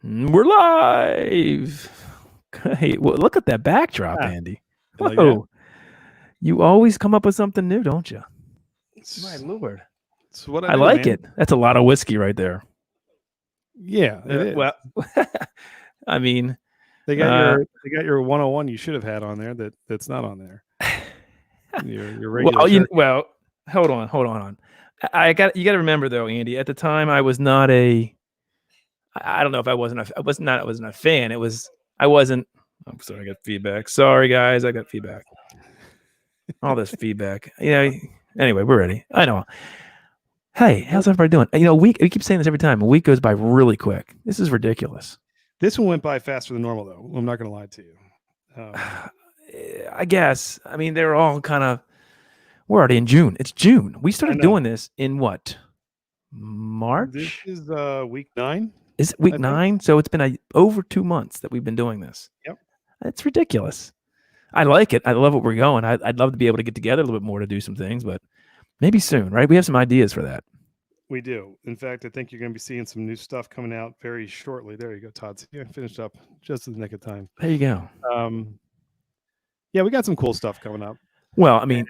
We're live. Hey, well, look at that backdrop, Ah, Andy. you like Whoa. You always come up with something new, don't you? My that? Lord. It's what I I do, like man. it. That's a lot of whiskey right there. Yeah, it is. Well, I mean, They got uh, your 101 you should have had on there that's not on there. Your regular well, hold on. You got to remember though, Andy, at the time I was not I don't know if I wasn't a fan. I wasn't. I'm sorry, I got feedback. Sorry guys, I got feedback. All this feedback. Anyway, we're ready. I know. Hey, how's everybody doing? We keep saying this every time. A week goes by really quick. This is ridiculous. This one went by faster than normal, though. I'm not going to lie to you. I guess. I mean, they're all kind of. We're already in June. It's June. We started doing this in what? March? This is week 9. Is it week 9? So it's been over 2 months that we've been doing this. Yep. It's ridiculous. I like it. I love what we're going. I'd love to be able to get together a little bit more to do some things, but maybe soon, right? We have some ideas for that. We do. In fact, I think you're going to be seeing some new stuff coming out very shortly. There you go, Todd. Yeah, finished up just in the nick of time. There you go. Yeah, we got some cool stuff coming up. Well, I mean,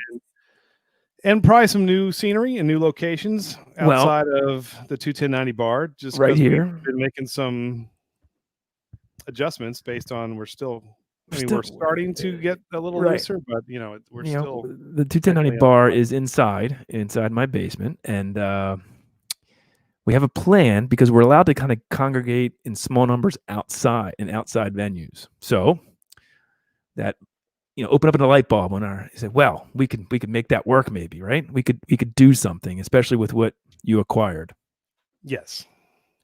and probably some new scenery and new locations outside of the 21090 bar. Just right here, we've been making some adjustments based on we're starting to get a little looser, but we're still the 21090 bar is inside my basement, and we have a plan because we're allowed to kind of congregate in small numbers outside venues. So that open up in a light bulb on our. He said, "Well, we could make that work, maybe, right? We could do something, especially with what you acquired." Yes,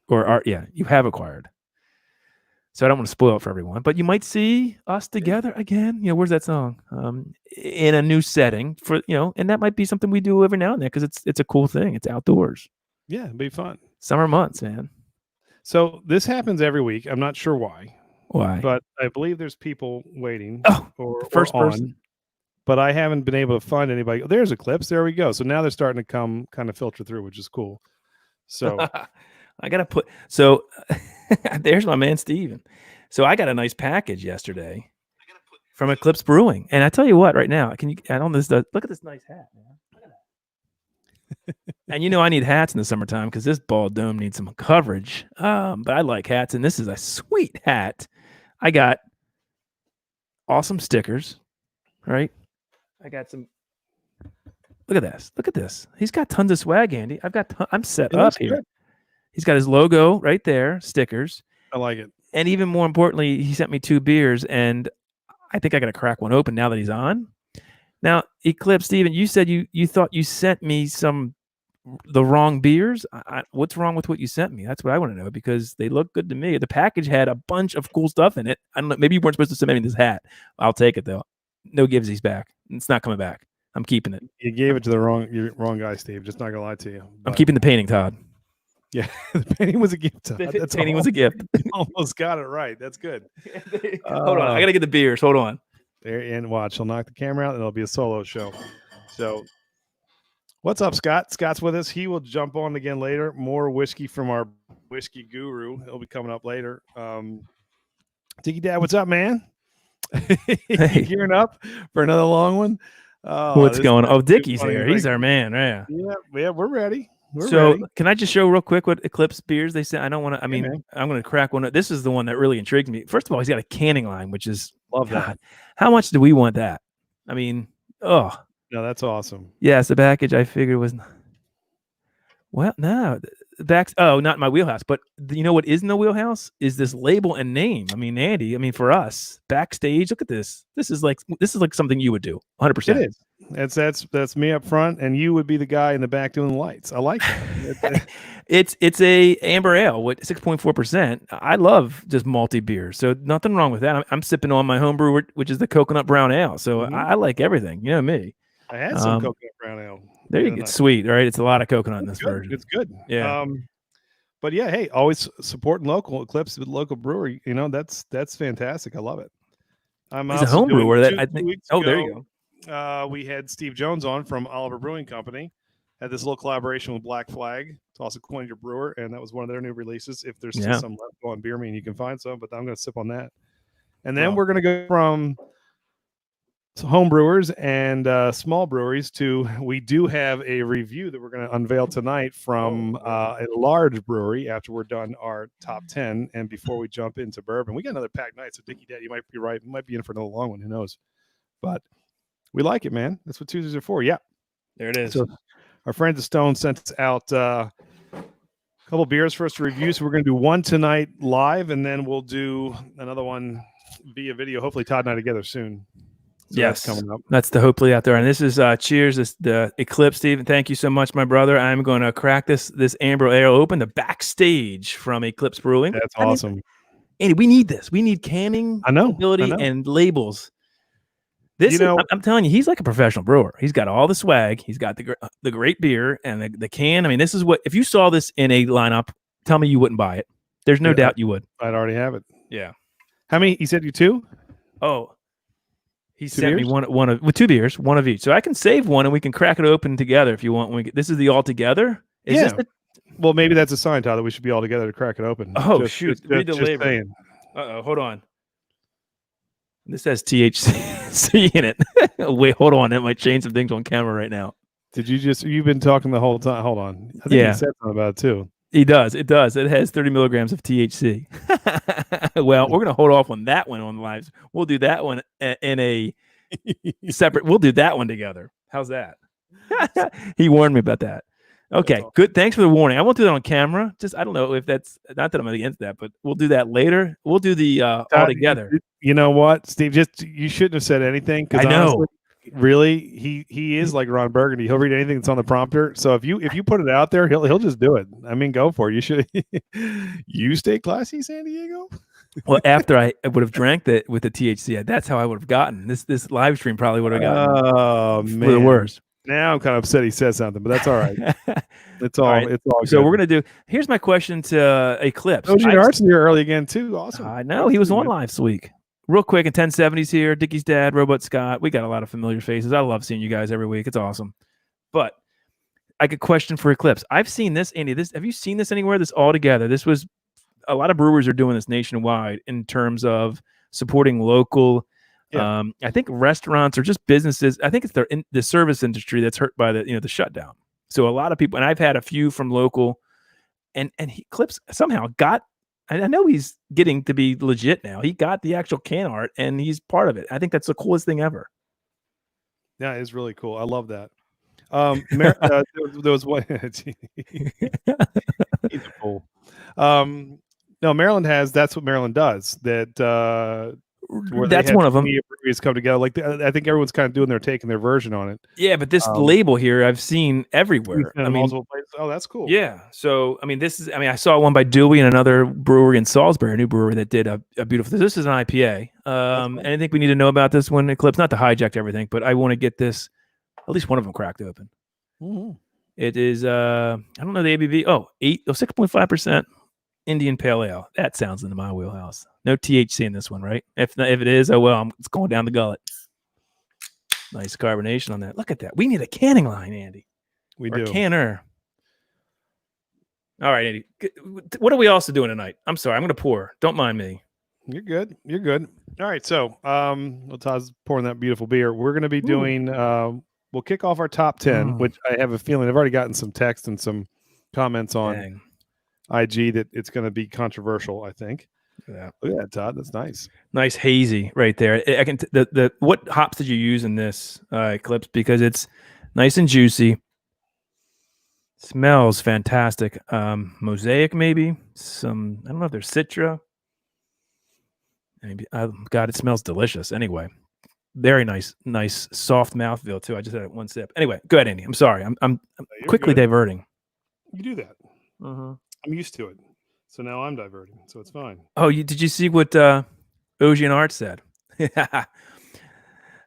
or you have acquired. So I don't want to spoil it for everyone, but you might see us together again. Where's that song? In a new setting and that might be something we do every now and then because it's a cool thing. It's outdoors. Yeah, it'd be fun. Summer months, man. So this happens every week. I'm not sure why. Why? But I believe there's people waiting. Or first person. But I haven't been able to find anybody. There's Eclipse. There we go. So now they're starting to come kind of filter through, which is cool. So I gotta put. So there's my man Steven. So I got a nice package yesterday from Eclipse Brewing, and I tell you what, right now, can you add on this? Look at this nice hat, man. Look at that. And I need hats in the summertime because this bald dome needs some coverage. But I like hats, and this is a sweet hat. I got awesome stickers, right? I got some. Look at this. Look at this. He's got tons of swag, Andy. I'm set up here. Good. He's got his logo right there, stickers. I like it. And even more importantly, he sent me 2 beers, and I think I got to crack one open now that he's on. Now, Eclipse, Steven, you said you thought you sent me the wrong beers. What's wrong with what you sent me? That's what I want to know because they look good to me. The package had a bunch of cool stuff in it. I don't know. Maybe you weren't supposed to send me this hat. I'll take it though. No givesies back. It's not coming back. I'm keeping it. You gave it to the wrong guy, Steve. Just not gonna lie to you. But I'm keeping the painting, Todd. Yeah, the painting was a gift. The painting was a gift. You almost got it right. That's good. Hold on. I got to get the beers. Hold on. There, and watch. He'll knock the camera out and it'll be a solo show. So what's up, Scott? Scott's with us. He will jump on again later. More whiskey from our whiskey guru. He'll be coming up later. Dicky Dad, what's up, man? Hey. Gearing up for another long one. What's going on? Oh, Dickie's here. He's our man. Yeah, we're ready. Can I just show real quick what Eclipse beers they said? I don't want to. I mean, I'm going to crack one. This is the one that really intrigued me. First of all, he's got a canning line, which is love that. How much do we want that? I mean, no, that's awesome. Yes, the package I figured was. Well, no, not my wheelhouse. But you know what is in the wheelhouse is this label and name. I mean, Andy. I mean, for us backstage, look at this. This is like something you would do. 100%. It is. That's me up front, and you would be the guy in the back doing the lights. I like that. It's a amber ale with 6.4%. I love just malty beer, so nothing wrong with that. I'm sipping on my homebrew, which is the coconut brown ale. So I like everything. You know me. I had some coconut brown ale. There you go. It's sweet, right? It's a lot of coconut in this version. It's good. Yeah. But yeah, hey, always supporting local Eclipse with local brewery. That's fantastic. I love it. He's a home brewer that I think. There you go. We had Steve Jones on from Oliver Brewing Company. Had this little collaboration with Black Flag, Toss a coin at your brewer, and that was one of their new releases. If there's still Yeah. some left on Beer Me, you can find some, but I'm going to sip on that. And then Well, we're going to go from home brewers and small breweries to, we do have a review that we're going to unveil tonight from a large brewery after we're done our top 10. And before we jump into bourbon, we got another packed night. So Dickie Dad, you might be right. We might be in for another long one. Who knows? But we like it, man. That's what Tuesdays are for. Yeah. there it is. So our friends at Stone sent us out a couple beers for us to review. So we're going to do one tonight live, and then we'll do another one via video. Hopefully Todd and I together soon. So yes, that's coming up. That's the hopefully out there. And this is cheers. This the Eclipse, Stephen. Thank you so much, my brother. I'm going to crack this amber ale open, the backstage from Eclipse Brewing. That's awesome. Andy, we need this. We need canning ability and labels. This I'm telling you, he's like a professional brewer. He's got all the swag. He's got the great beer and the can. I mean, this is what, if you saw this in a lineup, tell me you wouldn't buy it. There's no doubt you would. I'd already have it. Yeah. How many? He said you two? Oh, he sent me one of with 2 beers, one of each. So I can save one and we can crack it open together if you want. This is the all together. Well, maybe that's a sign, Todd, that we should be all together to crack it open. Oh, shoot. Read the label. Saying. Uh-oh, hold on. This has THC in it. Wait, hold on. That might change some things on camera right now. You've been talking the whole time. Hold on. I think he said something about it too. He does. It does. It has 30 milligrams of THC. Well, we're going to hold off on that one on lives. We'll do that one in a separate. We'll do that one together. How's that? He warned me about that. Okay, awesome. Good. Thanks for the warning. I won't do that on camera. I don't know if that's, not that I'm against that, but we'll do that later. We'll do the all together. You know what, Steve? You shouldn't have said anything, because I know. Honestly, really, he is like Ron Burgundy. He'll read anything that's on the prompter. So if you put it out there, he'll just do it. I mean, go for it. You should. You stay classy, San Diego. Well, after I would have drank that with the THC, that's how I would have gotten this live stream. Probably would have gotten. Oh man, for the worst. Now I'm kind of upset he said something, but that's all right. It's all right. It's all good. So we're gonna do. Here's my question to Eclipse. OG Art's here early again too. Awesome. I know he was on live this week. Real quick, in 1070s here, Dickie's dad, Robot Scott. We got a lot of familiar faces. I love seeing you guys every week. It's awesome. But I get a question for Eclipse. I've seen this, Andy. Have you seen this anywhere? This all together. This was a lot of brewers are doing this nationwide in terms of supporting local. Yeah. I think restaurants or just businesses. I think it's the service industry that's hurt by the shutdown. So a lot of people, and I've had a few from local, and Eclipse somehow got. I know he's getting to be legit now. He got the actual can art, and he's part of it. I think that's the coolest thing ever. Yeah, it's really cool. I love that. There was one. He's a fool. No, Maryland has. That's what Maryland does. That's one of them. Breweries come together. Like I think everyone's kind of doing their take and their version on it. Yeah, but this label here I've seen everywhere. I mean, multiple places. Oh, that's cool. Yeah. So I mean, I saw one by Dewey and another brewery in Salisbury, a new brewery that did a beautiful. This is an IPA. And I think we need to know about this one, Eclipse. Not to hijack everything, but I want to get this. At least one of them cracked open. Mm-hmm. It is. I don't know the ABV. 6.5%. Indian Pale Ale. That sounds into my wheelhouse. No THC in this one, right? If it is, oh well, it's going down the gullet. Nice carbonation on that. Look at that. We need a canning line, Andy. We do. A canner. All right, Andy. What are we also doing tonight? I'm sorry. I'm going to pour. Don't mind me. You're good. You're good. All right. So, Todd's pouring that beautiful beer. We're going to be doing. We'll kick off our top 10, which I have a feeling I've already gotten some text and some comments on IG that it's going to be controversial. I think. Yeah. Look at that, Todd. That's nice. Nice hazy right there. I can. What hops did you use in this Eclipse? Because it's nice and juicy. Smells fantastic. Mosaic, maybe some. I don't know if there's Citra. Maybe. God, it smells delicious. Anyway, very nice soft mouthfeel too. I just had one sip. Anyway, go ahead, Andy. I'm sorry. I'm quickly diverting. You do that. I'm used to it. So now I'm diverting. So it's fine. Oh, did you see what OG and Art said?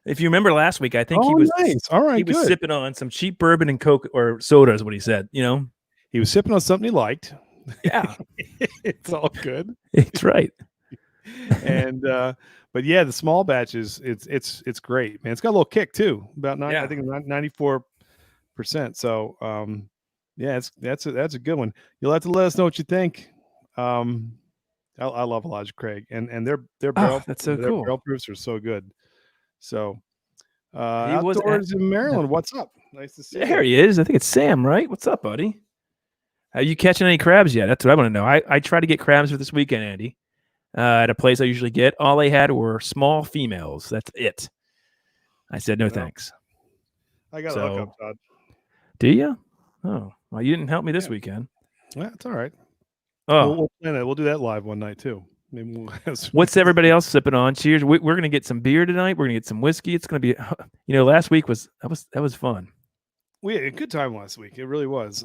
If you remember last week, I think he was nice. All right, he was sipping on some cheap bourbon and Coke or soda is what he said. He was sipping on something he liked. Yeah. It's all good. It's right. And but yeah, the small batches, it's great, man. It's got a little kick too. About I think 94%. So Yeah, that's a good one. You'll have to let us know what you think. I love Elijah Craig, and their Oh, barrel that's so their cool. barrel proofs are so good. So He was at. outdoors in Maryland, what's up? Nice to see There you. he is. I think it's Sam, right? What's up, buddy? Are you catching any crabs yet? That's what I want to know. I tried to get crabs for this weekend, Andy. At a place I usually get. All they had were small females. That's it. I said no Well, thanks. I got a hookup, So, Todd. do you? Oh, well, you didn't help me this Yeah, weekend. that's all right. Oh, We'll plan it. We'll do that live one night too. Maybe we'll have what's everybody else sipping on? Cheers. We're gonna get some beer tonight. We're gonna get some whiskey. It's gonna be, last week that was fun. we had a good time last week. It really was.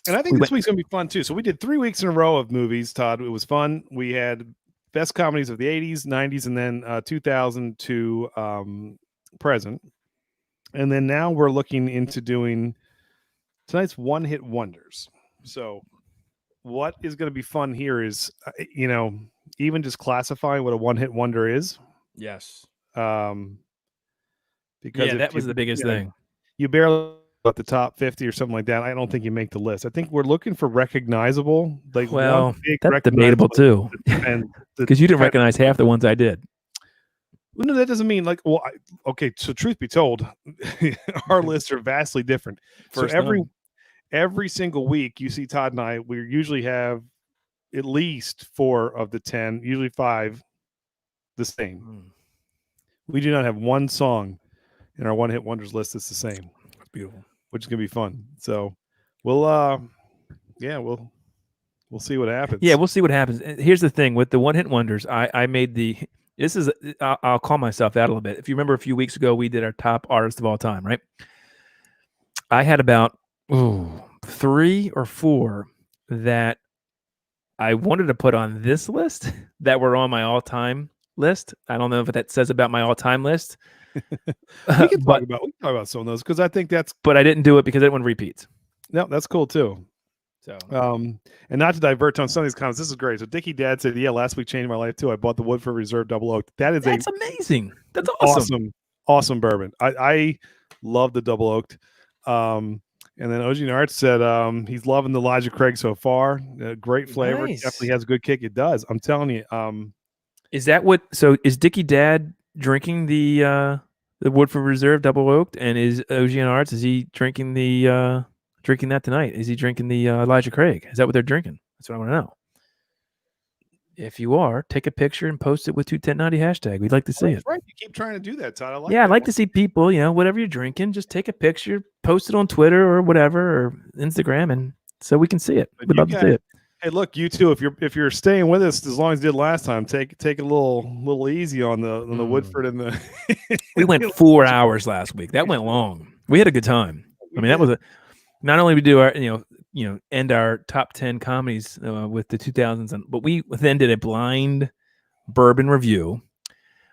And I think We this went. week's gonna be fun too. So we did 3 weeks in a row of movies, Todd. It was fun. We had best comedies of the 80s, 90s, and then 2000 to present. And then now we're looking into doing tonight's one hit wonders. So what is going to be fun here is, even just classifying what a one hit wonder is. Yes. Um, because Yeah, if that was the biggest thing. you barely at the top 50 or something like that, I don't think you make the list. I think we're looking for recognizable, like Well, one big that's debatable recognizable too, and because you didn't recognize half the ones I did. well, no, that doesn't mean like, well, okay. So truth be told, our lists are vastly different. First so time. every single week you see Todd and I, we usually have at least 4 of the 10, usually 5, the same. Mm, We do not have one song in our one hit wonders list that's the same, that's beautiful. which is gonna be fun. So we'll we'll see what happens. Yeah, we'll see what happens. Here's the thing with the one hit wonders. I made the. This is. I'll call myself out a little bit. If you remember, a few weeks ago we did our top artists of all time, right? I had about 3 or 4 that I wanted to put on this list that were on my all time list. I don't know if that says about my all time list. we can talk about some of those because I think that's. But I didn't do it because I didn't want repeats. No, that's cool too. So, and not to divert on some of these comments, this is great. So Dickie Dad said, "Yeah, last week changed my life too. I bought the Woodford Reserve Double Oak. That's amazing. That's awesome. awesome bourbon. I love the Double Oaked." And then Ocean Art said he's loving the Elijah Craig so far. Great flavor, Nice. definitely has a good kick. It does. I'm telling you. Is that what? So is Dickie Dad drinking the Woodford Reserve Double Oaked, and is Ocean Arts? Is he drinking the drinking that tonight? Is he drinking the Elijah Craig? Is that what they're drinking? That's what I want to know. If you are, take a picture and post it with 21090 hashtag. We'd like to see it. Right. You keep trying to do that, Todd. I like Yeah, I'd that. like to see people, whatever you're drinking, just take a picture, post it on Twitter or whatever, or Instagram, and so we can see it. We'd love to see it. Hey, look, you too. If you're staying with us as long as you did last time, take a little easy on the Woodford and the. We went 4 hours last week. That went long. We had a good time. That was not only we do our end our top 10 comedies with the 2000s, but we then did a blind bourbon review,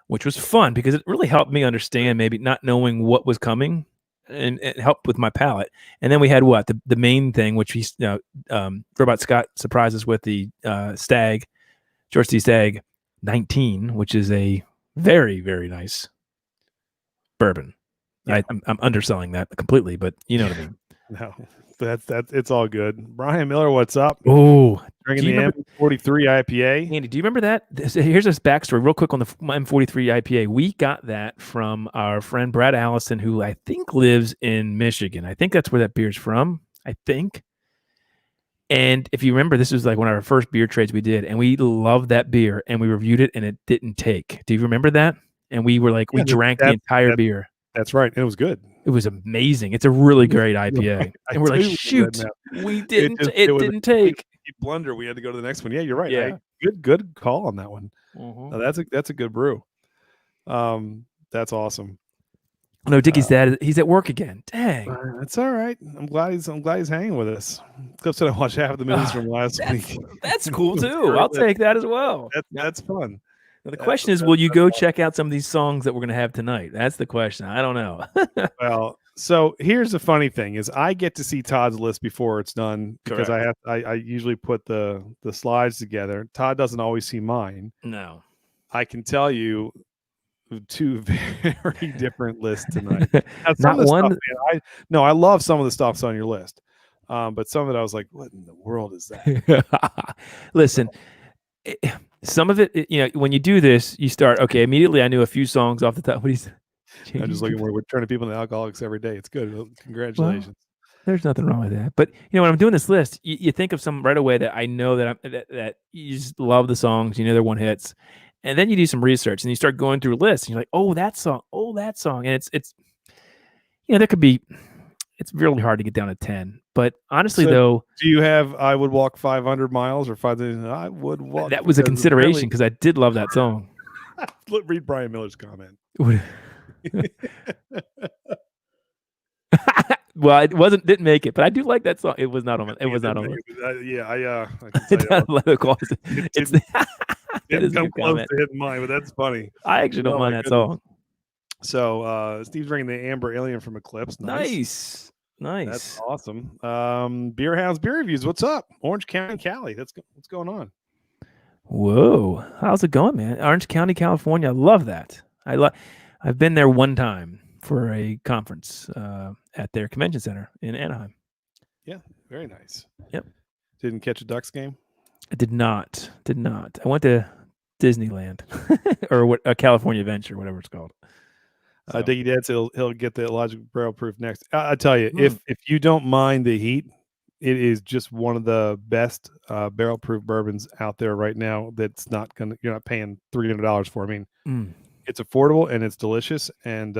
which was fun because it really helped me understand maybe not knowing what was coming, and it helped with my palate. And then we had the main thing, which Robot Scott surprised us with the George C. Stagg 19, which is a very, very nice bourbon. Yeah. I'm underselling that completely, but you know what I mean. No, that's it's all good. Brian Miller, what's up? Oh, drinking the M43 IPA. Andy, do you remember that? Here's this backstory real quick on the M43 IPA. We got that from our friend Brad Allison, who I think lives in Michigan. I think that's where that beer's from. I think. And if you remember, this was like one of our first beer trades we did, and we loved that beer, and we reviewed it, and it didn't take. Do you remember that? And we were like, we drank the entire beer. That's right. It was good. It was amazing. It's a really great IPA. And we're like, shoot, we didn't. It didn't take. Blunder. We had to go to the next one. Yeah, you're right. Yeah. Good call on that one. Mm-hmm. That's a good brew. That's awesome. No, Dickie's dad. He's at work again. Dang. That's all right. I'm glad he's hanging with us. Clip said I watched half of the movies from last week. That's cool too. I'll take that as well. That's fun. Now, the question is, will you go check out some of these songs that we're going to have tonight? That's the question. I don't know. Well, so here's the funny thing is I get to see Todd's list before it's done because I usually put the slides together. Todd doesn't always see mine. No. I can tell you 2 very different lists tonight. Not one. I love some of the stuffs on your list. But some of it I was like, what in the world is that? Listen, some of it, when you do this, you start, okay, immediately I knew a few songs off the top. What he's I'm just looking where we're turning people into alcoholics every day. It's good. Well, congratulations. There's nothing wrong with that. But when I'm doing this list, you think of some right away that I know that you just love the songs, they're one hits. And then you do some research and you start going through lists and you're like, oh, that song. And it's there could be, it's really hard to get down to 10. But honestly, So, though, do you have I would walk 500 miles or 5,000? I would walk. that was a consideration because I did love that song. Read Brian Miller's comment. Well, didn't make it, but I do like that song. It was not on. It was not on. I can tell you. Didn't come close to hitting mine, but that's funny. I actually don't mind that song. So Steve's drinking the Amber Alien from Eclipse. Nice. That's awesome. Beer House Beer Reviews. What's up? Orange County, Cali. What's going on? Whoa, how's it going, man? Orange County, California. I love that. I've been there one time for a conference at their convention center in Anaheim. Yeah, very nice. Yep. Didn't catch a Ducks game? I did not. I went to Disneyland or a California Adventure, whatever it's called. So. Diggy Dad said he'll get the Logic Barrel Proof next. I tell you, if you don't mind the heat, it is just one of the best barrel proof bourbons out there right now. That's you're not paying $300 for. I mean, it's affordable and it's delicious. And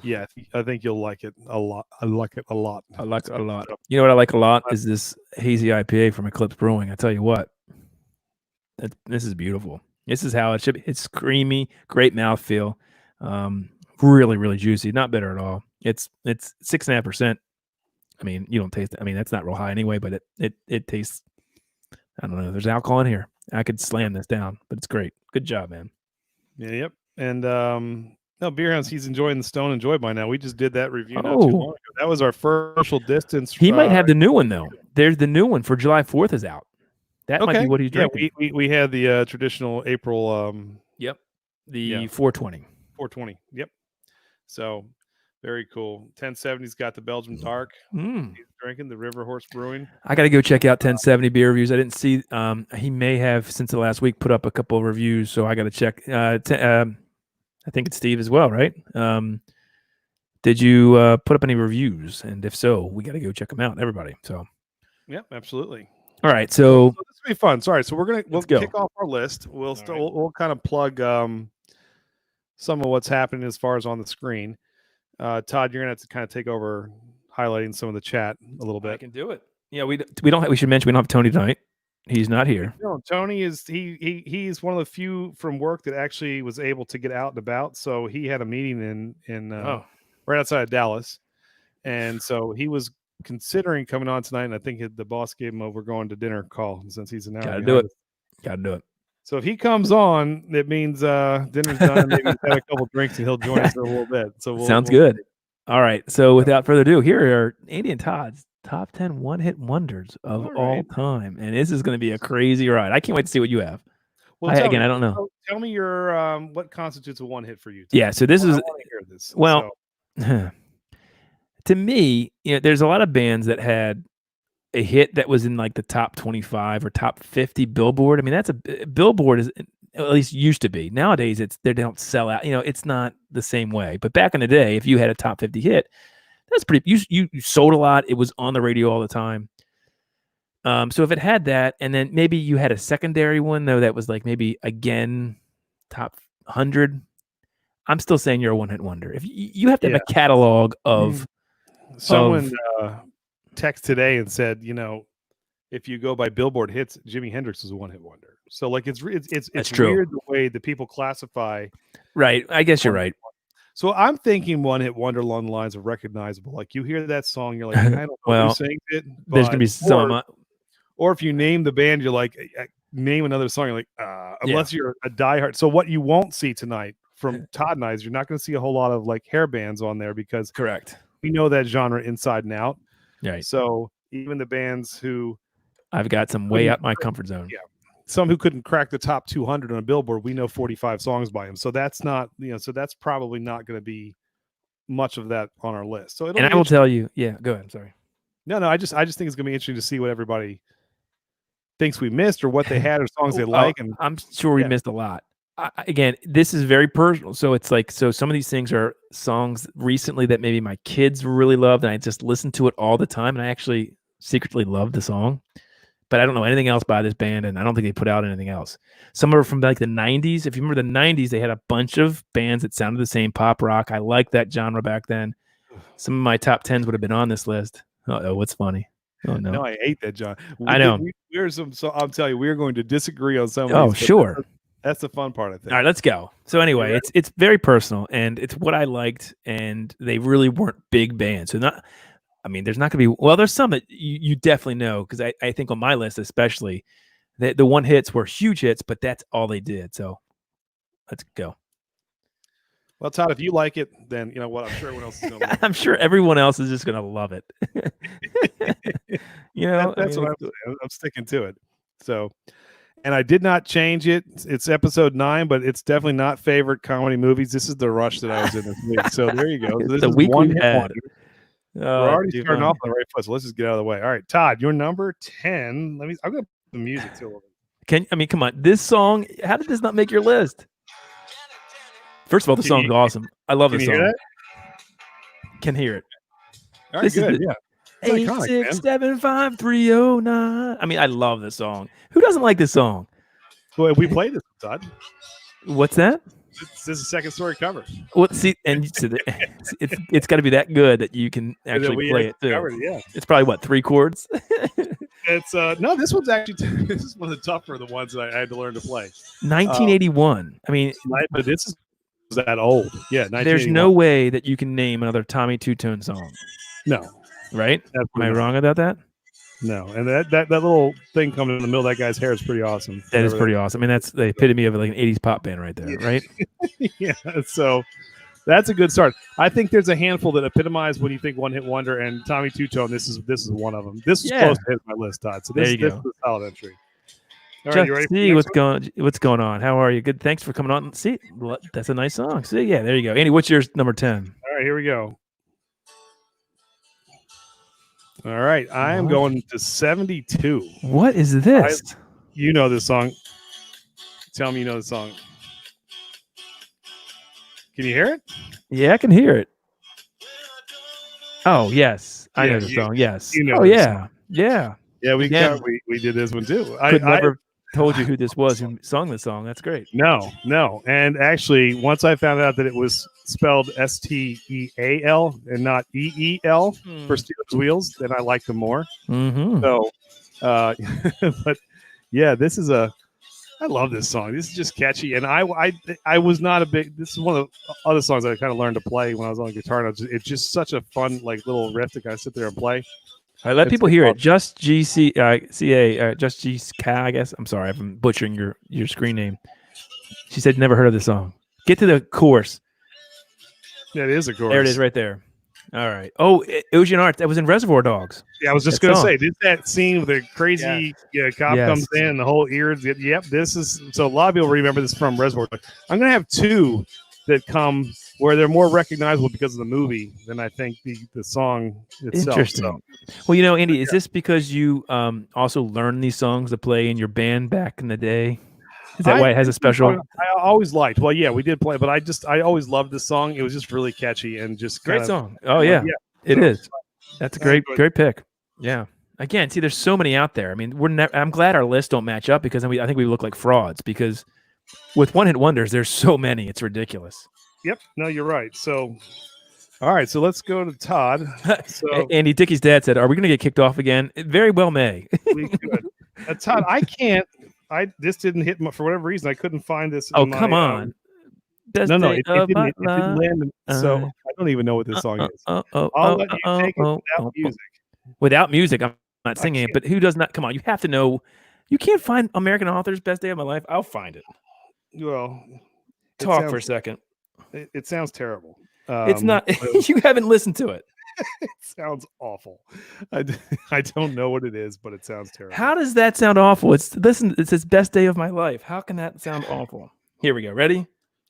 yeah, I think you'll like it a lot. I like it a lot. You know what I like a lot is this Hazy IPA from Eclipse Brewing. I tell you what, this is beautiful. This is how it should be. It's creamy, great mouthfeel. Really, really juicy. Not bitter at all. It's 6.5%. I mean, you don't taste it. I mean, that's not real high anyway, but it tastes. I don't know. There's alcohol in here. I could slam this down, but it's great. Good job, man. Yeah, yep. And no, Beer House, he's enjoying the Stone Enjoy by now. We just did that review not too long ago. That was our first social distance. He might have the new one though. There's the new one for July 4th is out. That might be what he's drinking. Yeah, we had the traditional April. Yep. The 420. 420. Yep. So very cool. 1070's got the Belgian Dark. He's drinking the River Horse Brewing. I got to go check out 1070 beer reviews. I didn't see. He may have since the last week put up a couple of reviews, so I got to check. I think it's Steve as well, right? Did you put up any reviews? And if so, we got to go check them out, everybody. So, yeah, absolutely. All right, so this will be fun. Sorry, so we'll kick off our list. We'll kind of plug some of what's happening as far as on the screen. Todd, you're gonna have to kind of take over highlighting some of the chat a little bit. I can do it. Yeah, we don't. We should mention we don't have Tony tonight. He's not here. No, Tony is he's one of the few from work that actually was able to get out and about. So he had a meeting in right outside of Dallas, and so he was considering coming on tonight. And I think the boss gave him a "we're going to dinner" call since he's an hour. Gotta do it. So if he comes on, it means dinner's done. Maybe he's had a couple drinks and he'll join us in a little bit. So sounds good. All right. So without further ado, here are Andy and Todd's top 10 one-hit wonders of all time, and this is going to be a crazy ride. I can't wait to see what you have. Well, I don't know. Tell me your what constitutes a one hit for you. Yeah. So this is well. To me, there's a lot of bands that had a hit that was in like the top 25 or top 50 Billboard. I mean, that's Billboard is at least used to be. Nowadays, they don't sell out. It's not the same way. But back in the day, if you had a top 50 hit, that's pretty. You sold a lot. It was on the radio all the time. So if it had that, and then maybe you had a secondary one though that was like maybe again top 100. I'm still saying you're a one-hit wonder. If you have to have a catalog of someone. Text today and said, if you go by Billboard hits, Jimi Hendrix is a one-hit wonder. So like it's weird the way that people classify. Right. I guess you're right. So I'm thinking one-hit wonder along the lines of recognizable. Like you hear that song, you're like, I don't know who sings it. There's gonna be some. Or if you name the band, you're like, name another song. You're like, unless you're a diehard. So what you won't see tonight from Todd and I is you're not going to see a whole lot of like hair bands on there because we know that genre inside and out. Right. So even the bands who I've got some way out my comfort zone. Yeah. Some who couldn't crack the top 200 on a Billboard, we know 45 songs by them. So that's not, so that's probably not going to be much of that on our list. So I will tell you, go ahead. I'm sorry. No, I just think it's gonna be interesting to see what everybody thinks we missed or what they had or songs they Oh, like. And I'm sure we yeah. missed a lot. Again, this is very personal. So it's like, so some of these things are songs recently that maybe my kids really loved, and I just listened to it all the time, and I actually secretly love the song, but I don't know anything else by this band, and I don't think they put out anything else. Some are from like the 90s. If you remember the 90s, they had a bunch of bands that sounded the same, pop rock. I liked that genre back then. Some of my top 10s would have been on this list. Uh-oh, what's funny? Oh, no. No, I hate that, John. I know. So I'm telling you, we're going to disagree on some of Oh, these. sure. That's the fun part, I think. All right, let's go. So anyway, it's very personal, and it's what I liked, and they really weren't big bands. So not, I mean, there's not gonna be, well, there's some that you definitely know, because I think on my list especially, the one hits were huge hits, but that's all they did. So let's go. Well, Todd, if you like it, then you know what, I'm sure everyone else is gonna love it. I'm sure everyone else is just gonna love it. You know, That's what I'm sticking to it. So, and I did not change it. It's episode 9, but it's definitely not favorite comedy movies. This is the rush that I was in this week. So there you go. This the is week one we've hit had. wonder. We're already starting off on the right foot. So let's just get out of the way. All right, Todd, your number 10. I'm gonna put the music to a little bit. Come on, this song, how did this not make your list? First of all, the song's awesome. I love this song. Hear that? Can hear it. All right, good. Yeah. 8675309. I mean, I love this song. Who doesn't like this song? Well, we played this, Todd. What's that? This is a second story cover. Well, see, and it's got to be that good that you can actually play it too. Covered, yeah. It's probably what, 3 chords? It's no, this one's actually this is one of the tougher the ones that I had to learn to play. 1981. I mean, but this is that old. Yeah, there's no way that you can name another Tommy Two-Tone song. No. Right? Am I wrong about that? No. And that little thing coming in the middle of that guy's hair is pretty awesome. That is pretty awesome. I mean, that's the epitome of like an 80s pop band right there, right? Yeah. So that's a good start. I think there's a handful that epitomize when you think one hit wonder, and Tommy Two-Tone, this is one of them. This is close to hit my list, Todd. So this is a solid entry. All right, you ready? See what's going on. How are you? Good. Thanks for coming on. See, that's a nice song. See, yeah, there you go. Andy, what's your number 10? All right, here we go. All right, I am going to 72. What is this? You know this song. Tell me you know the song. Can you hear it? Yeah, I can hear it. Oh, yes. I know the song. Yes. You know song. Yeah. Yeah, we did this one too. I never told you who this was who sung the song. That's great. No. And actually, once I found out that it was spelled Steal and not EEL for Steelers Wheels, then I liked them more. Mm-hmm. So, but yeah, I love this song. This is just catchy, and I was not a big. This is one of the other songs I kind of learned to play when I was on the guitar. And it's just such a fun, like, little riff to kind of sit there and play. I let people hear it. Just GCA, just GK, I guess. I'm sorry, I'm butchering your screen name. She said never heard of the song. Get to the chorus. Yeah, it is a chorus. There it is, right there. All right. Oh, Ocean Art. That was in Reservoir Dogs. Yeah, I was just going to say, did that scene with the crazy cop comes in and the whole ears? Yep, this is. So a lot of people remember this from Reservoir Dogs. I'm going to have 2 that come where they're more recognizable because of the movie than I think the song itself. Interesting. So. Well, you know, Andy, is this because you also learned these songs to play in your band back in the day? Is that why it has a special? I always liked. Well, yeah, we did play, but I always loved this song. It was just really catchy and just great song. Oh yeah, it is. That's a great pick. Yeah. Again, see, there's so many out there. I mean, I'm glad our lists don't match up because I think we look like frauds because with one hit wonders, there's so many. It's ridiculous. Yep. No, you're right. So, all right. So let's go to Todd. So, Andy Dickey's dad said, "Are we going to get kicked off again?" It very well may. We could. Todd, I can't. This didn't hit for whatever reason. I couldn't find this. Come on. No, it didn't land. So I don't even know what this song is. I'll let you take it without music. Without music, I'm not singing it. But who does not? Come on, you have to know. You can't find American Author's Best Day of My Life. I'll find it. Well, talk for a second. It sounds terrible. It's not. You haven't listened to it. It sounds awful. I don't know what it is, but it sounds terrible. How does that sound awful? It says Best Day of My Life. How can that sound awful? Here we go. Ready?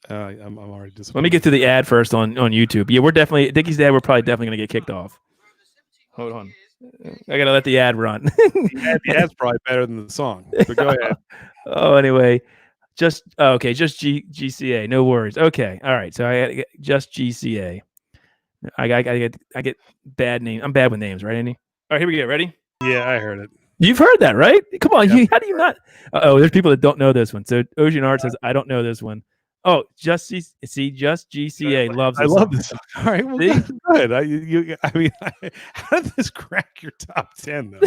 I'm already disappointed. Let me get to the ad first on YouTube. Yeah, we're definitely Dickey's dad. We're probably definitely gonna get kicked off. Hold on. I gotta let the ad run. The ad's probably better than the song. But go ahead. Oh, anyway, just GCA. No worries. Okay, all right. So I gotta get just GCA. I get bad names. I'm bad with names, right, Andy? All right, here we go. Ready? Yeah, I heard it. You've heard that, right? Come on, Yeah. how do you not? Oh, there's people that don't know this one. So Ocean Art says, I don't know this one. Oh, just GCA loves this. I love song. this. All right, well, See? good. I mean, how did this crack your top 10 though?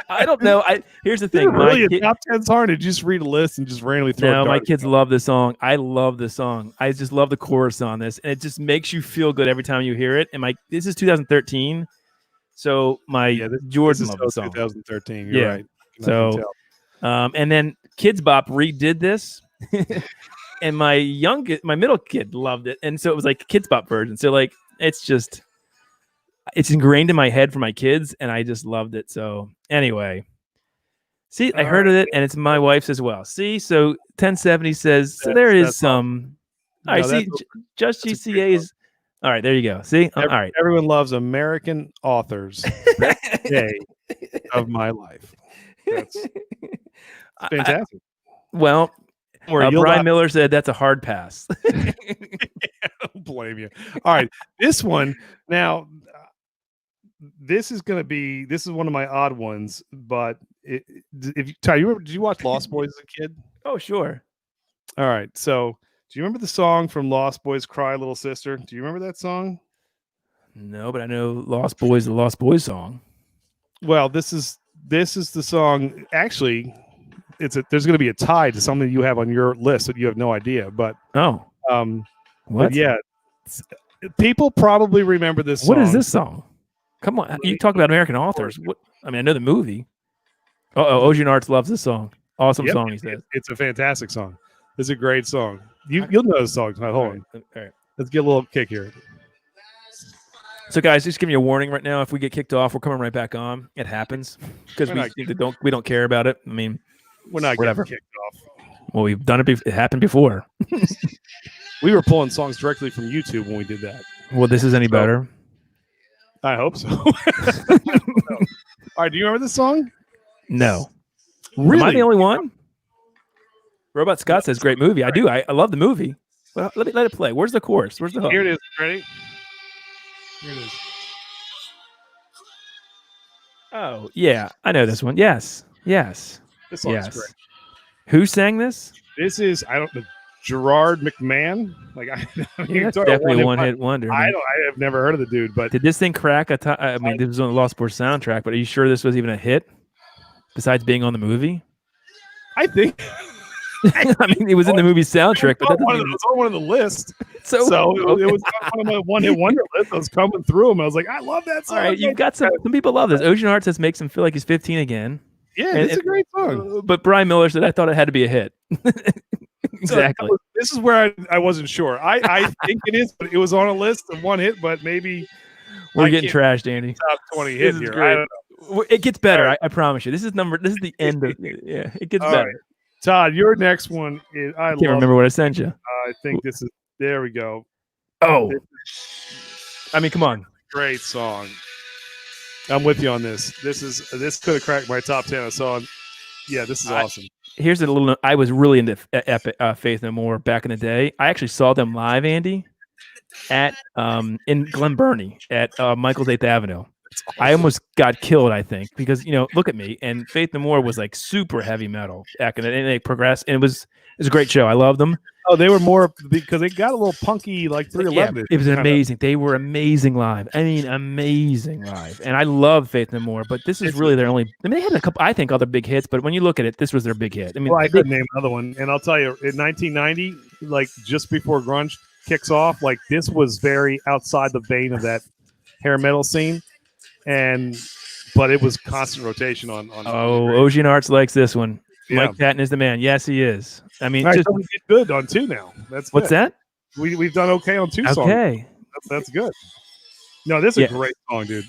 I don't know. Here's the Thing, thing. really, a top 10's hard to just read a list and just randomly throw. No, my kids love this song. I love this song. I just love the chorus on this, and it just makes you feel good every time you hear it. And this is 2013, so Jordan loved the song. 2013. You're right. So, and then Kids Bop redid this, and my middle kid loved it, and so it was like Kids Bop version. So like it's ingrained in my head for my kids, and I just loved it. So anyway. See, I heard of it, and it's my wife's as well. See, so 1070 says, so there is some. All right, see, just GCA is. All right, there you go. See, all right. Everyone loves American authors. Best day of my life. That's fantastic. Brian Miller said that's a hard pass. I don't blame you. All right, this one now. This is one of my odd ones, but Ty, did you watch Lost Boys as a kid? Oh, sure. All right. So do you remember the song from Lost Boys, Cry Little Sister? Do you remember that song? No, but I know Lost Boys, the Lost Boys song. Well, this is the song. Actually, there's going to be a tie to something you have on your list that you have no idea. But what? But yeah, people probably remember this song. What is this song? Come on, you talk about American authors. What? I mean, I know the movie. Ocean Arts loves this song. Awesome song, he says. It's a fantastic song. It's a great song. You'll know the song. Hold on. All right. Let's get a little kick here. So, guys, just giving you a warning right now. If we get kicked off, we're coming right back on. It happens because we don't care about it. I mean, we're not getting kicked off. Well, we've done it. It happened before. We were pulling songs directly from YouTube when we did that. Well, this is any better. I hope so. All right, do you remember this song? No. Really? Am I the only one? Robot Scott says, great movie. I do. I love the movie. Well, let it play. Where's the chorus? Where's the hook? Here it is. Ready? Here it is. Oh, yeah. I know this one. Yes. This song's great. Who sang this? This is, I don't know, Gerard McMahon. Like, that's definitely a one-hit wonder. I have never heard of the dude, but did this thing crack I mean, this was on the Lost Boys soundtrack, but are you sure this was even a hit? Besides being on the movie? I think. I mean, it was in the movie soundtrack, but it's on one of the lists. So okay. It was on my one-hit wonder list. I was coming through them. I was like, I love that song. All right, you've got some people love this. Ocean Art says makes him feel like he's 15 again. Yeah, it's a great song. But Brian Miller said, I thought it had to be a hit. Exactly. So this is where I wasn't sure. I think it is, but it was on a list of one hit, but maybe we're getting trashed, Andy. Top 20 hit here. I don't know. It gets better. Right. I promise you. This is the end of it. It gets better. Right. Todd, your next one is I can't remember what I sent you. I think this is there we go. Oh. I mean, come on. Great song. I'm with you on this. This could have cracked my top 10. I saw. Yeah, this is awesome. Here's a little. I was really into Faith No More back in the day. I actually saw them live, Andy, at in Glen Burnie at Michael's 8th Avenue. Awesome. I almost got killed, I think, because look at me. And Faith No More was like super heavy metal back in the day, and they progressed, and it was a great show. I loved them. Oh, they were more because they got a little punky, like 311. Yeah, it was amazing. They were amazing live. I mean, amazing live. And I love Faith No More, but this is really their only. I mean, they had a couple, I think, other big hits, but when you look at it, this was their big hit. I mean, I could name another one, and I'll tell you, in 1990, like just before grunge kicks off, like this was very outside the vein of that hair metal scene, but it was constant rotation on. Ocean Arts likes this one. Yeah. Mike Patton is the man. Yes, he is. I mean, so we did good on 2 now. That's what's that? We've done okay on 2 songs. Okay, that's good. No, this is a great song, dude.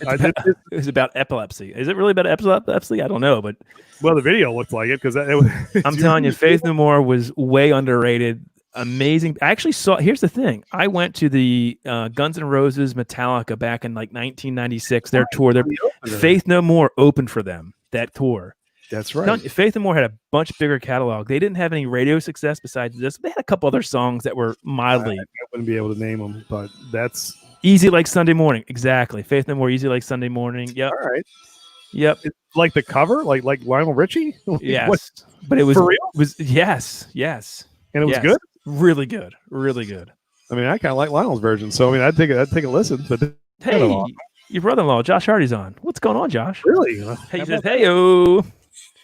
It's about epilepsy. Is it really about epilepsy? I don't know, but the video looked like it because I'm telling you, Faith No More was way underrated. amazing. I actually saw. Here's the thing. I went to the Guns N' Roses Metallica back in like 1996. Their tour. Their Faith No More opened for them. That tour. That's right. Faith No More had a much bigger catalog. They didn't have any radio success besides this. They had a couple other songs that were mildly. I wouldn't be able to name them, but that's Easy Like Sunday Morning. Exactly. Faith No More. Easy Like Sunday Morning. Yep. all right. Yep. It's like the cover, like Lionel Richie. Yes. What? But it was For real? Was yes. And it was Yes. good. Really good. Really good. I mean, I kind of like Lionel's version, so I mean, I'd take a listen. But Hey, your brother-in-law, Josh Hardy's on. What's going on, Josh? really, He says, "Hey-o."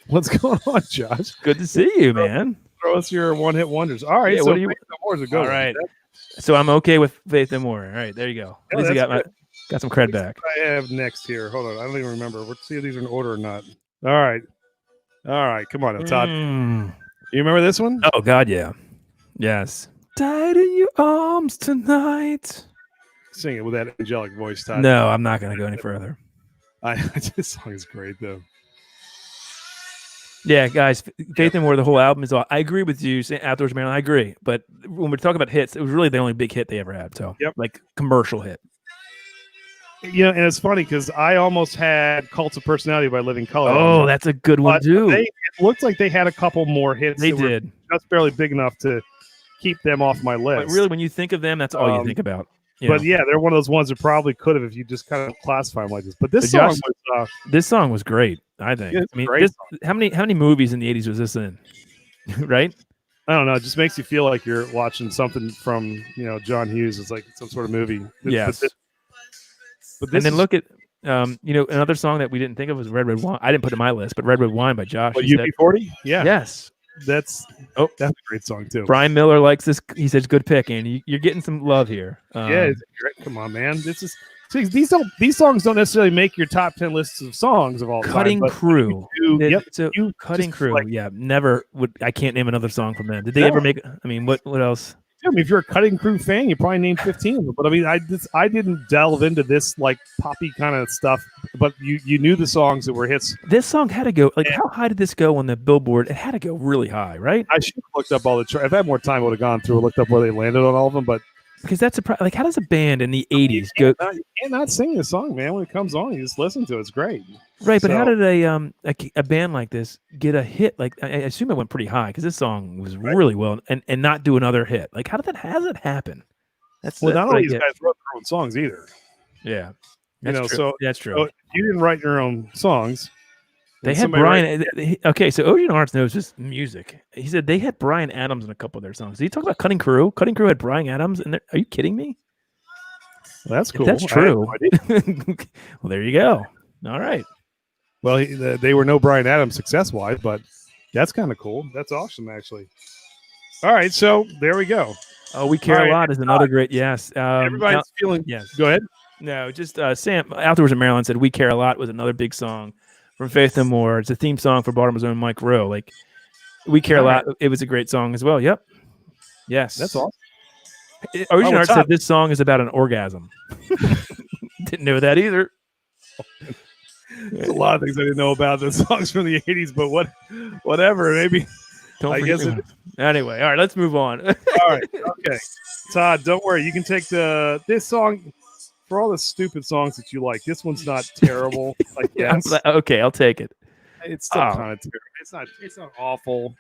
What's going on, Josh? Good to see you, man. Throw us your one-hit wonders. All right, Yeah, so what do you? Faith No More is a good All one. right. So I'm okay with Faith No More. All right, there you go. Yeah, Lizzy that's got some cred back. I have next here. Hold on, I don't even remember. Let's see if these are in order or not. All right, come on, Todd. You remember this one? Oh God, yeah, yes. Died in your arms tonight. Sing it with that angelic voice, Todd. No, I'm not gonna go any further. This song is great, though. Yeah, guys, Faith No More, the whole album is all. I agree with you, Outdoors Maryland. I agree, but when we're talking about hits, it was really the only big hit they ever had. So, like commercial hit. Yeah, and it's funny because I almost had Cults of Personality by Living Color. Oh, that's a good one too. It looked like they had a couple more hits. They that were did. just barely big enough to keep them off my list. But really, when you think of them, that's all you think about. But yeah, they're one of those ones that probably could have if you just kind of classify them like this. But this So song this song was great. I think. It's I mean, great how many movies in the '80s was this in? Right? I don't know. It just makes you feel like you're watching something from John Hughes. It's like some sort of movie. Yes. But and then look at another song that we didn't think of was Red Red Wine. I didn't put it on my list, but Red Red Wine by Josh. UB40? Yeah. Yes. That's a great song too. Brian Miller likes this. He says, "Good pick, Andy. You're getting some love here." Yeah, come on, man. This is these songs don't necessarily make your top 10 lists of songs of all time. Cutting Crew. So Cutting Crew. Never would. I can't name another song from them. Did they ever make? I mean, what else? I mean, if you're a Cutting Crew fan, you probably named 15 of them. But I mean, I didn't delve into this like poppy kind of stuff. But you knew the songs that were hits. This song had to go. Like, how high did this go on the Billboard? It had to go really high, right? I should have looked up all the. If I had more time, I would have gone through and looked up where they landed on all of them. But because that's like, how does a band in the '80s go? You cannot sing the song, man. When it comes on, you just listen to it. It's great. Right, but how did a band like this get a hit? Like, I assume it went pretty high because this song was really well, and not do another hit. Like, how does that happen? None of these guys wrote their own songs either. Yeah, that's true. So that's true. So you didn't write your own songs. They had Brian. Okay, so Ocean Arts knows his music. He said they had Brian Adams in a couple of their songs. Did he talk about Cutting Crew? Cutting Crew had Brian Adams, and are you kidding me? Well, that's cool. If that's true. Well, there you go. All right. Well, they were no Brian Adams success-wise, but that's kind of cool. That's awesome, actually. All right, so there we go. Oh, We Care a Lot is another great. Yes. Everybody's feeling. Yes. Go ahead. No, just Sam Outdoors in Maryland said We Care a Lot was another big song from Faith No More. It's a theme song for Baltimore's own Mike Rowe. Like, We Care a Lot. It was a great song as well. Yep. Yes. That's awesome. Ocean Arts said this song is about an orgasm. Didn't know that either. There's a lot of things I didn't know about the songs from the 80s, but whatever. Maybe. Anyway, all right, let's move on. All right. Okay. Todd, don't worry. You can take this song for all the stupid songs that you like. This one's not terrible. Like, yes. Okay, I'll take it. It's still kind of terrible. It's not awful.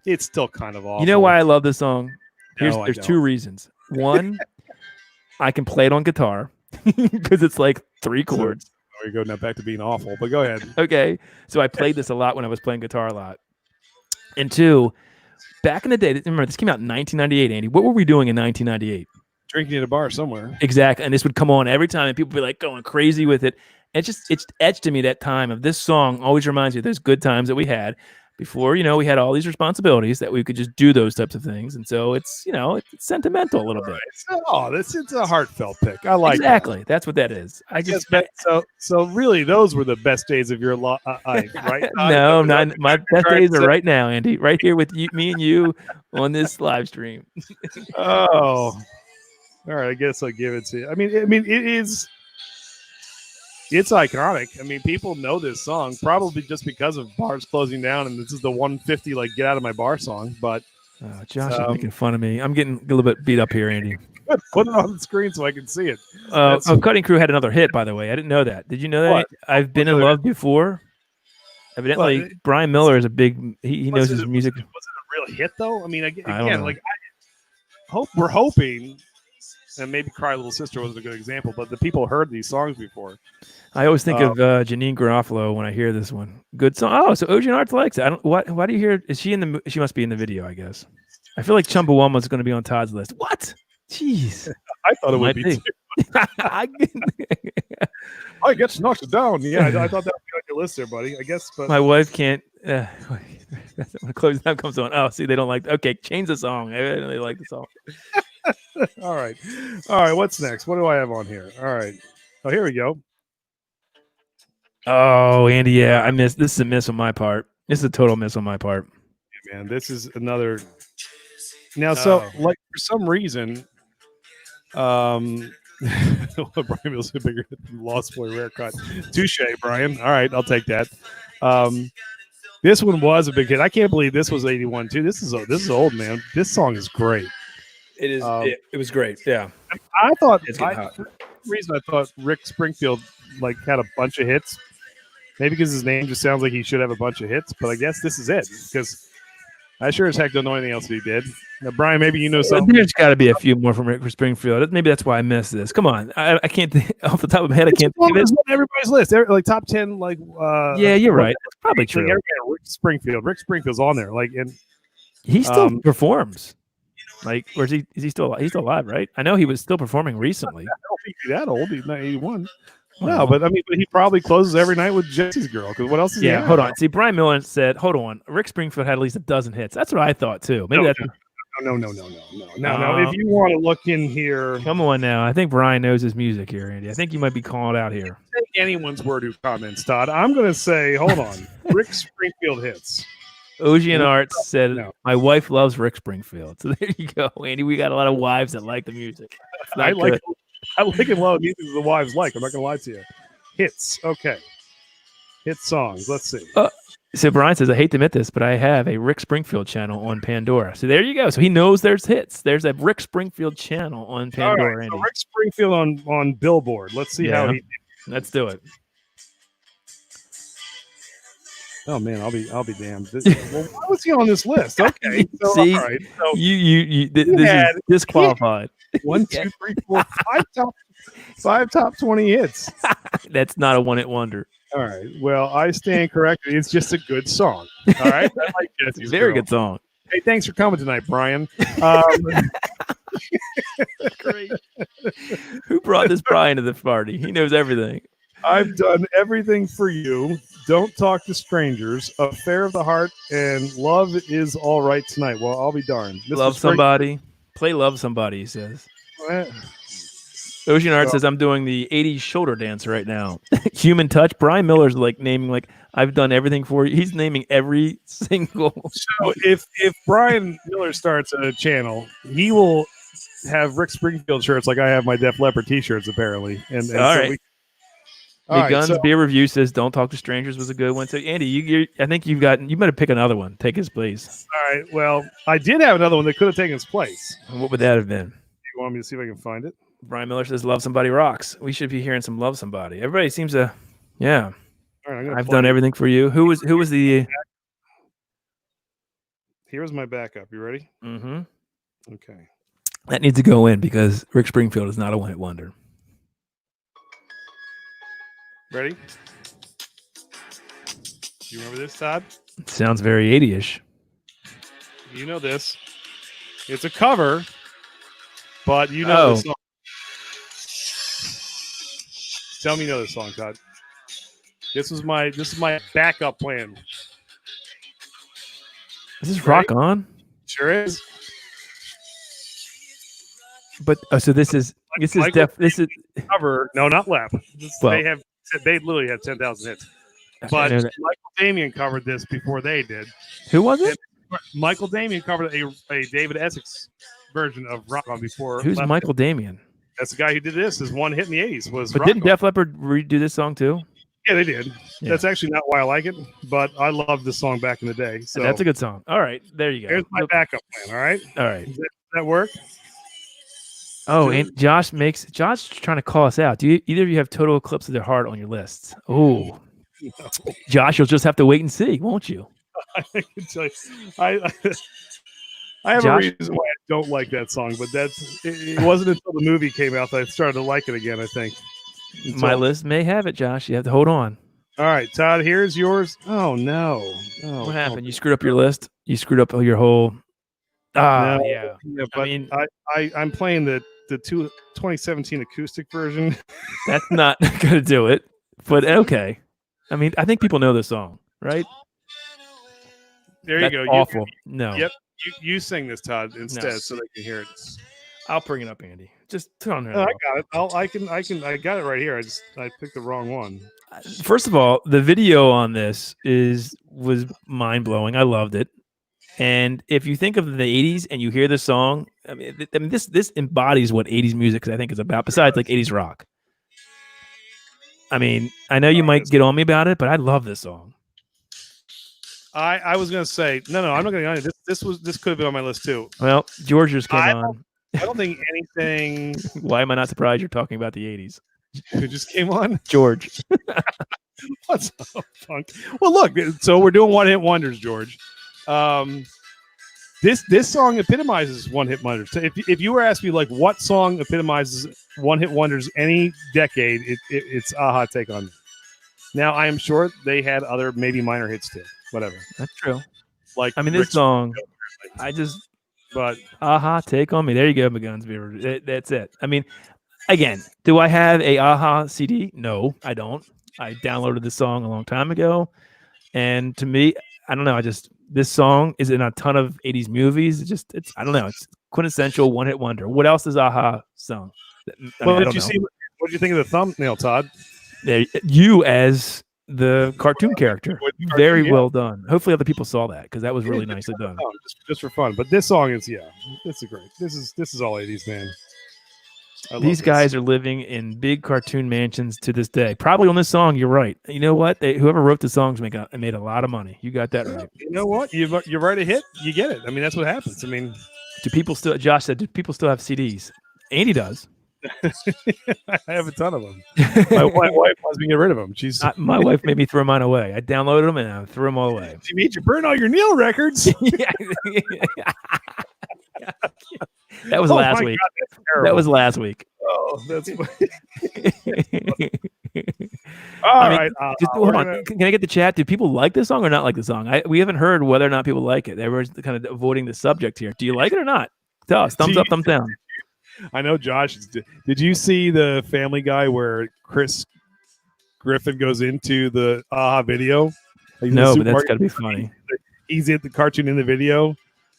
It's still kind of awful. You know why I love this song? There's don't. two reasons. One, I can play it on guitar because it's like 3 chords. There you go. Now back to being awful, but go ahead. Okay. So I played this a lot when I was playing guitar a lot. And 2, back in the day, remember, this came out in 1998, Andy. What were we doing in 1998? Drinking at a bar somewhere. Exactly. And this would come on every time, and people would be like going crazy with it. It's etched to me that time of this song always reminds me of those good times that we had before, we had all these responsibilities that we could just do those types of things. And so it's sentimental a little bit. It's a heartfelt pick. I like exactly. That's what that is. So really, those were the best days of your life, right? No, my best days are right now, Andy. Right here with you, me and you on this live stream. Oh, all right. I guess I'll give it to you. I mean, it is. It's iconic. I mean, people know this song probably just because of bars closing down, and this is the 150 like "Get Out of My Bar" song. But Josh is making fun of me. I'm getting a little bit beat up here, Andy. Put it on the screen so I can see it. Cutting Crew had another hit, by the way. I didn't know that. Did you know that? What? I've been in love before. Evidently, Brian Miller is a big. He knows his music. Was it a real hit though? I mean, again, like we're hoping, and maybe "Cry Little Sister" wasn't a good example, but the people heard these songs before. I always think of Janine Garofalo when I hear this one. Good song. Oh, so Ocean Arts likes it. I don't. Why do you hear? Is she in the? She must be in the video, I guess. I feel like Chumbawamba's going to be on Todd's list. What? Jeez. I thought it would be. I guess knocked it down. Yeah, I thought that would be on your list there, buddy. I guess, but my wife can't. When close time comes on. Oh, see, they don't like. Okay, change the song. They like the song. All right. What's next? What do I have on here? All right. Oh, here we go. Oh, Andy, yeah, I missed. This is a miss on my part. This is a total miss on my part. Yeah, man, this is another. Now, so like for some reason, Brian Mills a bigger Lost Boy rare cut. Touche, Brian. All right, I'll take that. This one was a big hit. I can't believe this was 81 too. This is old, man. This song is great. It is. It was great. Yeah. I thought. For some reason I thought Rick Springfield like had a bunch of hits. Maybe because his name just sounds like he should have a bunch of hits, but I guess this is it because I sure as heck don't know anything else that he did. Now, Brian, maybe you know something. There's got to be a few more from Rick Springfield. Maybe that's why I missed this. Come on, I can't think off the top of my head. I can't think of it. Everybody's list, like top 10, like yeah, you're right. That's probably true. Rick Springfield's on there, like, and he still performs. Like, or is he still? He's still alive, right? I know he was still performing recently. I don't think he's that old. He's not 81. No, but I mean, he probably closes every night with Jesse's Girl. Because what else is he? Yeah, hold on. See, Brian Miller said, "Hold on." Rick Springfield had at least a dozen hits. That's what I thought too. Maybe that's no. If you want to look in here, come on now. I think Brian knows his music here, Andy. I think you might be calling out here. Take anyone's word who comments, Todd. I'm going to say, hold on, Rick Springfield hits. Ocean Arts said, "My wife loves Rick Springfield." So there you go, Andy. We got a lot of wives that like the music. I like it low. Neither do the wives like. I'm not going to lie to you. Hits. Okay. Hit songs. Let's see. So Brian says, I hate to admit this, but I have a Rick Springfield channel on Pandora. So there you go. So he knows there's hits. There's a Rick Springfield channel on Pandora. All right, so Rick Springfield on Billboard. Let's see how he did. Let's do it. Oh man, I'll be damned. Well, why was he on this list? Okay, so, see, all right, so this is disqualified. 1, 2, 3, 4, 5 top 20 hits. That's not a one-hit wonder. All right. Well, I stand corrected. It's just a good song. All right. I like Jesse's Very Girl. Good song. Hey, thanks for coming tonight, Brian. Great. Who brought this Brian to the party? He knows everything. I've done everything for you. Don't talk to strangers. Affair of the Heart and Love is All Right Tonight. Well, I'll be darned. Love Somebody. Play Love Somebody, he says. Ocean Art says, I'm doing the 80s shoulder dance right now. Human Touch. Brian Miller's like naming, like, I've done everything for you. He's naming every single. So if Brian Miller starts a channel, he will have Rick Springfield shirts like I have my Def Leppard t-shirts, apparently. And all right. The Guns Beer Review says, "Don't Talk to Strangers" was a good one. So, Andy, I think you better pick another one. Take his place. All right. Well, I did have another one that could have taken his place. What would that have been? You want me to see if I can find it? Brian Miller says, "Love Somebody Rocks." We should be hearing some "Love Somebody." Everybody seems to, yeah. All right, I've done everything for you. Who was the? Here's my backup. You ready? Mm-hmm. Okay. That needs to go in because Rick Springfield is not a one-hit wonder. Ready? You remember this, Todd? It sounds very 80-ish. You know this. It's a cover, but you know this song. Tell me you know this song, Todd. This is my backup plan. Is this Rock On? Sure is. But so this is cover. No, not Lap. They literally have 10,000 hits. But Michael Damian covered this before they did. Who was it? And Michael Damian covered a David Essex version of Rock On before. Who's Michael Damian? That's the guy who did this. His one hit in the 80s was. But didn't Def Leppard redo this song too? Yeah, they did. Yeah. That's actually not why I like it, but I loved this song back in the day. So That's a good song. All right, there you go. here's my backup plan. All right. All right. Does that work? Oh, and Josh trying to call us out. Do either of you have Total Eclipse of the Heart on your lists? Oh, No. Josh, you'll just have to wait and see, won't you? I can tell you, I have Josh? a reason why I don't like that song, but it wasn't until the movie came out that I started to like it again. I think My list may have it, Josh. You have to hold on. All right, Todd. Here's yours. Oh no! Oh, What happened? You screwed up your list. You screwed up your whole. No, Yeah. but I mean, I'm playing the 2017 acoustic version. that's not gonna do it. But okay. I mean, I think people know this song, right? There That's you go. Awful. No. Yep. You sing this, Todd, instead, so they can hear it. I'll bring it up, Andy. Just turn on there. I got it. I got it right here. I picked the wrong one. First of all, the video on this was mind blowing. I loved it. And if you think of the 80s and you hear this song, I mean this embodies what 80s music I think is about, besides like 80s rock. I mean, I know you might get on me about it, but I love this song. I was gonna say no. I'm not gonna get on it. This could have been on my list too. Well, George just came on. I don't think anything. Why am I not surprised you're talking about the 80s? Who just came on? George. What's up, punk? Well, look. So we're doing one hit wonders, George. This song epitomizes one hit wonders. If you were asking me like what song epitomizes one hit wonders any decade, it's Aha, Take on Me. Now I am sure they had other maybe minor hits too. Whatever. That's true. Like I mean, this song, but Aha, Take on Me. There you go, McGuns Beaver. That's it. I mean, again, do I have a Aha CD? No, I don't. I downloaded this song a long time ago, and to me, I don't know. This song is in a ton of 80s movies. It's I don't know. It's quintessential one hit wonder. What else is Aha sung? What did you think of the thumbnail, Todd? You as the cartoon character. Very well done. Hopefully other people saw that because that was really nicely done. Just for fun. But this song is it's a great. This is all 80s, man. These guys are living in big cartoon mansions to this day. Probably on this song, you're right. You know what? Whoever wrote the songs made a lot of money. You got that right. You know what? You write a hit, you get it. I mean, that's what happens. I mean, do people still? Josh said, do people still have CDs? Andy does. I have a ton of them. My wife wants me to get rid of them. My wife made me throw mine away. I downloaded them and I threw them all away. She made you burn all your Neil records. That was last week. That was last week. Oh, that's. All right. Hold on. Can I get the chat? Do people like this song or not like the song? We haven't heard whether or not people like it. Everyone's kind of avoiding the subject here. Do you like it or not? Tell us. Thumbs up, thumbs down. I know Josh. Did you see the Family Guy where Chris Griffin goes into the Aha video? No, but that's got to be funny. He's in the cartoon in the video,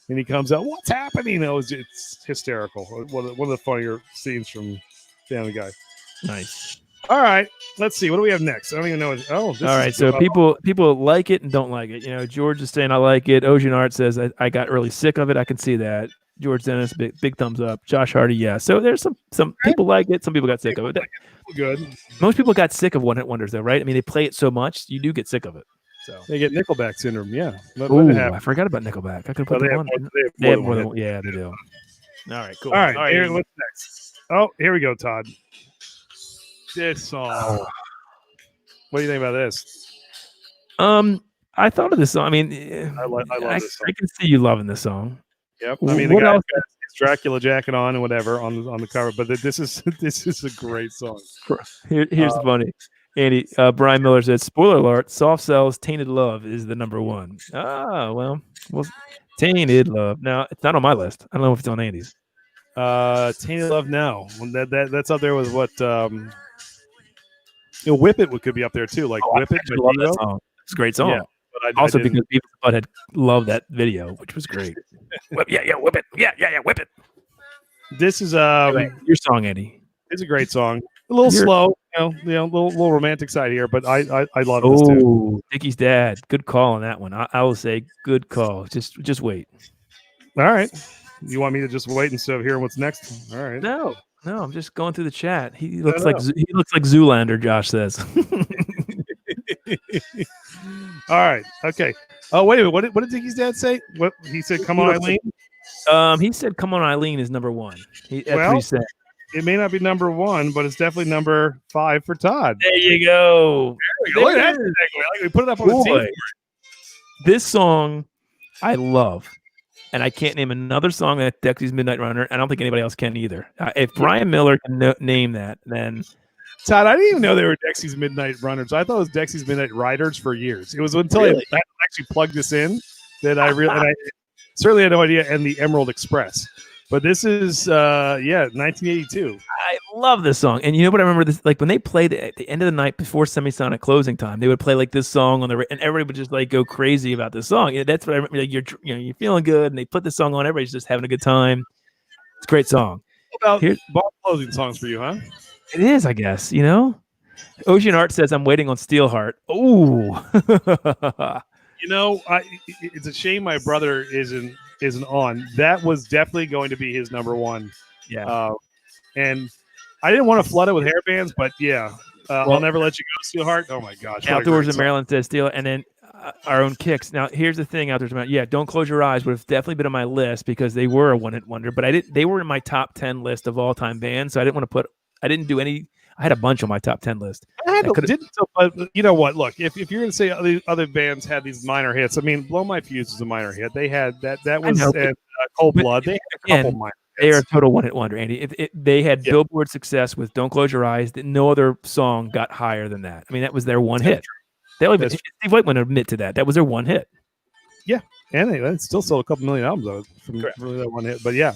and he comes out, "What's happening?" It's hysterical. One of the funnier scenes from Family Guy. Nice. All right, let's see. What do we have next? I don't even know. All right, so people like it and don't like it. You know, George is saying I like it. Ocean Art says I got really sick of it. I can see that. George Dennis, big thumbs up. Josh Hardy, yeah. So there's some people like it. Some people got sick of it. Good. Most people got sick of one hit wonders, though, right? I mean, they play it so much, you do get sick of it. So they get Nickelback syndrome. Yeah. I forgot about Nickelback. I could put them on. They have more than one. Yeah, they do. All right, cool. All right. Here, what's next? Oh, here we go, Todd. This song. What do you think about this? I thought of this song. I mean, I love this song. I can see you loving this song. Yep. I mean, the guy has Dracula jacket on and whatever on the cover, but this is a great song. Here's the funny. Andy, Brian Miller said, spoiler alert, Soft Cell's Tainted Love is the number one. Well, Tainted Love. Now, it's not on my list. I don't know if it's on Andy's. Tainted Love now. That's up there with what Whip It could be up there too. Like Whip It. I love that song. It's a great song. Yeah, but also because Beavis and Butthead loved that video, which was great. Whip it. Yeah, whip it. This is your song, Andy. It's a great song. A little slow, little romantic side here, but I love this too. Dickie's dad, good call on that one. I will say good call. Just wait. All right. You want me to just wait instead of hearing what's next? All right. No, I'm just going through the chat. He looks like Zoolander. Josh says. All right. Okay. Oh, wait a minute. What did Dickie's dad say? What he said? Come on, Eileen. He said, "Come on, Eileen" is number one. That's what Well, he said. it may not be number one, but it's definitely number 5 for Todd. There you go. Look at that segue. We put it up on the team. This song I love, and I can't name another song that Dexy's Midnight Runner. I don't think anybody else can either. If Brian Miller can name that, then Todd, I didn't even know they were Dexy's Midnight Runners. I thought it was Dexy's Midnight Riders for years. It was until I actually plugged this in that I really, and I certainly had no idea. And the Emerald Express, but this is 1982. I love this song, and you know what I remember? This like when they played at the end of the night before Semisonic closing time, they would play like this song on the and everybody would just like go crazy about this song. That's what I remember. Like, you're feeling good, and they put this song on. Everybody's just having a good time. It's a great song. About bar closing songs for you, huh? It is, I guess. Ocean Art says, "I'm waiting on Steelheart." Ooh. It's a shame my brother isn't on. That was definitely going to be his number one. Yeah. And I didn't want to flood it with hair bands, but yeah. I'll Never Let You Go, Steelheart. Oh my gosh. Outdoors in Maryland says Steel, and then our own Kicks. Now, here's the thing, Outdoors in Maryland. Yeah, Don't Close Your Eyes would have definitely been on my list because they were a one-hit wonder, but they were in my top 10 list of all-time bands, so I didn't do any. I had a bunch on my top 10 list. But you know what? Look, if you're going to say other bands had these minor hits, I mean, Blow My Fuse is a minor hit. They had that was Cold Blood. They had a couple minor hits. They are a total one-hit wonder, Andy. They had Billboard success with "Don't Close Your Eyes." No other song got higher than that. I mean, that was their one hit. Steve White wouldn't admit to that. That was their one hit. Yeah, and they still sold a couple million albums from that one hit. But yeah,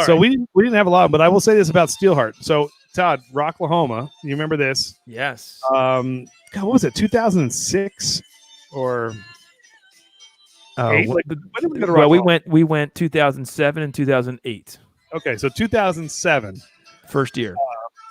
so we didn't have a lot. But I will say this about Steelheart. So Todd, Rocklahoma, you remember this? Yes. God, what was it? 2006 or? We went 2007 and 2008. Okay, so 2007, first year.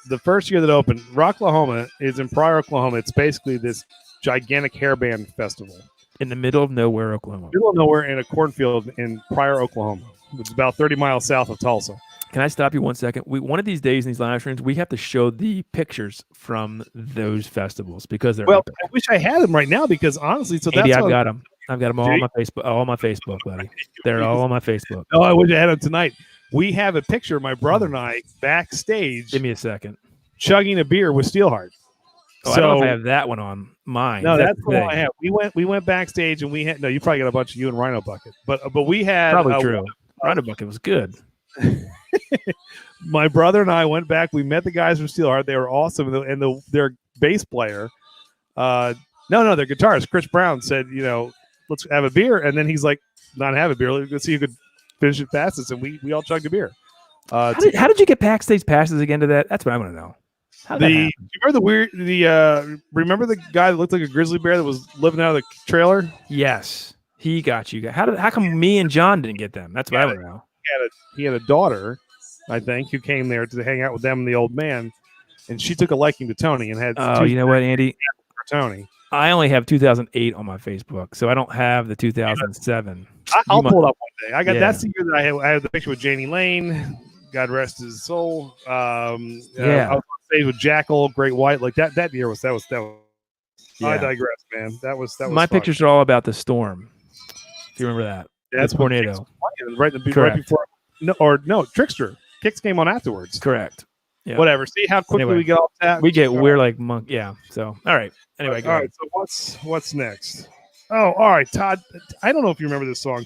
The first year that opened, Rocklahoma is in Pryor, Oklahoma. It's basically this gigantic hairband festival in the middle of nowhere, Oklahoma. Middle of nowhere in a cornfield in Pryor, Oklahoma. It's about 30 miles south of Tulsa. Can I stop you 1 second? One of these days in these live streams, we have to show the pictures from those festivals because they're epic. I wish I had them right now because honestly, I've got them. I've got them all on my Facebook. All on my Facebook, buddy. They're all on my Facebook. Oh, I wish I had them tonight. We have a picture of my brother and I backstage. Give me a second. Chugging a beer with Steelheart. Oh, I don't know if I have that one on mine. No, that's the one I have. We went backstage and we had you probably got a bunch of you and Rhino Bucket, but we had probably true. Rhino Bucket was good. My brother and I went back. We met the guys from Steelheart. They were awesome, and their bass player, their guitarist Chris Brown said, let's have a beer, and then he's like, not have a beer. Let's see who could finish it fastest, and we all chugged a beer. How did you get backstage passes again to that? That's what I want to know. You remember the guy that looked like a grizzly bear that was living out of the trailer? Yes, he got you. How come me and John didn't get them? That's what I want to know. He had a daughter, I think, who came there to hang out with them and the old man, and she took a liking to Tony and had. Oh, you know what, Andy? Tony. I only have 2008 on my Facebook, so I don't have the 2007. I'll pull it up one day. That's the year that I had the picture with Janie Lane. God rest his soul. I was on stage with Jackal, Great White, like that year was. Yeah. I digress, man. That was my fun. Pictures are all about the storm. If you remember that, that's the tornado. Right before. No, Trickster. Kicks came on afterwards. Correct. Yeah. Whatever. See how quickly we get off that. We're like monk. Yeah. So all right. Anyway. All right. So what's next? Oh, all right, Todd. I don't know if you remember this song.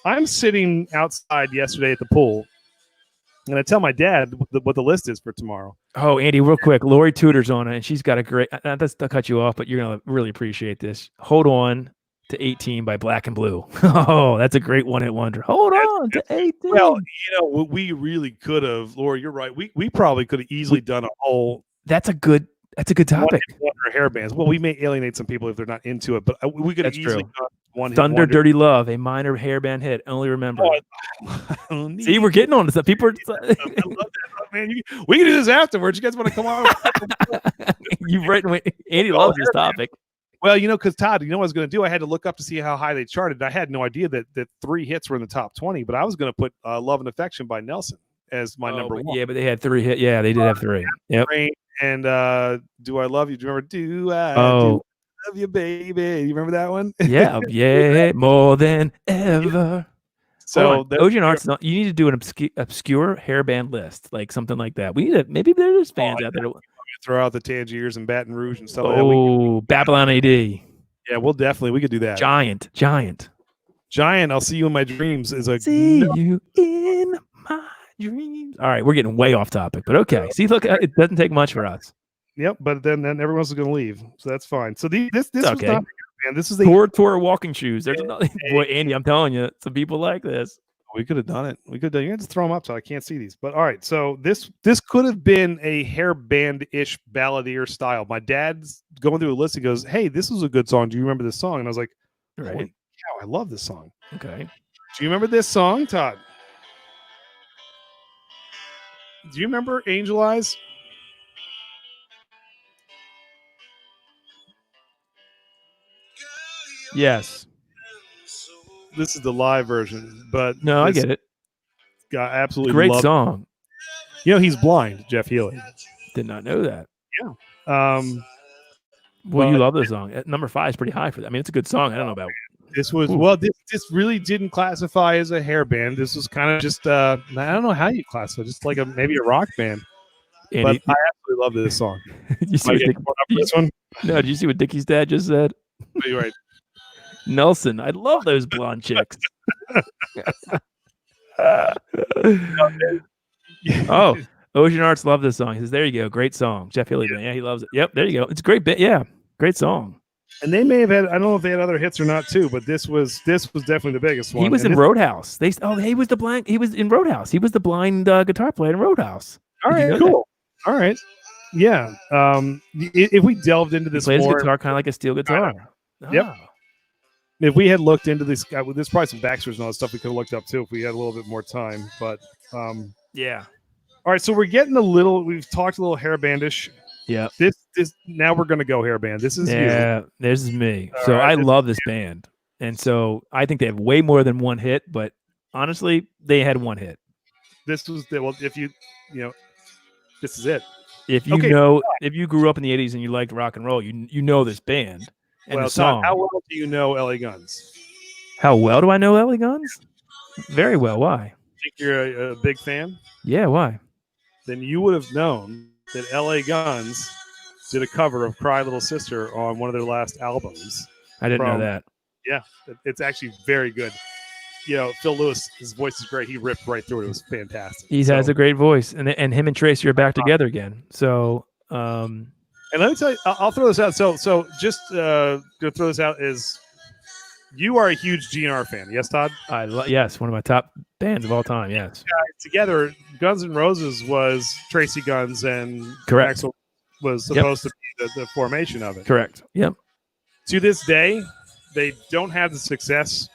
I'm sitting outside yesterday at the pool, and I tell my dad what the list is for tomorrow. Oh, Andy, real quick. Lori Tudor's on it, and she's got a great. I'll cut you off, but you're gonna really appreciate this. Hold On to 18 by Black and Blue. Oh, that's a great one-hit wonder. Hold on to 18. Well, we really could have, Lori, you're right. We probably could have easily done a whole. That's a good topic. Wonder hair bands. Well, we may alienate some people if they're not into it, but we could have easily done one. Thunder, Dirty Love, a minor hairband hit. Only remember. See, we're getting on to stuff. People are. I love that, man. We can do this afterwards. You guys want to come on? You've written. Andy loves this topic. Well, because Todd, what I was going to do? I had to look up to see how high they charted. I had no idea that 3 hits were in the top 20, but I was going to put Love and Affection by Nelson as my number one. Yeah, but they had 3 hits. Yeah, they did have 3. Yep. And Do I Love You? Do you remember? Do I? Oh, love you, baby. You remember that one? Yeah, more than ever. So Hold on. Ocean Arts. You need to do an obscure hairband list, like something like that. We need to, maybe there's fans out there. Throw out the Tangiers and Baton Rouge and stuff like that. Oh, Babylon AD. Yeah, we could do that. Giant. I'll see you in my dreams is a you in my dreams. All right, we're getting way off topic, but okay. See, look, it doesn't take much for us. Yep, but then everyone else is going to leave, so that's fine. So this was okay. not, man. This is the tour walking shoes. There's another boy, Andy. I'm telling you, some people like this. We could have done it. You have to throw them up so I can't see these. But all right, so this could have been a hair band-ish balladeer style. My dad's going through a list. He goes, "Hey, this was a good song. Do you remember this song?" And I was like, right. "Holy cow, I love this song." Okay. Do you remember this song, Todd? Do you remember Angel Eyes? Yes. This is the live version, but no, I get it. Got absolutely great song. You know, he's blind, Jeff Healy. Did not know that. Yeah. Well, you love this song. Number 5 is pretty high for that. I mean, it's a good song. I don't know about this was. Ooh. Well, this really didn't classify as a hair band. This was kind of just I don't know how you classify, just like maybe a rock band. Andy, but I absolutely love this song. You see this one? No, did you see what Dickie's dad just said? You're right. Nelson, I love those blonde chicks. Oh, Ocean Arts love this song. He says, "There you go, great song." Jeff Healy, yeah, he loves it. Yep, there you go. It's a great bit. Yeah, great song. And they may have had, I don't know if they had other hits or not too, but this was definitely the biggest one. He was in Roadhouse. He was in Roadhouse. He was the blind guitar player in Roadhouse. All right, cool. All right. Yeah. If we delved into this, he plays guitar kind of like a steel guitar. Yep. If we had looked into this, there's probably some backstories and all that stuff we could have looked up too if we had a little bit more time. But yeah. All right, so we're getting a little. We've talked a little hairbandish. Yeah. This now we're gonna go hairband. This is you. This is me. So right, I love this band, and so I think they have way more than one hit. But honestly, they had one hit. This was if you this is it. If you if you grew up in the '80s and you liked rock and roll, you know this band and the song. How well do you know LA Guns? How well do I know LA Guns? Very well. Why? Think you're a big fan? Yeah. Why? Then you would have known that LA Guns did a cover of Cry Little Sister on one of their last albums. I didn't know that. Yeah, it's actually very good. You know, Phil Lewis, his voice is great. He ripped right through it. It was fantastic. He has a great voice, and him and Tracy are back together again. So, and let me tell you, I'll throw this out. So just gonna throw this out is, you are a huge GNR fan, yes, Todd? Yes, one of my top bands of all time. Yes. Together, Guns N' Roses was Tracy Guns, and correct. Axl was supposed to be the formation of it. Correct. Yep. To this day, they don't have the success.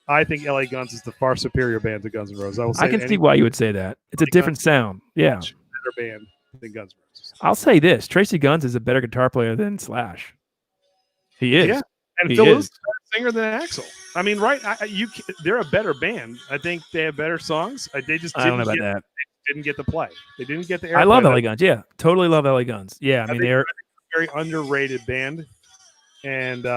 I think LA Guns is the far superior band to Guns N' Roses. I can see why you would say that. It's a different sound. Yeah. Better band than Guns N' Roses. I'll say this: Tracy Guns is a better guitar player than Slash. He is. Yeah. And Phil Lewis is a better singer than Axl. I mean, right? They're a better band. I think they have better songs. They just I don't know about that. They didn't get the play. They didn't get the airplay. I love LA Guns. Yeah, totally love LA Guns. Yeah, I mean they're a very underrated band. And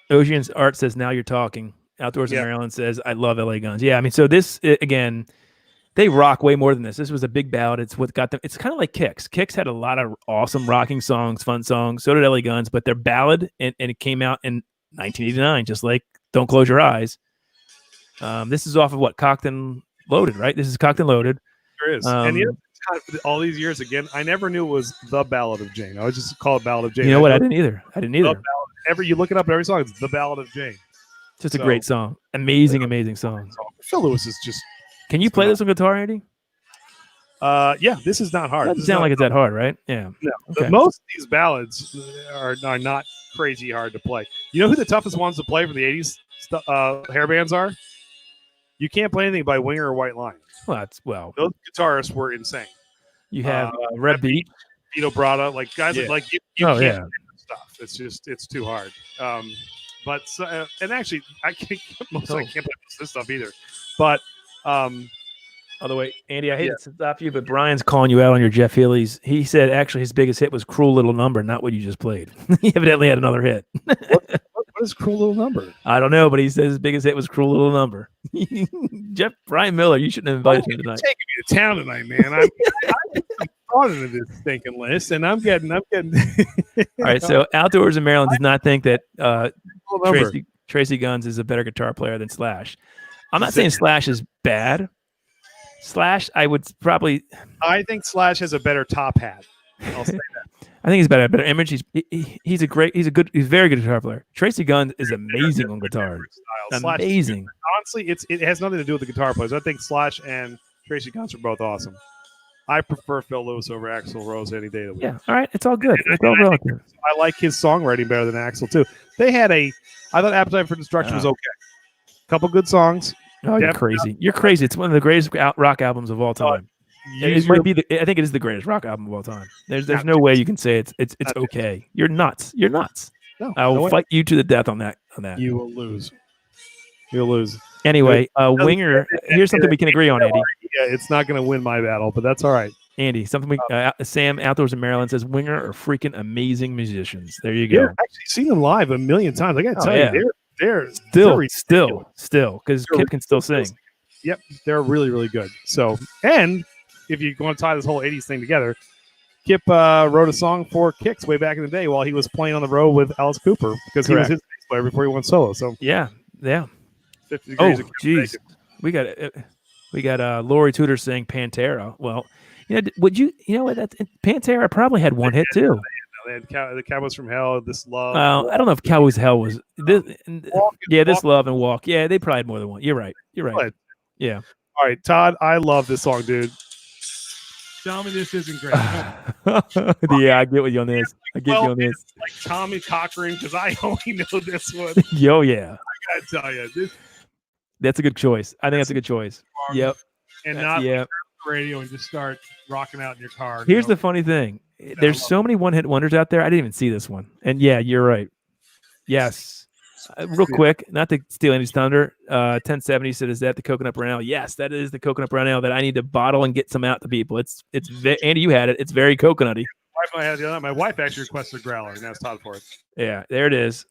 Ocean's Art says, "Now you're talking." Outdoors in Maryland says, "I love LA Guns." Yeah, I mean, so this again, they rock way more than this. This was a big ballad. It's what got them. It's kind of like Kix. Kix had a lot of awesome rocking songs, fun songs. So did LA Guns, but they're ballad, and it came out in 1989, just like "Don't Close Your Eyes." This is off of what, Cocked and Loaded, right? This is Cocked and Loaded. There is. And all these years again, I never knew it was the Ballad of Jane. I would just call it Ballad of Jane. You know what? I didn't either. You look it up in every song. It's the Ballad of Jane. Just a great song. Amazing song. Phil Lewis is just. Can you play this on guitar, Andy? Yeah, this is not hard. Doesn't sound like it's that hard, right? Yeah. No. Okay. Most of these ballads are not crazy hard to play. You know who the toughest ones to play from the 80s hair bands are? You can't play anything by Winger or White Lion. Well. Those guitarists were insane. You have Red Beat, Vito Bratta, like guys like you can't do stuff. It's too hard. But and actually, I can't play this stuff either. But By the way, Andy, I hate Yeah. to stop you, but Brian's calling you out on your Jeff Healey's. He said actually his biggest hit was "Cruel Little Number," not what you just played. He evidently had another hit. What is Cruel Little Number? I don't know, but he says his biggest hit was "Cruel Little Number." Brian Miller, you shouldn't have invited him tonight. Taking me to town tonight, man. I thought into this stinking list, and I'm getting. All right, so Outdoors in Maryland does not think that Tracy Guns is a better guitar player than Slash. I'm not saying Slash is bad. Slash, I would probably. I think Slash has a better top hat. I'll say that. I think he's better image. He's a very good guitar player. Tracy Guns is amazing on guitar. Amazing. Honestly, it has nothing to do with the guitar players. I think Slash and Tracy Guns are both awesome. I prefer Phil Lewis over Axl Rose any day of the week. Yeah, all right, it's all good. It's all relative. I like his songwriting better than Axl too. I thought Appetite for Destruction was okay. Couple good songs. Oh, you're crazy. You're crazy. It's one of the greatest rock albums of all time. I think it is the greatest rock album of all time. There's no way you can say it's okay. You're nuts. You're nuts. No, I will fight you to the death on that. You will lose. You'll lose. Anyway, Winger. Here's something we can agree on, Andy. Yeah, it's not going to win my battle, but that's all right. Andy, something Sam Outdoors in Maryland says Winger are freaking amazing musicians. There you go. Yeah, I've actually seen them live a million times. I got to tell you, they're still because Kip can still sing. Yep, they're really, really good. So, and if you want to tie this whole 80s thing together, Kip wrote a song for Kix way back in the day while he was playing on the road with Alice Cooper because he was his bass player before he went solo. So yeah. 50 degrees of geez, we got Lori Tudor saying Pantera. Well, would you know what? Pantera probably had one hit too. They had the Cowboys from Hell, This Love. I don't know if Cowboys Hell was this. This Love and Walk. Yeah, they probably had more than one. You're right. Yeah. All right, Todd, I love this song, dude. Tell me this isn't great. Yeah, I get with you on this. I get you on this. Like Tommy Cochran, because I only know this one. Yo, yeah. I gotta tell you, that's a good choice. I think that's a good choice. Yep. And not the radio and just start rocking out in your car. Here's the funny thing. There's so many one-hit wonders out there. I didn't even see this one. And yeah, you're right. Yes. Real quick, not to steal Andy's thunder. 1070 said, "Is that the coconut brown ale?" Yes, that is the coconut brown ale that I need to bottle and get some out to people. It's Andy, you had it. It's very coconutty. My wife actually requested a growler, and that's Todd for it. Yeah, there it is.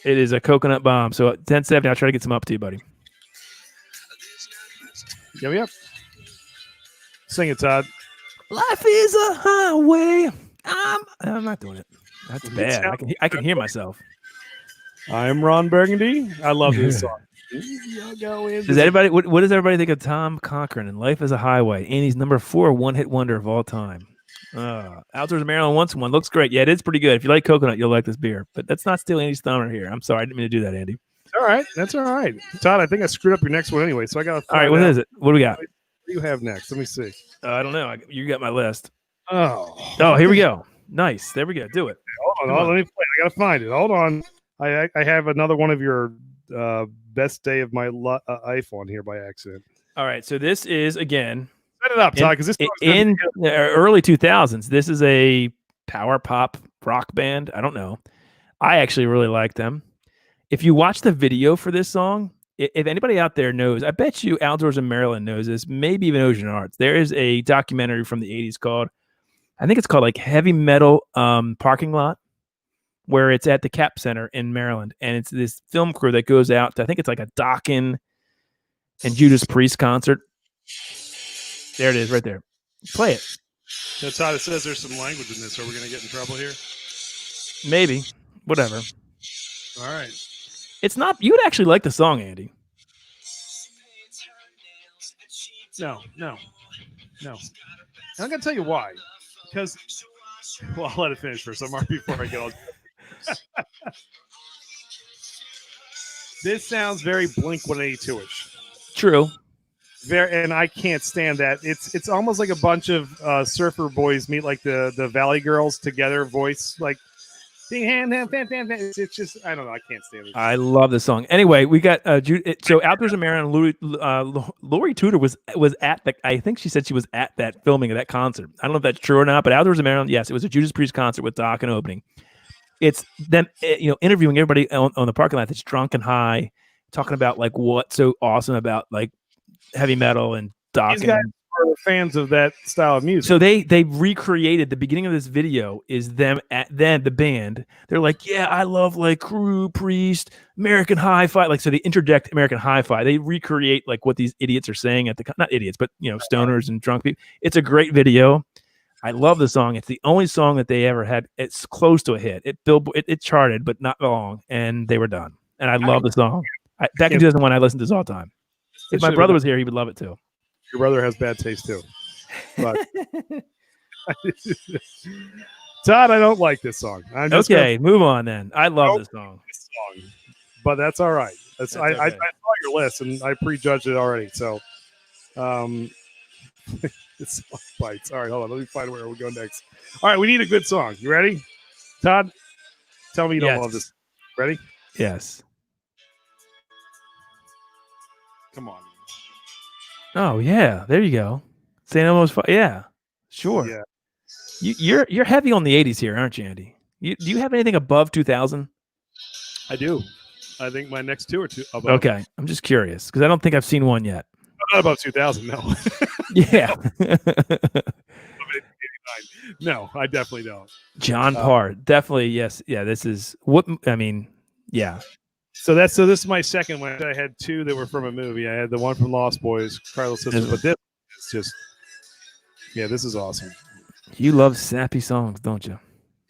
It is a coconut bomb. So 1070, I'll try to get some up to you, buddy. Yep. Sing it, Todd. Life is a highway. I'm not doing it. That's bad. I can hear myself. I'm Ron Burgundy. I love this song. Does anybody? What does everybody think of Tom Cochran and "Life is a Highway"? Andy's number 4 one-hit wonder of all time. Outdoors in Maryland wants one. Looks great. Yeah, it is pretty good. If you like coconut, you'll like this beer. But that's not steal Andy's thunder here. I'm sorry, I didn't mean to do that, Andy. All right, that's all right. Todd, I think I screwed up your next one anyway, so I got to. All right, what is it? What do we got? What do you have next? Let me see. I don't know. You got my list. Oh, here we go. Nice. There we go. Do it. Hold on. Let me play. I got to find it. Hold on. I have another one of your best day of my life on here by accident. All right, so this is again. Set it up, Todd, because this in the early 2000s. This is a power pop rock band. I don't know. I actually really like them. If you watch the video for this song, if anybody out there knows, I bet you Outdoors in Maryland knows this. Maybe even Ocean Arts. There is a documentary from the 80s called, I think it's called like Heavy Metal Parking Lot, where it's at the Cap Center in Maryland. And it's this film crew that goes out to, I think it's like a Dokken and Judas Priest concert. There it is right there. Play it. That's how it says there's some language in this. Are we going to get in trouble here? Maybe. Whatever. All right. It's not, you would actually like the song, Andy. No. I'm going to tell you why. Because, well, I'll let it finish first. I'm already before I get all. This sounds very Blink 182-ish. True. And I can't stand that. It's almost like a bunch of surfer boys meet like the Valley Girls together, voice like. It's just, I don't know. I can't stand it. I love this song. Anyway, we got so Outdoors in Maryland. Lori Tudor was at the. I think she said she was at that filming of that concert. I don't know if that's true or not, but Outdoors in Maryland, yes, it was a Judas Priest concert with Dokken opening. It's them, interviewing everybody on the parking lot that's drunk and high, talking about like what's so awesome about like heavy metal and duck. These guys are fans of that style of music. So they recreated the beginning of this video is them at then the band. They're like, yeah, I love like Crew, Priest, American Hi-Fi. Like, so they interject American Hi-Fi. They recreate like what these idiots are saying at the not idiots, but stoners and drunk people. It's a great video. I love the song. It's the only song that they ever had. It's close to a hit. It charted, but not long, and they were done. And I love the song. Back in 2001, I listened to this all the time. If my brother was here, he would love it too. Your brother has bad taste too. But Todd, I don't like this song. Okay, move on then. I love this song. But that's all right. I saw your list and I prejudged it already. So it's bites. All right, hold on. Let me find where we go next. All right, we need a good song. You ready? Todd, tell me you don't love this. Ready? Yes. Come on. Oh yeah, there you go. St. Elmo's yeah. Sure. Yeah. You're heavy on the 80s here, aren't you, Andy? Do you have anything above 2000? I do. I think my next two are above. Okay, I'm just curious because I don't think I've seen one yet. Not above 2000, no. Yeah. No, I definitely don't. John Parr, definitely yes. Yeah, this is what I mean. Yeah. So this is my second one. I had two that were from a movie. I had the one from Lost Boys, Carlos Sisters, but this is just this is awesome. You love sappy songs, don't you?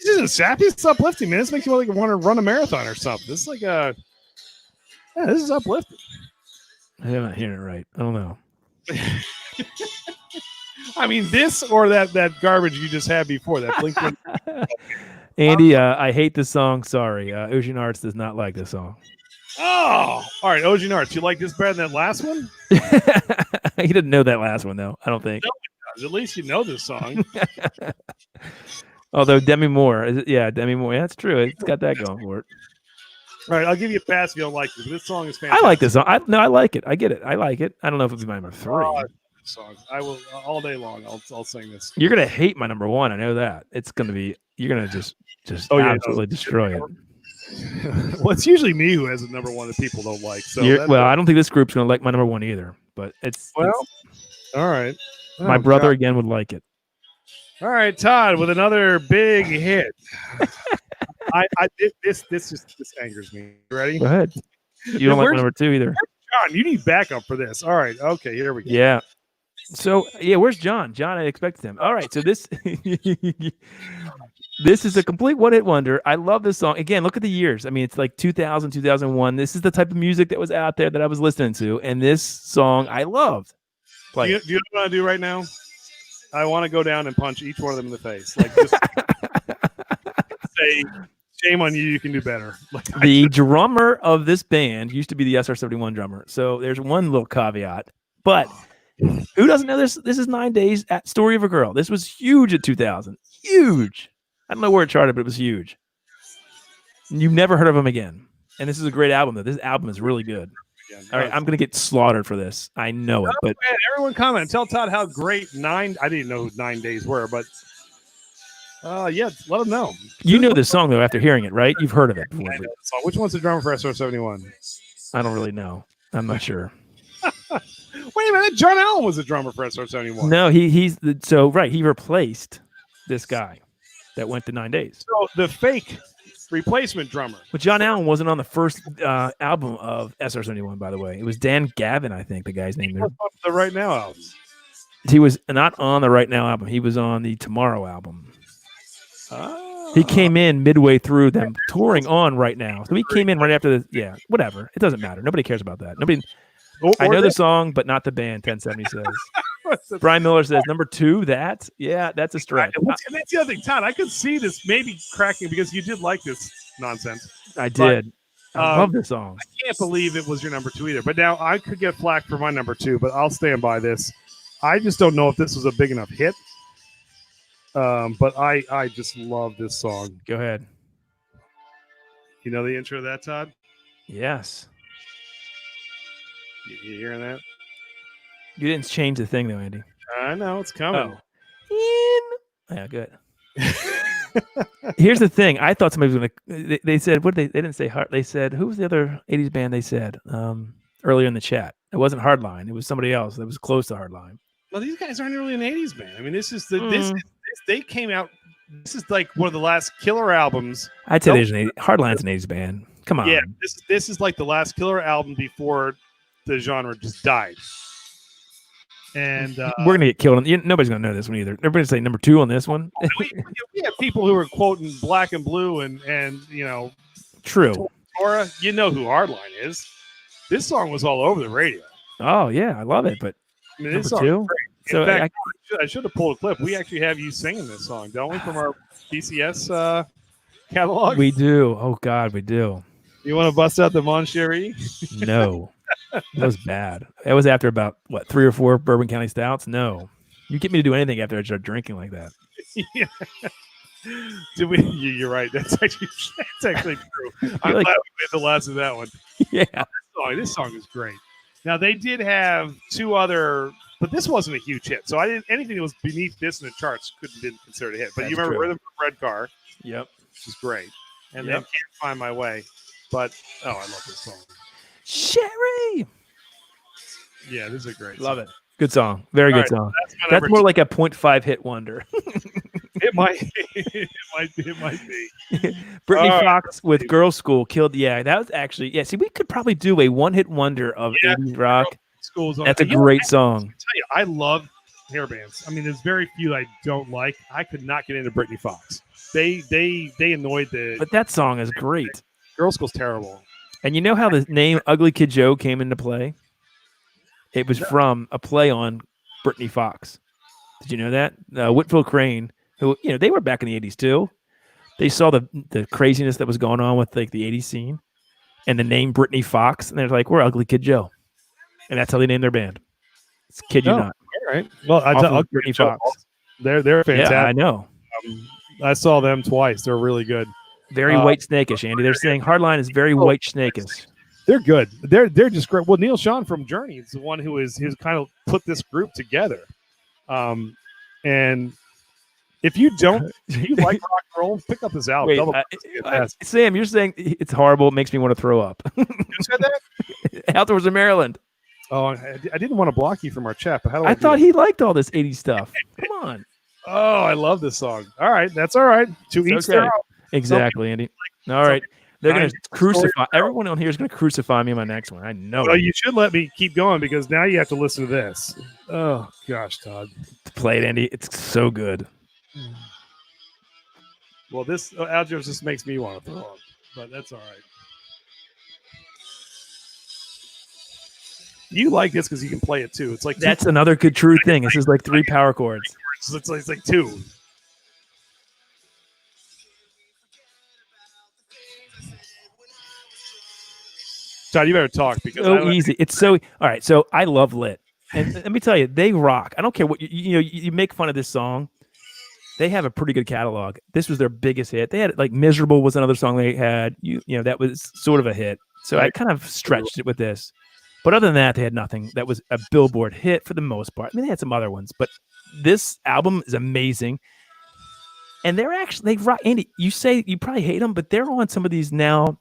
This isn't sappy. It's uplifting, man. This makes you want to run a marathon or something. This is like this is uplifting. I'm not hearing it right. I don't know. I mean, this or that garbage you just had before that Blink. Andy, I hate this song. Sorry, Ocean Arts does not like this song. Oh, all right, Ocean Arts. You like this better than that last one? He didn't know that last one though. I don't think. No, at least you know this song. Although Demi Moore, Demi Moore. Yeah, that's true. It's got that going for it. All right, I'll give you a pass if you don't like this. This song is fantastic. I like this song. I like it. I get it. I like it. I don't know if it'll be my number 3. Song. I will all day long. I'll sing this. You're gonna hate my number 1. I know that. It's gonna be. You're gonna just absolutely destroy it. Well, it's usually me who has a number 1 that people don't like. So I don't think this group's gonna like my number 1 either. But all right. My brother again would like it. All right, Todd with another big hit. This angers me. You ready? Go ahead. You don't like my number 2 either. John, you need backup for this. All right. Okay, here we go. Yeah. So where's John? John, I expected him. All right, so this this is a complete one-hit wonder. I love this song. Again, look at the years. I mean, it's like 2000, 2001. This is the type of music that was out there that I was listening to, and this song I loved. Do you know what I want to do right now? I want to go down and punch each one of them in the face. Like, just say, shame on you. You can do better. The drummer of this band used to be the SR-71 drummer. So there's one little caveat. But who doesn't know this? This is 9 Days at Story of a Girl. This was huge at 2000. Huge. I don't know where it charted, but it was huge. You've never heard of them again. And this is a great album, though. This album is really good. All right, I'm going to get slaughtered for this. I know it. But man, everyone comment. Tell Todd how great I didn't know who 9 Days were, but let them know. You know this song, though, after hearing it, right? You've heard of it before. Which one's the drummer for SR-71? I don't really know. I'm not sure. Wait a minute. John Allen was the drummer for SR-71. No, he replaced this guy that went to 9 Days. So the fake replacement drummer. But John Allen wasn't on the first album of SR-71, by the way. It was Dan Gavin, I think, the guy's name there. The Right Now album. He was not on the Right Now album. He was on the Tomorrow album. He came in midway through them touring on Right Now. So he came in right after whatever. It doesn't matter. Nobody cares about that. I know the song, but not the band, 1070 says. Brian Miller says, number 2, that's a stretch. That's the other thing, Todd. I could see this maybe cracking because you did like this nonsense. I did. I love this song. I can't believe it was your number 2 either. But now I could get flack for my number 2, but I'll stand by this. I just don't know if this was a big enough hit. But I just love this song. Go ahead. You know the intro of that, Todd? Yes. You hearing that? You didn't change the thing, though, Andy. I know. It's coming. Yeah, good. Here's the thing. I thought somebody was going to... They said... What did they didn't say Heart. They said... Who was the other 80s band they said earlier in the chat? It wasn't Hardline. It was somebody else that was close to Hardline. Well, these guys aren't really an '80s band. I mean, this is the Mm. they came out. This is like one of the last killer albums. I'd say there's Hardline's an 80s band. Come on. Yeah, this is like the last killer album before the genre just died. And we're gonna get killed. Nobody's gonna know this one either. Everybody's saying number 2 on this one. we have people who are quoting Black and Blue and True. Tora. You know who Hardline is. This song was all over the radio. Oh yeah, I love it. But I mean, this number 2. So in fact, I should have pulled a clip. We actually have you singing this song, don't we, from our BCS catalog? We do. Oh God, we do. You want to bust out the Mon Cherie? No, that was bad. That was after about 3 or 4 Bourbon County Stouts. No, you get me to do anything after I start drinking like that. Yeah. You're right. That's actually true. I'm glad we made the last of that one. Yeah. This song is great. Now they did have 2 other, but this wasn't a huge hit. So anything that was beneath this in the charts couldn't have been considered a hit. But That's you remember true. Rhythm from Red Car? Yep. Which is great. And Yep. then Can't Find My Way. But I love this song. Sherry. Yeah, this is a great Love song. it. Good song. Very good song. That's more like a 0.5 hit wonder. It might be. Brittany Fox with Girl School killed. Yeah, that was actually. Yeah, see, we could probably do a 1-hit wonder of 80s rock. That's a great song. I tell you, I love hair bands. I mean, there's very few I don't like. I could not get into Brittany Fox. They annoyed the. But that song is great. Girl School's terrible. And you know how the name Ugly Kid Joe came into play? It was from a play on Brittany Fox. Did you know that? Whitfield Crane, who they were back in the 80s too. They saw the craziness that was going on with like the 80s scene, and the name Brittany Fox, and they're like, "We're Ugly Kid Joe," and that's how they named their band. Kid you not. All right. Well, I tell Brittany Fox. They're fantastic. Yeah, I know. I saw them twice. They're really good. Very white snakish, Andy. They're saying Hardline is very white snakish. They're good. They're just great. Well, Neil Sean from Journey is the one who's kind of put this group together. And if you like rock and roll, pick up this album. Wait, Sam, you're saying it's horrible. It makes me want to throw up. You said that? Outdoors in Maryland. Oh, I didn't want to block you from our chat, but how do I thought he liked all this 80s stuff. Come on. Oh, I love this song. All right, that's all right. To each their own. Exactly, Andy. All right. They're going to crucify. Everyone on here is going to crucify me in my next one. I know. Well, you should let me keep going because now you have to listen to this. Oh, gosh, Todd. Play it, Andy. It's so good. Well, this Algiers just makes me want to throw up, but that's all right. You like this because you can play it too. It's like that's another good true thing. This is like 3 power chords. It's like 2. Todd, you better talk because so easy. It's so all right. So I love Lit, and let me tell you, they rock. I don't care what you make fun of this song. They have a pretty good catalog. This was their biggest hit. They had like "Miserable" was another song they had. You know that was sort of a hit. So I kind of stretched it with this, but other than that, they had nothing that was a Billboard hit for the most part. I mean, they had some other ones, but this album is amazing. And they're actually they rock. Andy, you say you probably hate them, but they're on some of these now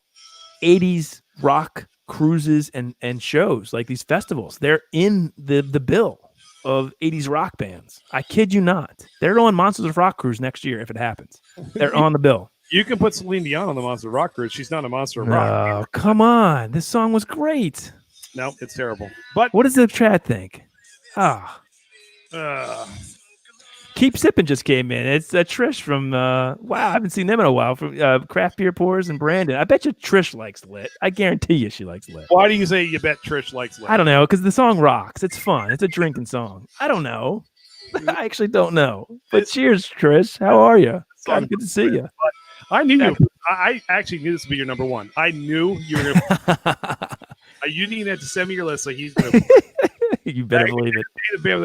80s rock cruises and shows, like these festivals. They're in the bill of 80s rock bands. I kid you not. They're on Monsters of Rock cruise next year if it happens. They're on the bill. You can put Celine Dion on the Monster of Rock cruise. She's not a Monster of Rock. Oh, come on. This song was great. No, it's terrible. But what does the chat think? Keep Sipping just came in. It's Trish from wow, I haven't seen them in a while, from Craft Beer Pours and Brandon. I bet you Trish likes Lit. I guarantee you she likes Lit. Why do you say you bet Trish likes Lit? I don't know, because the song rocks. It's fun. It's a drinking song. I don't know. I actually don't know. But cheers, Trish. How are you? God, good to see you. I knew you. I actually knew this would be your number one. I knew you were going to. You didn't even have to send me your list. Like he's going to. You better believe it. I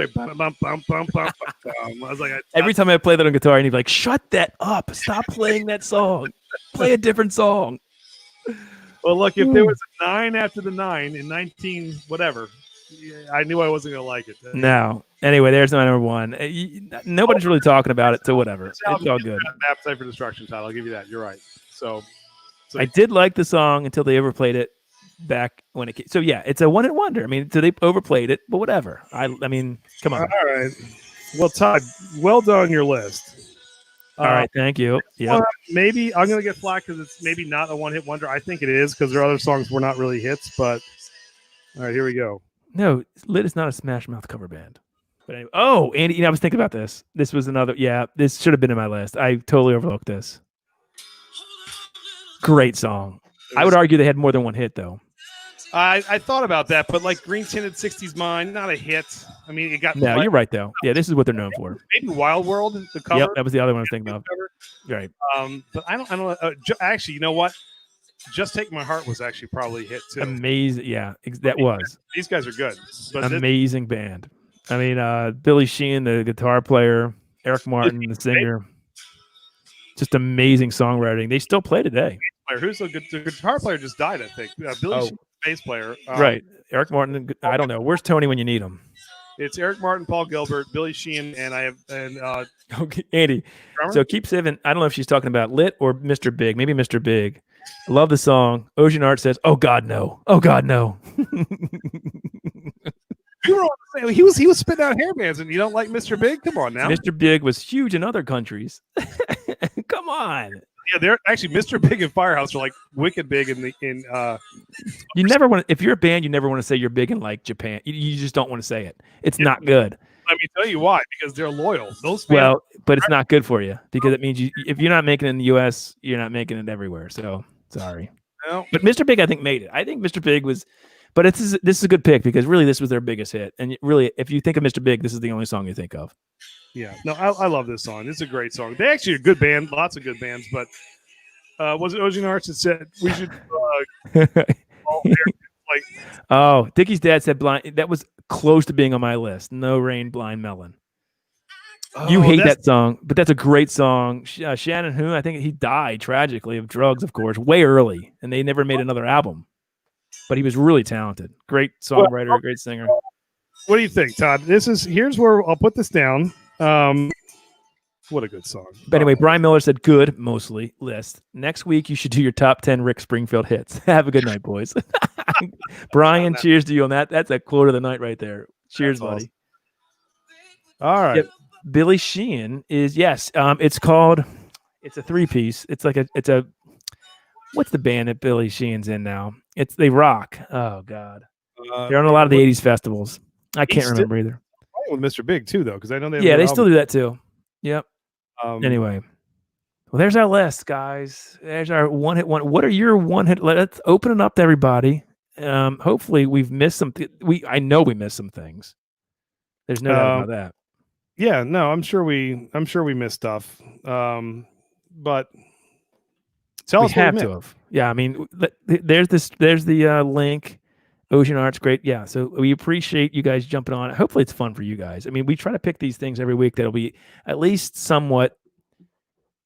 was like, every time I play that on guitar, and he'd be like, "Shut that up! Stop playing that song. Play a different song." Well, look, if there was a 9 after the 9 in 19 whatever, I knew I wasn't going to like it. No. Anyway, there's my number one. Nobody's really talking about it, so whatever. It's all good. Appetite for Destruction title. I'll give you that. You're right. So I did like the song until they overplayed it. back when it came. So yeah, it's a one-hit wonder. I mean, so they overplayed it, but whatever. I mean, come on. All right. Well, Todd, well done on your list. All right, thank you. Yep. Maybe I'm gonna get flack because it's maybe not a one-hit wonder. I think it is because their other songs were not really hits. But all right, here we go. No, Lit is not a Smash Mouth cover band. But anyway, oh, Andy, I was thinking about this. This was another. Yeah, this should have been in my list. I totally overlooked this. Great song. I would argue they had more than one hit though. I thought about that, but like Green Tinted 60s Mine, not a hit. I mean, it got. No, you're right though. Yeah, this is what they're known for. Maybe Wild World, the cover. Yep, that was the other one I was thinking of. Right. But I don't. Actually, you know what? Just Take My Heart was actually probably a hit too. Amazing. Yeah, that was. These guys are good. But amazing band. I mean, Billy Sheehan, the guitar player, Eric Martin, the singer. Just amazing songwriting. They still play today. Who's the guitar player? Just died, I think. Billy Sheehan, bass player. Right. Eric Martin. I don't know. Where's Tony when you need him? It's Eric Martin, Paul Gilbert, Billy Sheehan, and okay, Andy. Drummer? So keep Sivan. I don't know if she's talking about Lit or Mr. Big. Maybe Mr. Big. I love the song. Ocean Art says, "Oh God, no! Oh God, no!" He was spitting out hair bands, and you don't like Mr. Big? Come on now. Mr. Big was huge in other countries. Come on. Yeah, they're actually Mr. Big and Firehouse are like wicked big in. You never want. If you're a band, you never want to say you're big in like Japan. You just don't want to say it. It's not good. Let me tell you why. Because they're loyal. Those fans but it's not good for you because it means if you're not making it in the U.S., you're not making it everywhere. So sorry. No. But Mr. Big, I think, made it. I think Mr. Big was. But this is a good pick because really this was their biggest hit. And really, if you think of Mr. Big, this is the only song you think of. Yeah. No, I love this song. It's a great song. They actually are a good band. Lots of good bands. But was it Ocean Arts that said we should Oh, Dickie's dad said blind. That was close to being on my list. No Rain, Blind Melon. You hate that song, but that's a great song. Shannon Hoon, I think he died tragically of drugs, of course, way early, and they never made another album. But he was really talented. Great songwriter, great singer. What do you think, Todd? Here's where I'll put this down. What a good song. But anyway, Brian Miller said good, mostly, list. Next week, you should do your top 10 Rick Springfield hits. Have a good night, boys. Brian, cheers to you on that. That's a quote of the night right there. Cheers, buddy. Awesome. All right. Yep. Billy Sheehan is, yes, it's a three-piece. It's a what's the band that Billy Sheehan's in now? They rock. Oh, God. They're on a lot of the 80s festivals. I can't remember either. With Mr. Big, too, though, because I know they still do that, too. Yep. Anyway. Well, there's our list, guys. There's our one-hit one. What are your one-hit? Let's open it up to everybody. Hopefully, we've missed some. I know we missed some things. There's no doubt about that. Yeah, no, I'm sure we missed stuff. But tell us. We have to have. Yeah, I mean, there's the link. Ocean Art's great. Yeah, so we appreciate you guys jumping on. Hopefully, it's fun for you guys. I mean, we try to pick these things every week that'll be at least somewhat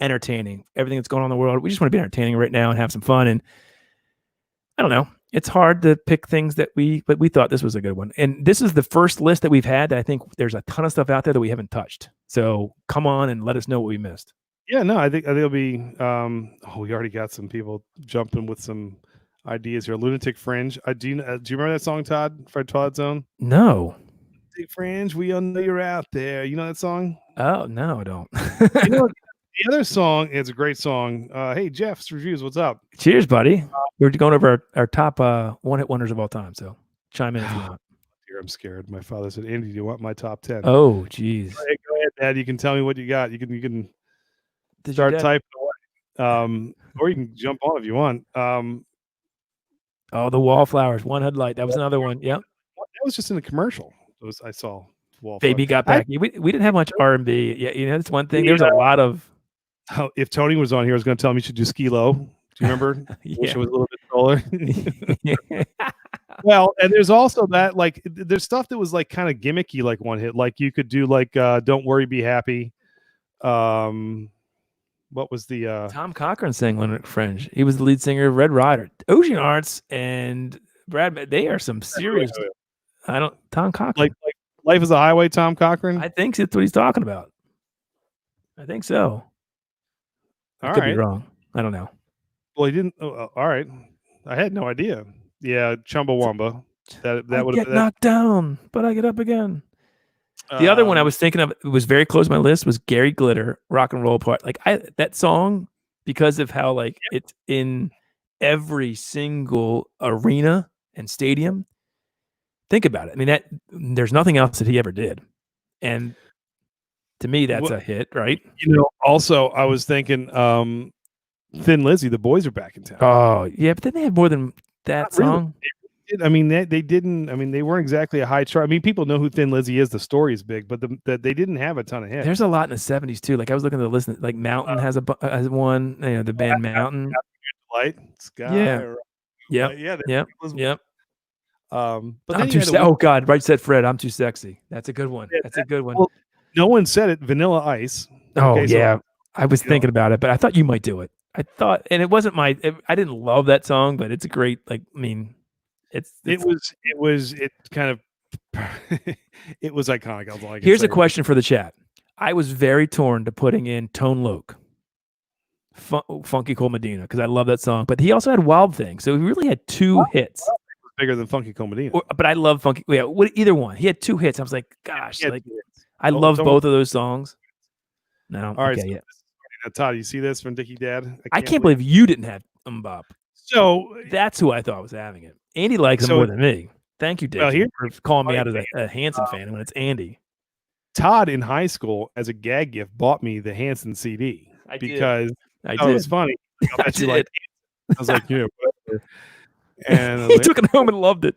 entertaining. Everything that's going on in the world, we just want to be entertaining right now and have some fun. And I don't know, it's hard to pick things but we thought this was a good one. And this is the first list that we've had that I think there's a ton of stuff out there that we haven't touched. So come on and let us know what we missed. Yeah, no, I think it'll be. We already got some people jumping with some ideas here. Lunatic Fringe. Do you remember that song, Todd, for Twilight Zone? No. Lunatic Fringe. We all know you're out there. You know that song? Oh no, I don't. You know, the other song is a great song. Hey, Jeff's Reviews. What's up? Cheers, buddy. We're going over our top one-hit wonders of all time. So chime in if you want. Dear, I'm scared. My father said, "Andy, do you want my top 10?" Oh, geez. Go ahead, Dad. You can tell me what you got. You can start typing away. Or you can jump on if you want. Oh, the Wallflowers, One Headlight. That was another one. Yep. That was just in the commercial. I saw Wallflowers. Baby Got Back. We didn't have much R&B. Yeah, that's one thing. There's a lot of. If Tony was on here, I was going to tell him you should do Skee-Lo. Do you remember? Yeah. Wish it was a little bit taller. Well, and there's also that, like, there's stuff that was like kind of gimmicky, like one hit. Like you could do like Don't Worry, Be Happy. What was the Tom Cochran sang Lunatic Fringe. He was the lead singer of Red Rider. Ocean Arts and Brad, they are some serious. Tom Cochran. Like Life is a Highway, Tom Cochran? I think that's what he's talking about. I think so. I could be wrong. I don't know. Well, he didn't. All right. I had no idea. Yeah, Chumbawamba. That I would get have knocked down, but I get up again. The other one I was thinking of, it was very close to my list, was Gary Glitter, Rock and Roll Part. Like that song, because of how like it's in every single arena and stadium. Think about it. I mean, there's nothing else that he ever did, and to me, that's a hit, right? Also, I was thinking, Thin Lizzy, the boys are back in town. Oh yeah, but then they have more than that song. Really. I mean, they didn't. I mean, they weren't exactly a high chart. I mean, people know who Thin Lizzy is. The story is big, but they didn't have a ton of hits. There's a lot in the '70s too. Like I was looking at the list. Like Mountain has one. You know, the band Mountain. Light Sky. Yeah. Yep. But I'm too. Oh God, Right Said Fred. I'm too sexy. That's a good one. Yeah, that's a good one. Well, no one said it. Vanilla Ice. Oh yeah, I was thinking about it, but I thought you might do it. I thought, and it wasn't my. I didn't love that song, but it's a great. Like, I mean, it kind of it was iconic. That's all I can Here's say. a question for the chat. I was very torn to putting in Tone Loc, Funky Cole Medina, because I love that song. But he also had Wild Thing, so he really had two hits. Bigger than Funky Cole Medina. But I love Funky. Yeah, either one. He had two hits. I was like, gosh, like I love both of those songs. No, all right. Okay, yeah. Todd, you see this from Dickie Dad? I can't believe you didn't have Bop. So that's who I thought was having it. Andy likes him more than me. Thank you, Dickie, for calling me out as a Hanson fan when it's Andy. Todd in high school, as a gag gift, bought me the Hanson CD because it was funny. I bet you like. I was like, yeah, whatever. And he took it home and loved it.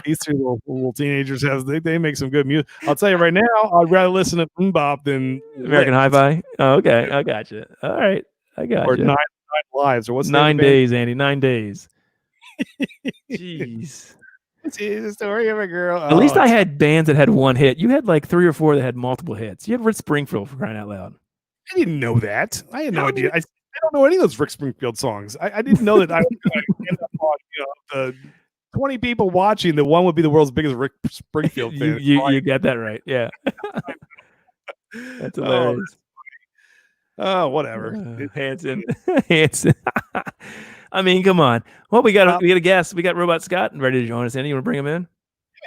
These two little teenagers they make some good music. I'll tell you right now, I'd rather listen to Mmm Bop than American Hi-Fi. Oh, okay, I got you. All right, I got you. Or Nine Lives, or what's 9 days, Andy? 9 days. Jeez. It's the story of a girl. At least I had bands that had one hit. You had like 3 or 4 that had multiple hits. You had Rick Springfield, for crying out loud. I didn't know that. I had no idea. I don't know any of those Rick Springfield songs. I didn't know that I was going to end up on the 20 people watching. The one would be the world's biggest Rick Springfield fan. you got that right. Yeah. That's hilarious. Oh, whatever. Hanson. Hanson. I mean, come on. Well, we got a guest. We got Robot Scott ready to join us. Andy, you want to bring him in?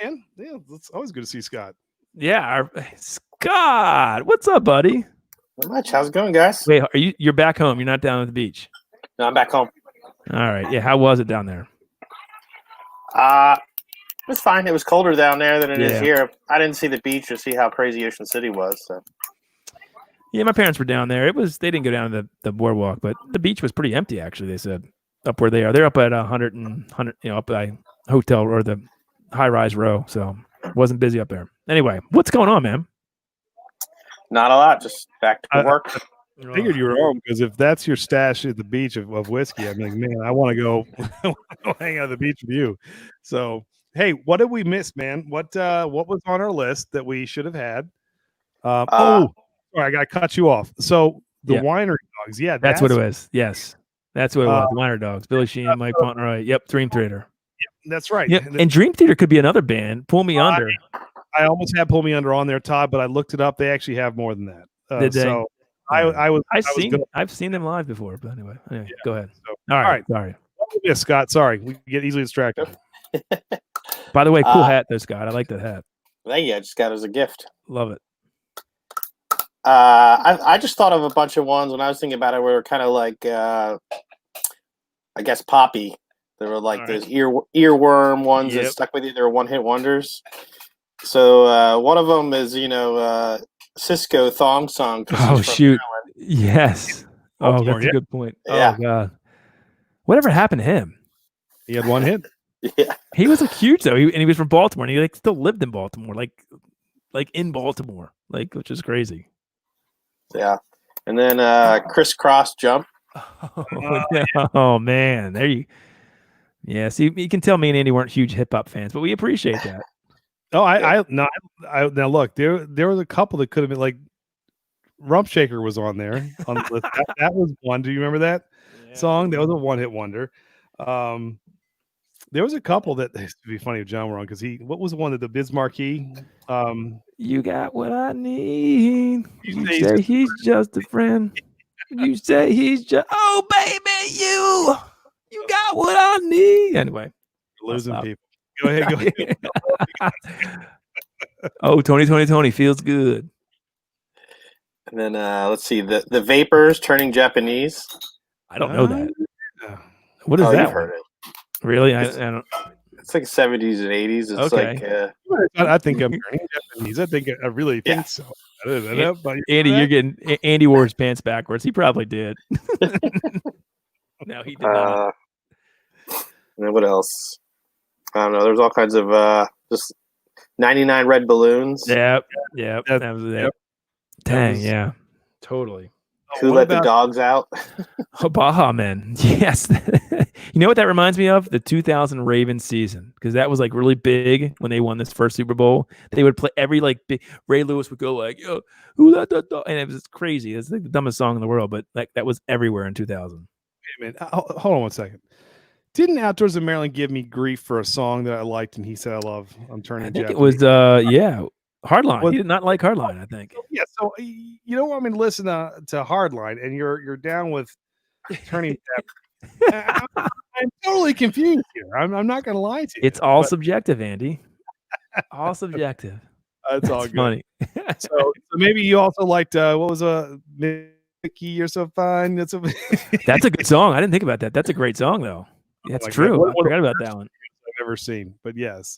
Man, yeah, it's always good to see Scott. Yeah, Scott. What's up, buddy? Not much. How's it going, guys? Wait, you're back home? You're not down at the beach? No, I'm back home. All right. Yeah. How was it down there? It was fine. It was colder down there than it is here. I didn't see the beach or see how crazy Ocean City was. So. Yeah, my parents were down there. They didn't go down to the boardwalk, but the beach was pretty empty, actually. They said up where they are. They're up at 100, up by hotel or the high-rise row, so it wasn't busy up there. Anyway, what's going on, man? Not a lot. Just back to work. I figured you were home because if that's your stash at the beach of whiskey, I'm like, man, I want to go hang out at the beach with you. So, hey, what did we miss, man? What was on our list that we should have had? Sorry, I got to cut you off. So the Winery Dogs, that's what it was. Yes, that's what it was. The Winery Dogs, Billy Sheehan, Mike Fauntleroy. Yep, Dream Theater. Yep, that's right. Yep. And Dream Theater could be another band. Pull Me Under. I almost had Pull Me Under on there, Todd, but I looked it up. They actually have more than that. Did they? So I've seen them live before, but anyway, go ahead. So, all right. Sorry. Yeah, Scott. Sorry, we get easily distracted. By the way, cool hat, though, Scott. I like that hat. Thank you. I just got it as a gift. Love it. I just thought of a bunch of ones when I was thinking about it. Where kind of like, I guess, poppy. There were like those earworm ones that stuck with you. They were one-hit wonders. So one of them is Cisco Thong Song. Oh shoot! Yes. Oh, that's a good point. Yeah. Oh god. Whatever happened to him? He had one hit. Yeah. He was huge though. He was from Baltimore, and he still lived in Baltimore, like in Baltimore, which is crazy. Yeah. And then Crisscross Jump. Oh man, there you. Yeah, see, you can tell me and Andy weren't huge hip hop fans, but we appreciate that. Oh, now look, there was a couple that could have been like Rump Shaker was on there on the list. That was one. Do you remember that song? That was a one-hit wonder. There was a couple that it'd be funny if John were on because what was the one that the Biz Marquee? You got what I need. You say he's just a friend. You say he's just baby you. You got what I need. Anyway, Losing stop. people. Go ahead. Go ahead. Oh, Tony feels good. And then let's see the Vapors turning Japanese. I don't know that. Yeah. What is that? You've heard it. Really? I don't. It's like 70s and 80s. It's Okay. like I think I'm turning Japanese. I really think so. I don't know, but Andy, you're getting Andy wore his pants backwards. He probably did. No, he did not. And then what else? I don't know. There's all kinds of just 99 red balloons. Yep. That was it. Yep. Dang, yeah. Totally. Who let the dogs out? Oh, Baja Men. Yes. You know what that reminds me of? The 2000 Ravens season, because that was like really big when they won this first Super Bowl. They would play every like big, Ray Lewis would go like, "Yo, who let the dog?" And it was crazy. It's like the dumbest song in the world, but like that was everywhere in 2000. Wait a minute. Hold on one second. Didn't Outdoors of Maryland give me grief for a song that I liked and he said I love? I'm turning. I think Japanese. It was Hardline. He did not like Hardline, I think. Yeah, so you don't want me to listen to Hardline, and you're down with turning. I'm totally confused here. I'm not going to lie to you. It's all subjective, Andy. All subjective. That's all good. Funny. So maybe you also liked what was Mickey? You're so fine. That's a good song. I didn't think about that. That's a great song, though. That's true. I forgot about that one. I've ever seen, but yes.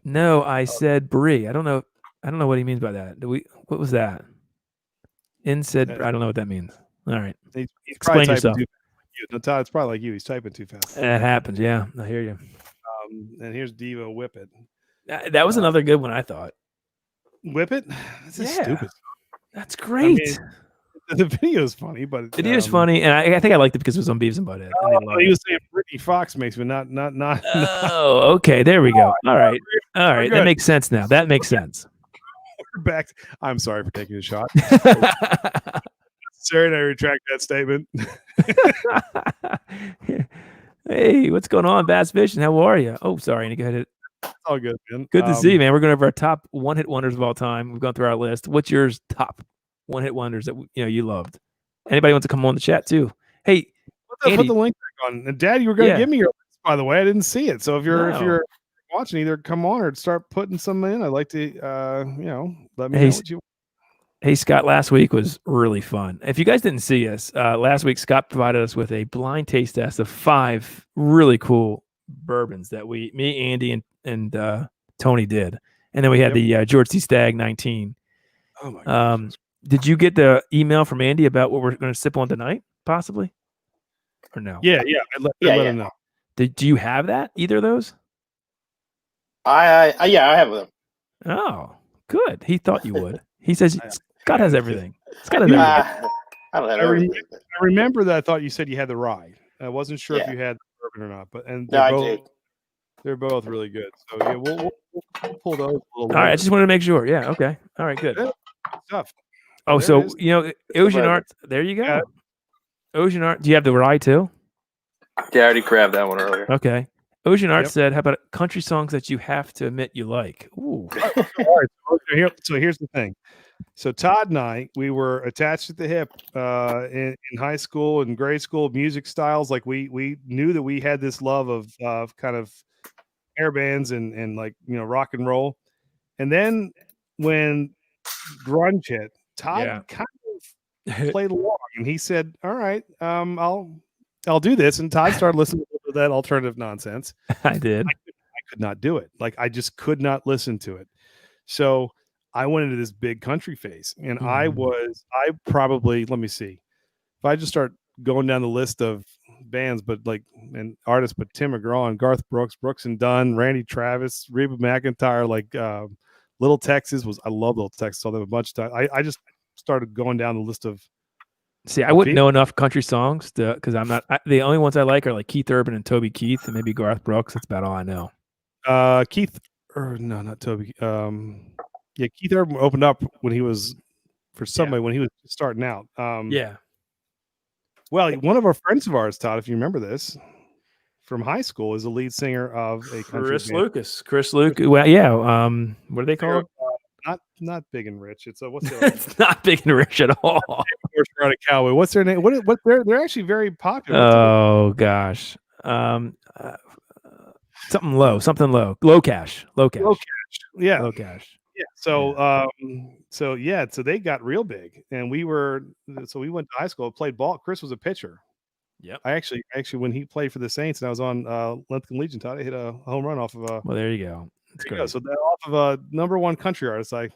No, I said Brie. I don't know what he means by that. What was that? Said I don't know what that means. All right. He's explain yourself. It's probably like you. He's typing too fast. It happens. Yeah, I hear you. And here's Devo Whip It. That was another good one, I thought. Whip It? That's stupid. That's great. I mean, the video is funny, but it is funny, and I think I liked it because it was on Beavis and Butthead. He was saying Brittany Fox makes me not. Oh, okay. There we go. All right. That makes sense now. That makes sense. We're back. I'm sorry for taking a shot. Sarah and I retract that statement. Hey, what's going on, Bass Fishing? How are you? Oh, sorry. Andy, go ahead. It's all good, man. Good to see you, man. We're going over our top one-hit wonders of all time. We've gone through our list. What's yours top one-hit wonders that you loved? Anybody wants to come on the chat too? Hey, Andy, put the link back on. And Dad, you were going to give me your list, by the way. I didn't see it. So if you're watching, either come on or start putting some in. I'd like to, let me know what you. Hey, Scott, last week was really fun. If you guys didn't see us, last week Scott provided us with a blind taste test of 5 really cool bourbons that me, Andy, and Tony did. And then we had the George C. Stagg 19. Oh, my gosh. Did you get the email from Andy about what we're going to sip on tonight, possibly? Or no? Yeah. I let him know. Do you have that? Either of those? I have them. Oh, good. He thought you would. He says Scott has everything. Scott has everything. I don't have everything. I remember that. I thought you said you had the rye. I wasn't sure if you had the bourbon or not, but I did. They're both really good. So yeah, we'll pull those a little. All right, I just wanted to make sure. Yeah. Okay. All right. Good stuff. Oh, so Ocean Art. There you go. Yeah. Ocean Art. Do you have the rye too? Yeah, I already grabbed that one earlier. Okay. Ocean Art said, "How about country songs that you have to admit you like?" Ooh. All right. So here's the thing. So Todd and I, we were attached at the hip in high school and grade school, music styles. Like we knew that we had this love of kind of air bands and like, rock and roll. And then when grunge hit, Todd kind of played along and he said, all right, I'll do this. And Todd started listening to that alternative nonsense. I did. I could not do it. Like I just could not listen to it. So I went into this big country phase, and I probably, let me see, if I just start going down the list of bands, and artists, but Tim McGraw and Garth Brooks and Dunn, Randy Travis, Reba McEntire, like Little Texas I love Little Texas. Saw them a bunch of times. I just started going down the list of. See, I wouldn't know enough country songs because I'm not. The only ones I like are like Keith Urban and Toby Keith, and maybe Garth Brooks. That's about all I know. Keith, or no, not Toby. Yeah, Keith Urban opened up when he was when he was starting out. Well, one of our friends of ours, Todd, if you remember this, from high school, is the lead singer of a country Chris band. Lucas. Chris Lucas. Well, yeah. What are they called? not big and rich. It's what's the other It's not big and rich at all. horse riding cowboy? What's their name? What they're actually very popular. Oh gosh. Something low. Low cash. Low cash. Yeah. Low cash. Yeah. So so they got real big, and we went to high school, played ball. Chris was a pitcher. Yep. I actually when he played for the Saints, and I was on Lincoln Legion, I hit a home run off of a. Well, there you go. That's great. So that off of a number one country artist, I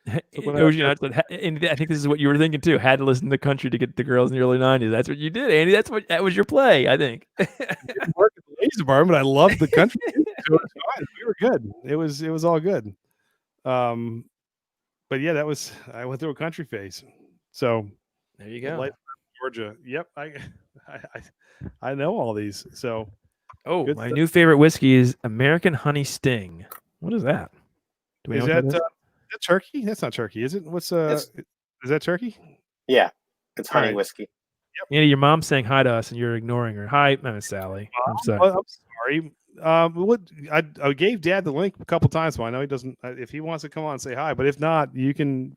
and I think this is what you were thinking too. Had to listen to country to get the girls in the early '90s. That's what you did, Andy. That was your play, I think. didn't work at the ladies department. I loved the country. So it was fine. We were good. It was all good. But yeah, I went through a country phase. So there you go. Georgia. Yep. I know all these. So my new favorite whiskey is American Honey Sting. What is that? Do we know what that is? Is that turkey? That's not turkey, is it? Is that turkey? Yeah, it's honey whiskey. Yep. Andy, your mom's saying hi to us, and you're ignoring her. Hi, Sally. I'm sorry. I gave Dad the link a couple times, so I know he doesn't. If he wants to come on and say hi, but if not, you can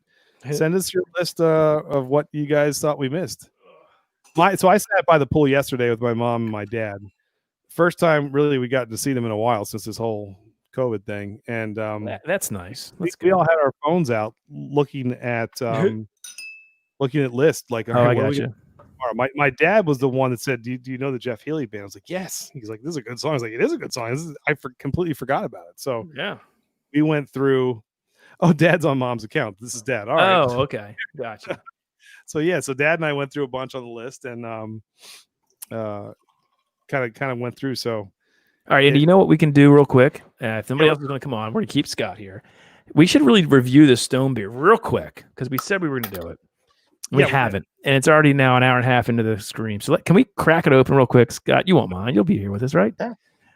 send us your list of what you guys thought we missed. So I sat by the pool yesterday with my mom and my dad. First time really we got to see them in a while since this whole COVID thing, and that's nice. We all had our phones out looking at lists. Like, I got you. My dad was the one that said, do you know the Jeff Healey band? I was like, yes. He's like, this is a good song. I was like, it is a good song. I completely forgot about it. So yeah, we went through. Oh, Dad's on Mom's account. This is Dad. All right. Oh, okay, gotcha. So Dad and I went through a bunch on the list, and kind of went through. So. All right, Andy, you know what we can do real quick? If somebody else is going to come on, we're going to keep Scott here. We should really review this Stone beer real quick because we said we were going to do it. We haven't, and it's already now an hour and a half into the stream. So can we crack it open real quick, Scott? You won't mind. You'll be here with us, right? Yeah.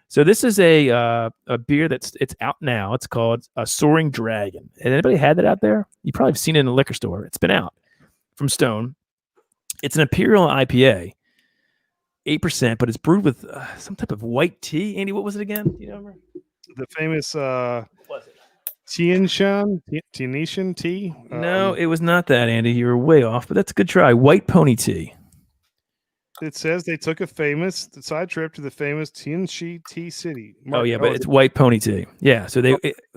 So this is a beer it's out now. It's called a Soaring Dragon. Has anybody had that out there? You probably have seen it in the liquor store. It's been out from Stone. It's an Imperial IPA. 8%, but it's brewed with some type of white tea. Andy, what was it again? Do you remember? The famous Tiantian tea? No, it was not that, Andy. You were way off, but that's a good try. White pony tea. It says they took a side trip to the famous Tianxi Tea City. But it's white pony tea. Yeah, so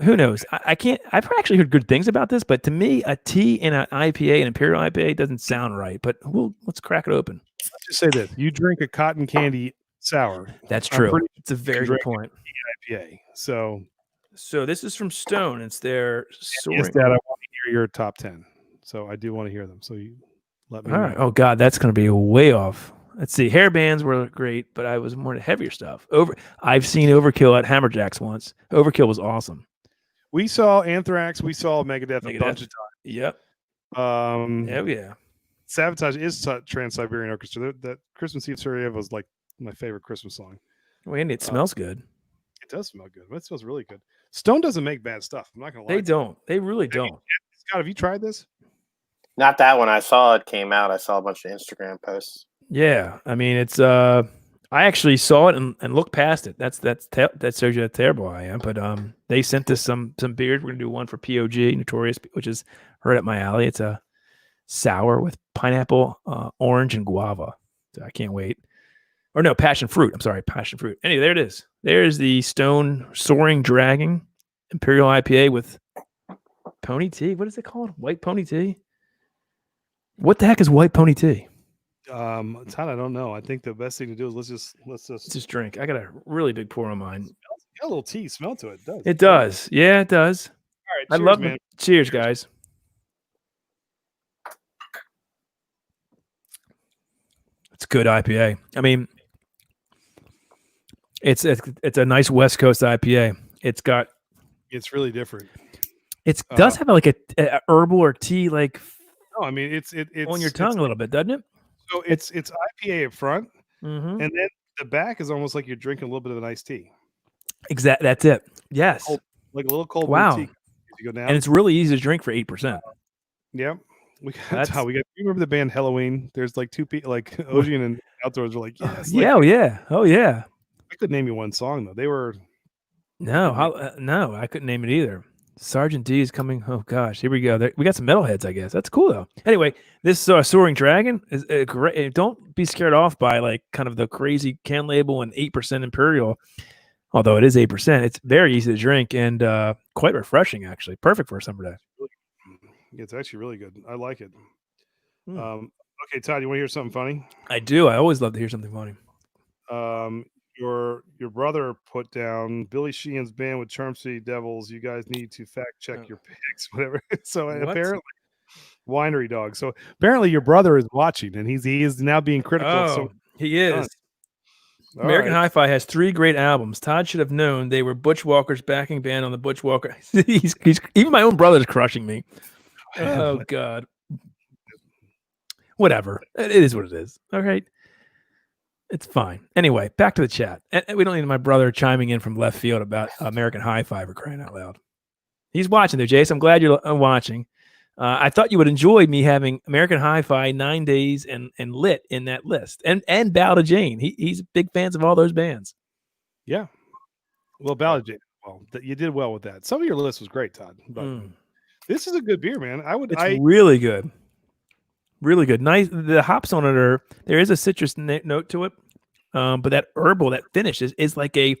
who knows? I can't. I've actually heard good things about this, but to me, a tea in an IPA, an Imperial IPA, doesn't sound right. But let's crack it open. Let's just say this: you drink a cotton candy sour. That's true. It's a very good point. IPA. So this is from Stone. It's their Soaring. Yes, Dad, I want to hear your top 10. So I do want to hear them. So you let me know. All right. Oh God, that's going to be way off. Let's see. Hair bands were great, but I was more into heavier stuff. I've seen Overkill at Hammerjacks once. Overkill was awesome. We saw Anthrax. We saw Megadeth a bunch of times. Yep. Yeah. Sabotage is Trans-Siberian Orchestra. That Christmas Eve Sarajevo was like my favorite Christmas song. Well, Andy, it smells good. It does smell good. It smells really good. Stone doesn't make bad stuff. I'm not going to lie. They don't. They really don't. Scott, have you tried this? Not that one. I saw it came out. I saw a bunch of Instagram posts. Yeah. I mean, it's I actually saw it and looked past it. That shows you how terrible I am. But they sent us some beers. We're going to do one for POG, Notorious, which is right up my alley. It's a sour with pineapple, orange, and guava. So I can't wait. Or no, passion fruit. I'm sorry, passion fruit. Anyway, there it is. There's the Stone Soaring Dragon Imperial IPA with pony tea. What is it called? White pony tea? What the heck is white pony tea? Todd, I don't know. I think the best thing to do is let's just drink. I got a really big pour on mine. It's got a little tea smell to it. It does. It does. Yeah, it does. All right. I love it. Cheers, guys. It's good IPA. I mean, it's a nice West Coast IPA. It's really different. It does have like a herbal or tea like. No, I mean it's on your tongue a little bit, doesn't it? So it's IPA up front, and then the back is almost like you're drinking a little bit of an iced tea. Exactly. That's it. Yes. Like a little cold tea. You go down. And it's really easy to drink for 8%. Yep. That's how we got. You remember the band Halloween? There's like two people, like Ocean and Outdoors, were like, yes. Yeah. Oh yeah. I couldn't name you one song though. They were. No, I couldn't name it either. Sergeant D is coming. Oh gosh, here we go. We got some metalheads, I guess. That's cool though. Anyway, this Soaring Dragon is great. Don't be scared off by like kind of the crazy can label and 8% Imperial. Although it is 8%, it's very easy to drink and quite refreshing. Actually, perfect for a summer day. It's actually really good. I like it. Mm. Okay, Todd, you want to hear something funny? I do. I always love to hear something funny. Your brother put down Billy Sheehan's band with Charm City Devils. You guys need to fact check your picks, whatever. So apparently, Winery Dog. So apparently, your brother is watching, and he is now being critical. Oh, he is. American right. Hi-Fi has 3 great albums. Todd should have known they were Butch Walker's backing band on the Butch Walker. he's even my own brother's crushing me. Oh God. Whatever. It is what it is. All right. It's fine. Anyway, back to the chat. And we don't need my brother chiming in from left field about American Hi-Fi for crying out loud. He's watching there, Jace. I'm glad you're watching. I thought you would enjoy me having American Hi-Fi, 9 Days, and Lit in that list, and Bow to Jane. He's big fans of all those bands. Yeah. Well, Bow to Jane. Well, you did well with that. Some of your list was great, Todd. But this is a good beer, man. It's really good. Really good. Nice. The hops on it there is a citrus note to it, but that herbal, that finish is like an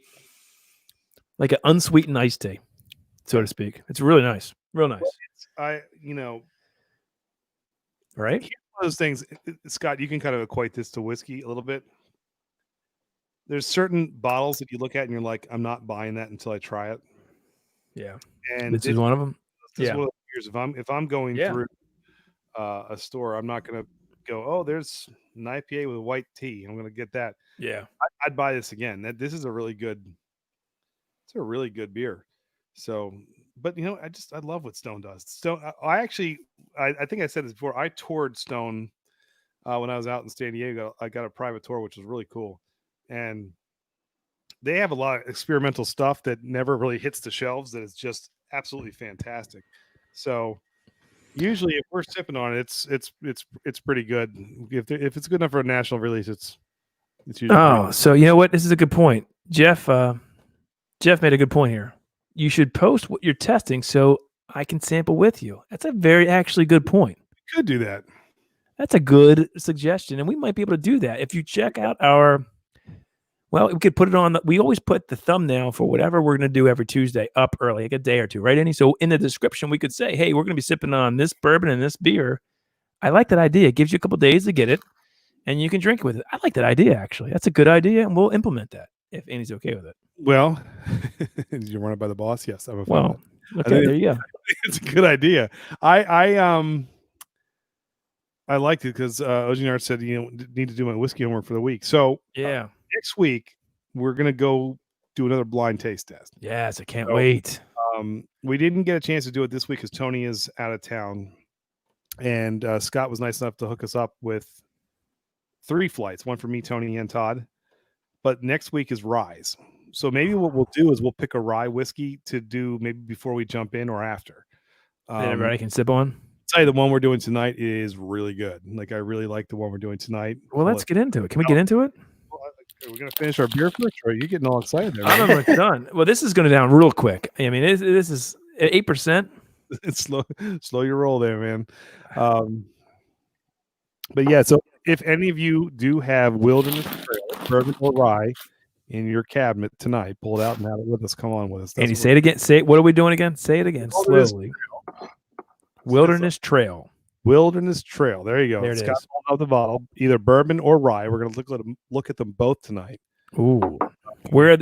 unsweetened iced tea, so to speak. It's really nice. Real nice. Right? Here's one of those things, Scott, you can kind of equate this to whiskey a little bit. There's certain bottles that you look at and you're like, I'm not buying that until I try it. Yeah. And this is one of them. This is one of those years. If I'm going through a store, I'm not going to go, oh, there's an IPA with white tea. I'm going to get that. Yeah. I'd buy this again. This is a really good beer. So, but I love what Stone does. Stone, I think I said this before. I toured Stone when I was out in San Diego. I got a private tour, which was really cool. And they have a lot of experimental stuff that never really hits the shelves that is just absolutely fantastic. So usually if we're sipping on it, it's pretty good. If it's good enough for a national release, it's usually so you know what? This is a good point. Jeff made a good point here. You should post what you're testing so I can sample with you. That's a very actually good point. You could do that. That's a good suggestion, and we might be able to do that. If you check out we could put it on. We always put the thumbnail for whatever we're going to do every Tuesday up early, like a day or two, right, Andy? So in the description, we could say, hey, we're going to be sipping on this bourbon and this beer. I like that idea. It gives you a couple days to get it, and you can drink it with it. I like that idea, actually. That's a good idea, and we'll implement that if Andy's okay with it. Well, did you run it by the boss? Yes. I'm okay, there you go. It's a good idea. I liked it because Oginard said, need to do my whiskey homework for the week. So next week we're gonna go do another blind taste test. Yes, I can't wait. We didn't get a chance to do it this week because Tony is out of town, and Scott was nice enough to hook us up with 3 flights, one for me, Tony, and Todd. But next week is Ryes. So maybe what we'll do is we'll pick a rye whiskey to do maybe before we jump in or after. That everybody can sip on. I'll tell you, the one we're doing tonight is really good. Like, I really like the one we're doing tonight. Well, let's get into it. Can we get into it? We're going to finish our beer first, or are you getting all excited there? I don't know if it's done. Well, this is going down real quick. I mean, this is 8%. It's slow your roll there, man. But yeah, so if any of you do have Wilderness Trail, bourbon or rye in your cabinet tonight, pull it out and have it with us. Come on with us. Andy, say it again. What are we doing again? Say it again slowly. Wilderness Trail. Wilderness Trail. There you go. There it is. Got out the bottle, either bourbon or rye. We're going to look at them both tonight. Ooh.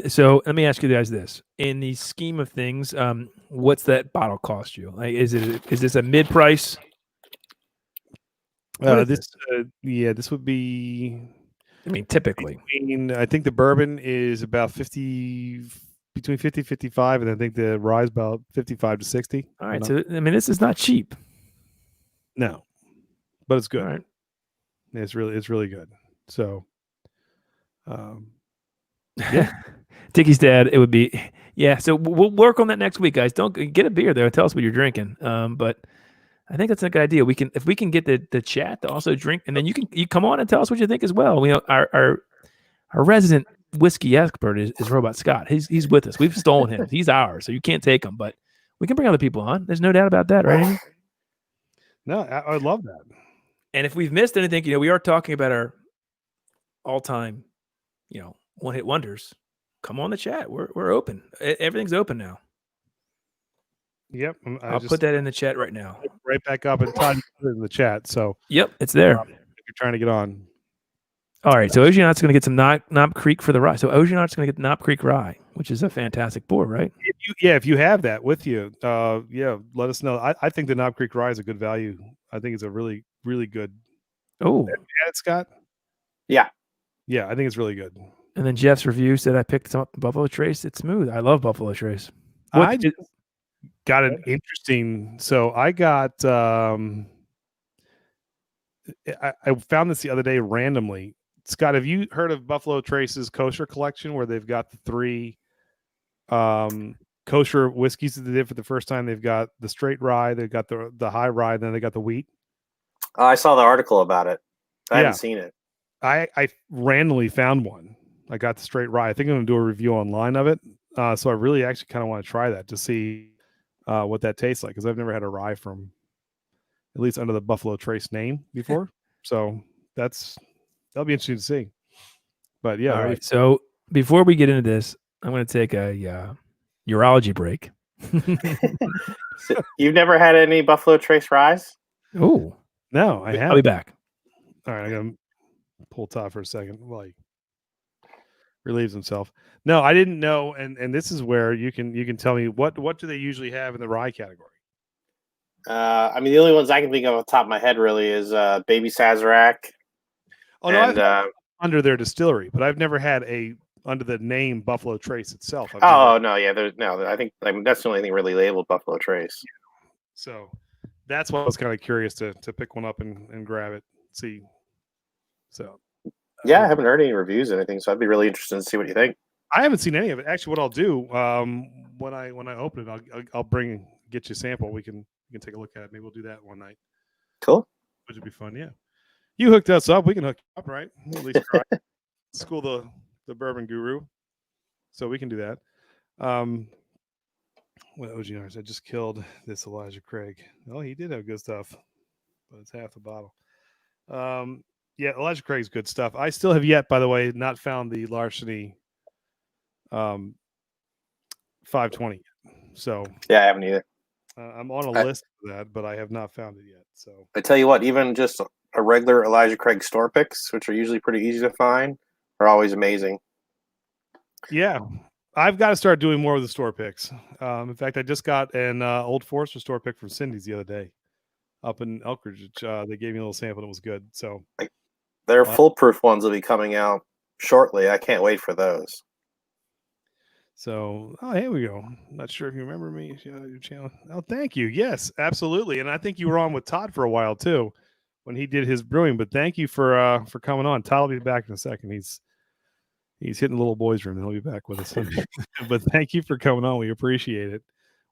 So let me ask you guys this: in the scheme of things, what's that bottle cost you? Like, is this a mid price? This would be. I mean, typically. I think the bourbon is about between 50 55, and I think the rye is about 55 to 60. All right, so I mean, this is not cheap. No, but it's good. All right. It's really good. So, yeah. Dickie's dad, it would be, yeah. So we'll work on that next week, guys. Don't get a beer there. Tell us what you're drinking. But I think that's a good idea. If we can get the chat to also drink, and then you come on and tell us what you think as well. Our resident whiskey expert is Robot Scott. He's with us. We've stolen him. He's ours, so you can't take him. But We can bring other people on. There's no doubt about that, right, Amy? No, I love that. And if we've missed anything, we are talking about our all-time, one-hit wonders. Come on the chat. We're open. Everything's open now. Yep. I'll put that in the chat right now. Right back up and Todd put it in the chat. So yep, it's there. If you're trying to get on. All right, so Oceanaut's going to get some Knob Creek for the rye. So Oceanaut's going to get Knob Creek rye, which is a fantastic pour, right? If you have that with you, let us know. I think the Knob Creek rye is a good value. I think it's a really, really good. Oh, have you had it, Scott? Yeah, I think it's really good. And then Jeff's review said I picked up Buffalo Trace. It's smooth. I love Buffalo Trace. I got an interesting. So I got. I found this the other day randomly. Scott, have you heard of Buffalo Trace's kosher collection where they've got the 3 kosher whiskeys that they did for the first time? They've got the straight rye, they've got the high rye, then they got the wheat. I saw the article about it. I haven't seen it. I randomly found one. I got the straight rye. I think I'm going to do a review online of it. So I really actually kind of want to try that to see what that tastes like, because I've never had a rye from, at least under the Buffalo Trace name before. So that'll be interesting to see. But yeah. All right. So before we get into this, I'm going to take a urology break. So you've never had any Buffalo Trace ryes? Oh, no, I haven't. I'll be back. All right. I'm going to pull Todd for a second while he relieves himself. No, I didn't know. And this is where you can tell me what do they usually have in the rye category? I mean, the only ones I can think of off the top of my head really is Baby Sazerac. Oh, no, I've under their distillery, but I've never had under the name Buffalo Trace itself. No, I think that's the only thing really labeled Buffalo Trace. So that's why I was kind of curious to pick one up and grab it, see. So yeah, I haven't heard any reviews or anything, so I'd be really interested to see what you think. I haven't seen any of it. Actually, what I'll do when I open it, I'll get you a sample. We can take a look at it. Maybe we'll do that one night. Cool. Which would be fun. Yeah. You hooked us up. We can hook you up, right? At least try. School the bourbon guru. So we can do that. What OGRs? I just killed this Elijah Craig. Oh, he did have good stuff, but it's half the bottle. Yeah, Elijah Craig's good stuff. I still have yet, by the way, not found the Larceny 520. So yeah, I haven't either. I'm on a list of that, but I have not found it yet. So I tell you what, even just a regular Elijah Craig store picks, which are usually pretty easy to find, are always amazing. Yeah, I've got to start doing more with the store picks. In fact, I just got an Old Forester store pick from Cindy's the other day up in Elkridge. They gave me a little sample and it was good. So their foolproof ones will be coming out shortly. I can't wait for those. So, here we go. Not sure if you remember me, your channel. Oh, thank you. Yes, absolutely. And I think you were on with Todd for a while too, when he did his brewing. But thank you for coming on. Todd will be back in a second. He's hitting the little boys' room, and he'll be back with us. But thank you for coming on. We appreciate it.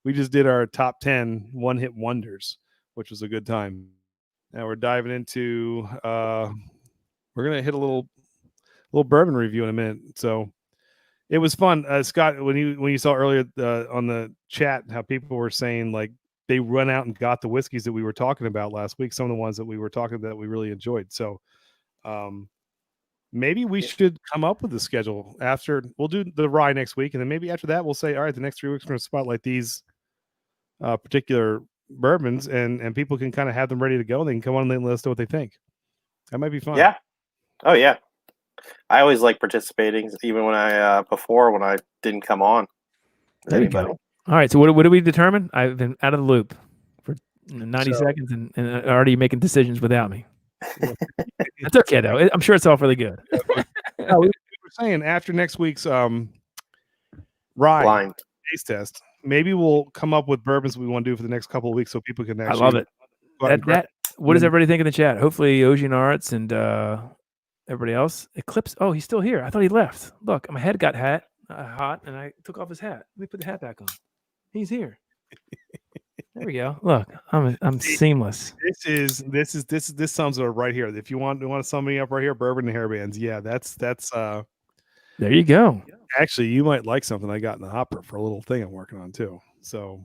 We just did our top 10 one-hit wonders, which was a good time. Now we're diving into. We're gonna hit a little bourbon review in a minute. So. It was fun, Scott. When you saw earlier on the chat how people were saying like they run out and got the whiskeys that we were talking about last week. Some of the ones that we were talking about that we really enjoyed. So maybe we should come up with a schedule after. We'll do the rye next week, and then maybe after that we'll say, all right, the next 3 weeks we're going to spotlight these particular bourbons, and people can kind of have them ready to go. And they can come on and let us know what they think. That might be fun. Yeah. Oh yeah. I always like participating, even when I didn't come on. There you go. All right. So what do we determine? I've been out of the loop for 90 seconds and already making decisions without me. That's okay though. I'm sure it's all really good. No, we were saying after next week's rye taste test, maybe we'll come up with bourbons we want to do for the next couple of weeks so people can actually. I love it. What does everybody think in the chat? Hopefully, Ocean Arts and. Everybody else? Eclipse. Oh, he's still here. I thought he left. Look, my head got hot, and I took off his hat. Let me put the hat back on. He's here. There we go. Look, I'm seamless. This sums it up right here. If you want to sum me up right here, bourbon and hairbands. Yeah, that's. There you go. Actually, you might like something I got in the hopper for a little thing I'm working on too. So,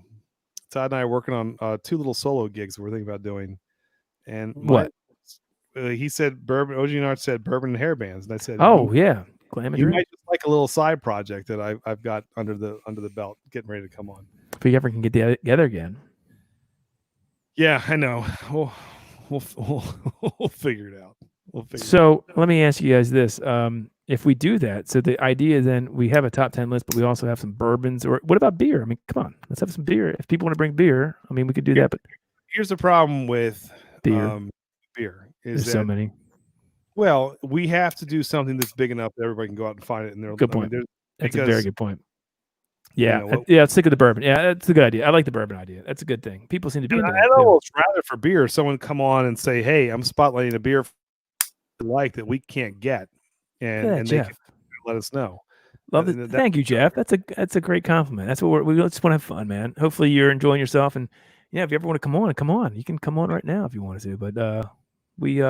Todd and I are working on 2 little solo gigs we're thinking about doing. And What? He said bourbon. OG Nart said bourbon and hair bands, and I said, Oh yeah, Glam and you Drink. might just like a little side project that I've got under the belt, getting ready to come on. If we ever can get together again. Yeah, I know. We'll figure it out. So let me ask you guys this: if we do that, so the idea then we have a top 10 list, but we also have some bourbons. Or what about beer? I mean, come on, let's have some beer. If people want to bring beer, I mean, we could do that. But here's the problem with beer. Beer There's so many. Well, we have to do something that's big enough that everybody can go out and find it. And Good point. That's a very good point. Yeah, let's stick with the bourbon. Yeah, that's a good idea. I like the bourbon idea. That's a good thing. People seem to be. I'd almost rather for beer someone come on and say, "Hey, I'm spotlighting a beer that we can't get," and they can let us know. Love it. Thank you, Jeff. That's a great compliment. That's what we just want to have fun, man. Hopefully you're enjoying yourself, and if you ever want to come on. You can come on right now if you want to. But we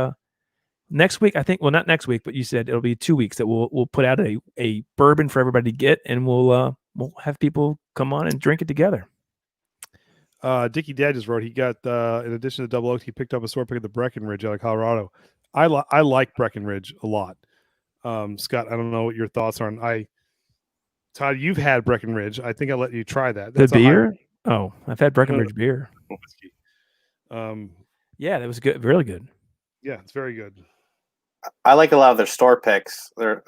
next week, I think. Well, not next week, but you said it'll be 2 weeks that we'll put out a bourbon for everybody to get, and we'll have people come on and drink it together. Dickie Dad just wrote he got in addition to Double Oak, he picked up a store pick at the Breckenridge out of Colorado. I like Breckenridge a lot. Scott, I don't know what your thoughts are on. Todd, you've had Breckenridge. I think I'll let you try that. That's the beer? Oh, I've had Breckenridge beer. Whiskey. Yeah, that was good. Really good. Yeah, it's very good. I like a lot of their store picks. Their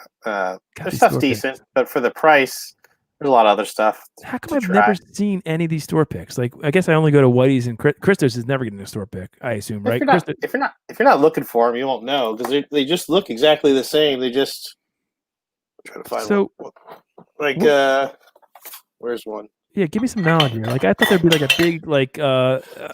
stuff's decent, but for the price, there's a lot of other stuff. How come I've never seen any of these store picks? Like, I guess I only go to Whitey's, and Christos is never getting a store pick, I assume, right? If you're not looking for them, you won't know because they just look exactly the same. They just try to find one. Like, where's one? Yeah, give me some knowledge here. Like, I thought there'd be like a big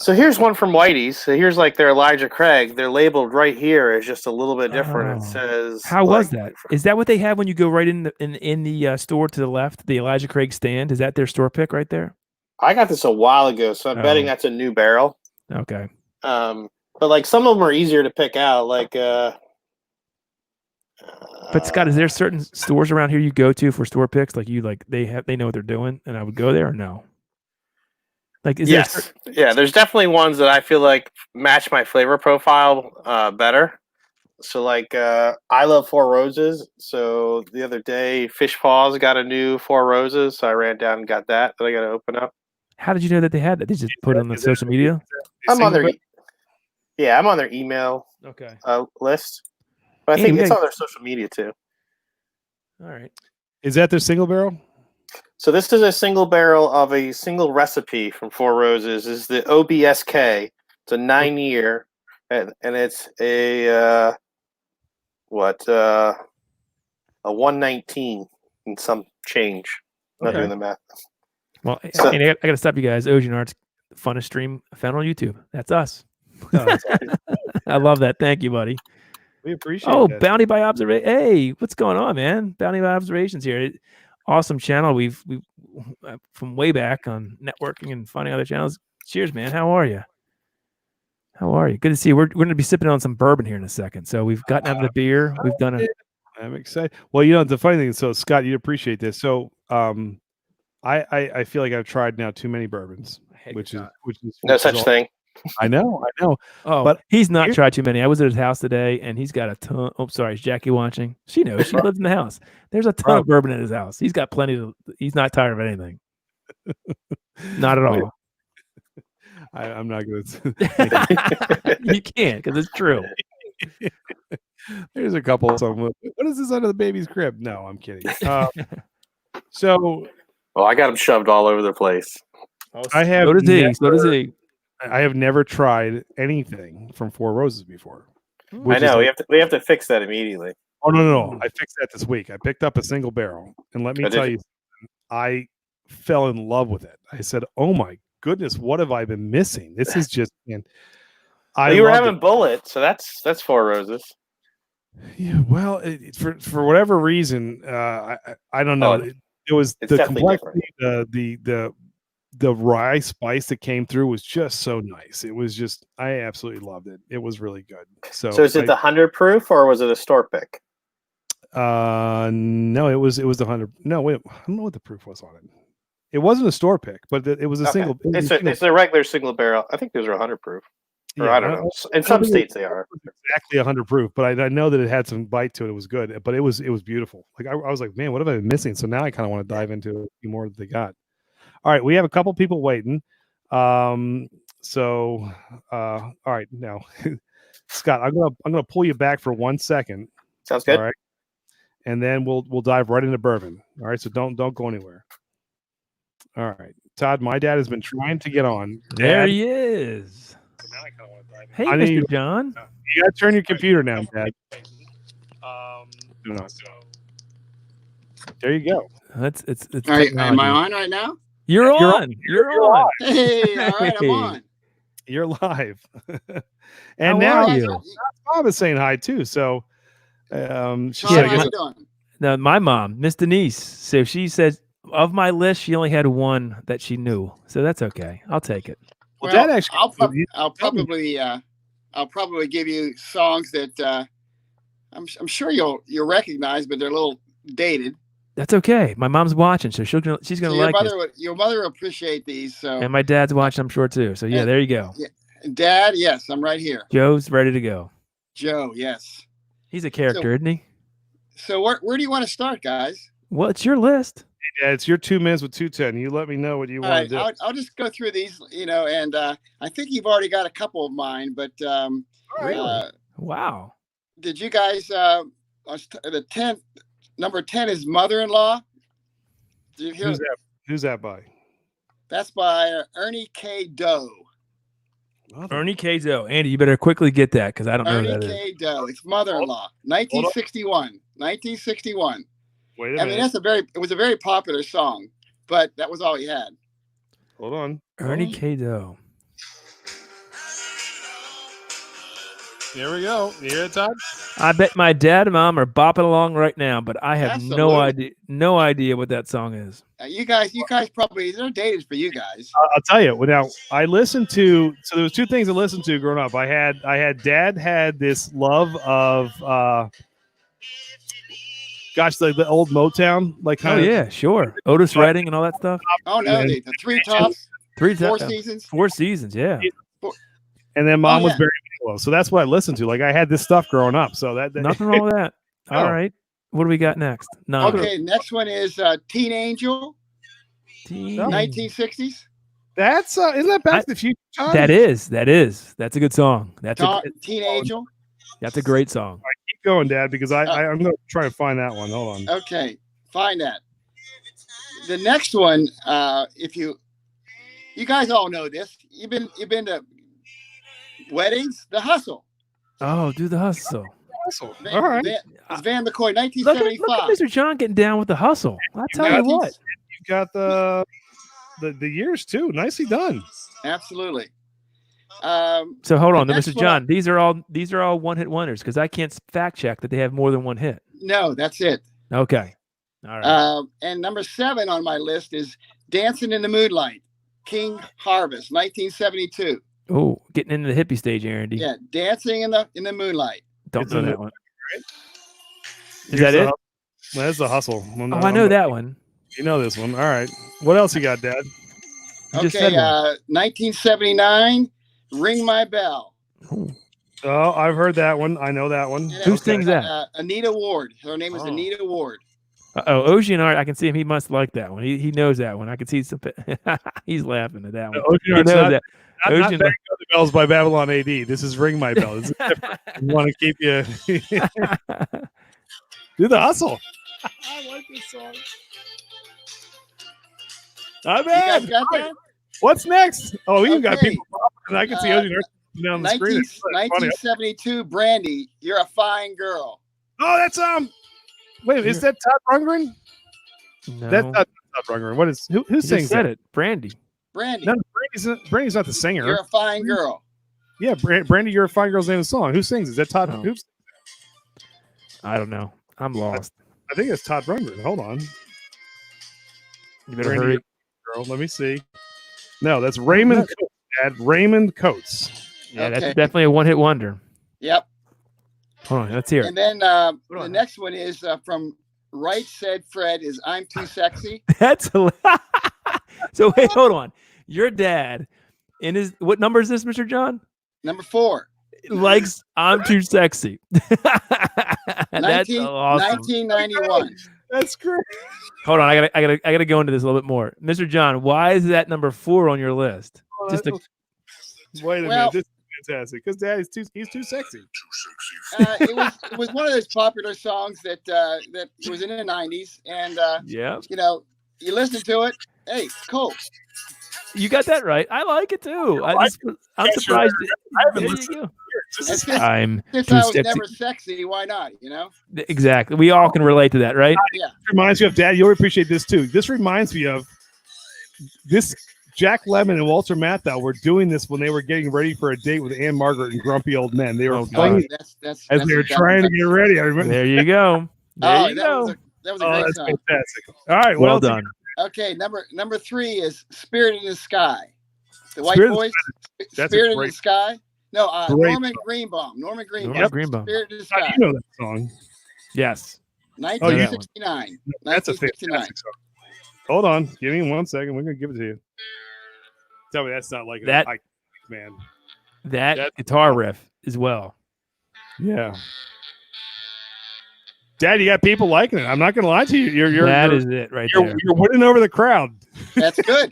So here's one from Whitey's. So here's like their Elijah Craig. They're labeled right here as just a little bit different. It says. How was that? Is that what they have when you go right in the store to the left? The Elijah Craig stand. Is that their store pick right there? I got this a while ago, so I'm betting that's a new barrel. Okay. But like some of them are easier to pick out. Like. But Scott, is there certain stores around here you go to for store picks? Like they know what they're doing, and I would go there or no? Like yes, there's definitely ones that I feel like match my flavor profile better. So like I love Four Roses. So the other day, Fish Paws got a new Four Roses, so I ran down and got that I got to open up. How did you know that they had that? They just put it on the social media? I'm on their email list. But I think it's on their social media too. All right. Is that their single barrel? So this is a single barrel of a single recipe from Four Roses. This is the OBSK. It's a 9-year, and it's a 119 and some change. I'm not doing the math. Well, I got to stop you guys. OG Nart's funnest stream found on YouTube. That's us. I love that. Thank you, buddy. We appreciate it. Bounty by Observation. Hey, what's going on, man? Bounty by Observations here. Awesome channel. We've from way back on networking and finding other channels. Cheers, man. How are you? Good to see you. We're going to be sipping on some bourbon here in a second. So we've gotten out of the beer. We've done it. I'm excited. Well, the funny thing. So Scott, you'd appreciate this. So I feel like I've tried now too many bourbons, which is no such thing. I know. Oh, but he's not tried too many. I was at his house today, and he's got a ton. Oh, sorry, is Jackie watching? She knows. She lives in the house. There's a ton of bourbon in his house. He's got plenty. He's not tired of anything. Not at all. I'm not good. You can't because it's true. There's a couple. What is this under the baby's crib? No, I'm kidding. Well, I got them shoved all over the place. I have. So does he. I have never tried anything from Four Roses before. I know we have to fix that immediately. Oh no! I fixed that this week. I picked up a single barrel, and let me tell you, I fell in love with it. I said, "Oh my goodness, what have I been missing? This is just." And you were having Bullet, so that's Four Roses. Yeah, well, for whatever reason, I don't know. It was the complexity, the rye spice that came through was just so nice. It was just, I absolutely loved it. It was really good. So is it the 100 proof or was it a store pick? No, it was the 100. No, wait, I don't know what the proof was on it. It wasn't a store pick, but it was a Okay. single. It's a regular single barrel. I think those are 100 proof. Or I don't know. In some states they are. Exactly 100 proof, but I know that it had some bite to it. It was good, but it was beautiful. Like I was like, man, what have I been missing? So now I kind of want to dive into a few more that they got. All right, we have a couple people waiting. All right, now Scott, I'm gonna pull you back for 1 second. Sounds good. All right, and then we'll dive right into bourbon. All right, so don't go anywhere. All right, Todd, my dad has been trying to get on. There he is. Now I kind of want to dive in. Hey, I need Mr. John. You gotta turn your computer down, Dad. No. There you go. It's Am I on right now? You're on. You're on. Hey, all right, I'm Hey. on. You're live. How And now are you? Bob is saying hi too. So she Todd, said, how you doing? Now, my mom, Miss Denise, so she says of my list, she only had one that she knew. So that's okay. I'll take it. well, Dad actually I'll probably give you songs that I'm sure you'll recognize, but they're a little dated. That's okay. My mom's watching, so she's gonna So like it. your mother will appreciate these. So And my dad's watching, I'm sure too. So yeah, And- there you go. Dad, yes, I'm right here. Joe's ready to go. Joe, yes. He's a character, isn't he? So where do you want to start, guys? Well, it's your list. Yeah, it's your 2 minutes with 210. You let me know what you All want right, to do. I'll just go through these, and I think you've already got a couple of mine, but Really? Wow. did you guys the 10th number 10 is Mother-in-Law? Did you hear Who's that by? That's by Ernie K. Doe. Ernie Kzo. Andy, you better quickly get that because I don't know Ernie who that is. K. Doe. It's Mother-in-Law. 1961. 1961. Wait a I mean, minute. it was a very popular song, but that was all he had. Hold on. Ernie Kzo. Here we go. You hear it, Todd? I bet my dad and mom are bopping along right now, but I have Absolutely. no idea what that song is. You guys probably they're dated for you guys. I'll tell you. Now I listened to. So there was two things I listened to growing up. I had Dad had this love of, the old Motown, like Oh kind of. yeah, sure. Otis Redding and all that stuff. Oh no, the Three Tops, Four 4 seasons. 4 seasons, yeah. And then Mom Oh, was yeah. Barry Manilow, so that's what I listened to. Like I had this stuff growing up. So that Nothing wrong with that. All No. right. What do we got next? No. Okay, next one is Teen Angel, Teen- 1960s. That's isn't that Back to the Future? Todd? That is. That's a good song. Teen Angel. That's a great song. Keep going, Dad, because I'm going to try and find that one. Hold on. Okay, find that. The next one, if you guys all know this, you've been to weddings, The Hustle. Oh, do the hustle. Awesome. All right. It's Van McCoy, Look at 1975. Mr. John getting down with the hustle. I'll tell you what. You got the years too. Nicely done. Absolutely. So hold on, Next Mr. one John. These are all one hit wonders because I can't fact check that they have more than one hit. No, that's it. Okay. All right. And number 7 on my list is Dancing in the Moonlight, King Harvest, 1972. Oh, getting into the hippie stage, Andy. Yeah, Dancing in the Moonlight. Don't It's know in that it, one. Here's Is that the it? hustle. That's the hustle. Oh, I know that one. You know this one. All right. What else you got, Dad? You just Okay, said one. 1979, Ring My Bell. Ooh. Oh, I've heard that one. I know that one. And Who it's, sings that? Anita Ward. Her name is Oh. Anita Ward. Oceanart, I can see him. He must like that one. He knows that one. I can see some. He's laughing at that one. Ocean He Art's knows not, that. not Ocean- Bang Other Bells by Babylon AD. This is Ring My Bell. This is different. We want to keep you. Do the hustle. I like this song. Not You guys bad. got that? What's next? Oh, we even got Okay. people. And I can see Ocean Arts down the screen. It's funny. 1972, Brandy, You're a Fine Girl. Oh, that's Wait, is that Todd Rundgren? No. That's not Todd Rundgren. What is who He just sings said that? it. Brandy. Brandy, No, Brandy's not the singer. You're a Fine Girl. Yeah, Brandy, You're a Fine Girl's name of the song. Who sings? Is that Todd? Oh. Who's? I don't know. I'm lost. I think it's Todd Rundgren. Hold on. You better Brandy, hurry. Girl. Let me see. No, that's Raymond Coates, Dad. Raymond Coates. Yeah, Okay. that's definitely a one hit wonder. Yep. Hold on, let's hear it. And then the on. next one is from Right Said Fred is I'm Too Sexy. That's So wait, hold on. Your dad, in his what number is this, Mr. John? Number 4. Likes I'm Too Sexy. That's 19, awesome. 1991. That's great. Hold on, I gotta go into this a little bit more. Mr. John, why is that number 4 on your list? Just to, Wait a Well- minute. This is fantastic. Because Dad is he's too sexy. It was one of those popular songs that that was in the 90s, and yeah. you know, you listen to it. Hey, cool. You got that right. I like it too. I'm surprised. There you go. Since I'm I too was sexy. never sexy, why not? You know? Exactly. We all can relate to that, right? Yeah. Reminds me of Dad. You'll appreciate this too. This reminds me of this. Jack Lemmon and Walter Matthau were doing this when they were getting ready for a date with Anne Margaret and Grumpy Old Men. They were Oh, playing God. That's as they were trying to get ready. I remember. There you go. There you that go. was a Oh, great that's song. fantastic. All right, Well what else done. Okay, number 3 is Spirit in the Sky. The White Spirit- Boys. that's a Spirit in great- the Sky. No, great Norman Greenbaum. Norman Greenbaum. Spirit in the How do Sky. you know that song? Yes. 1969. That's a 1969. fantastic song. Hold on. Give me 1 second. We're going to give it to you. Tell me that's not like That- an iconic, man. That guitar riff as well. Yeah. Dad, you got people liking it. I'm not going to lie to you. You're It right there. you're winning over the crowd. That's good.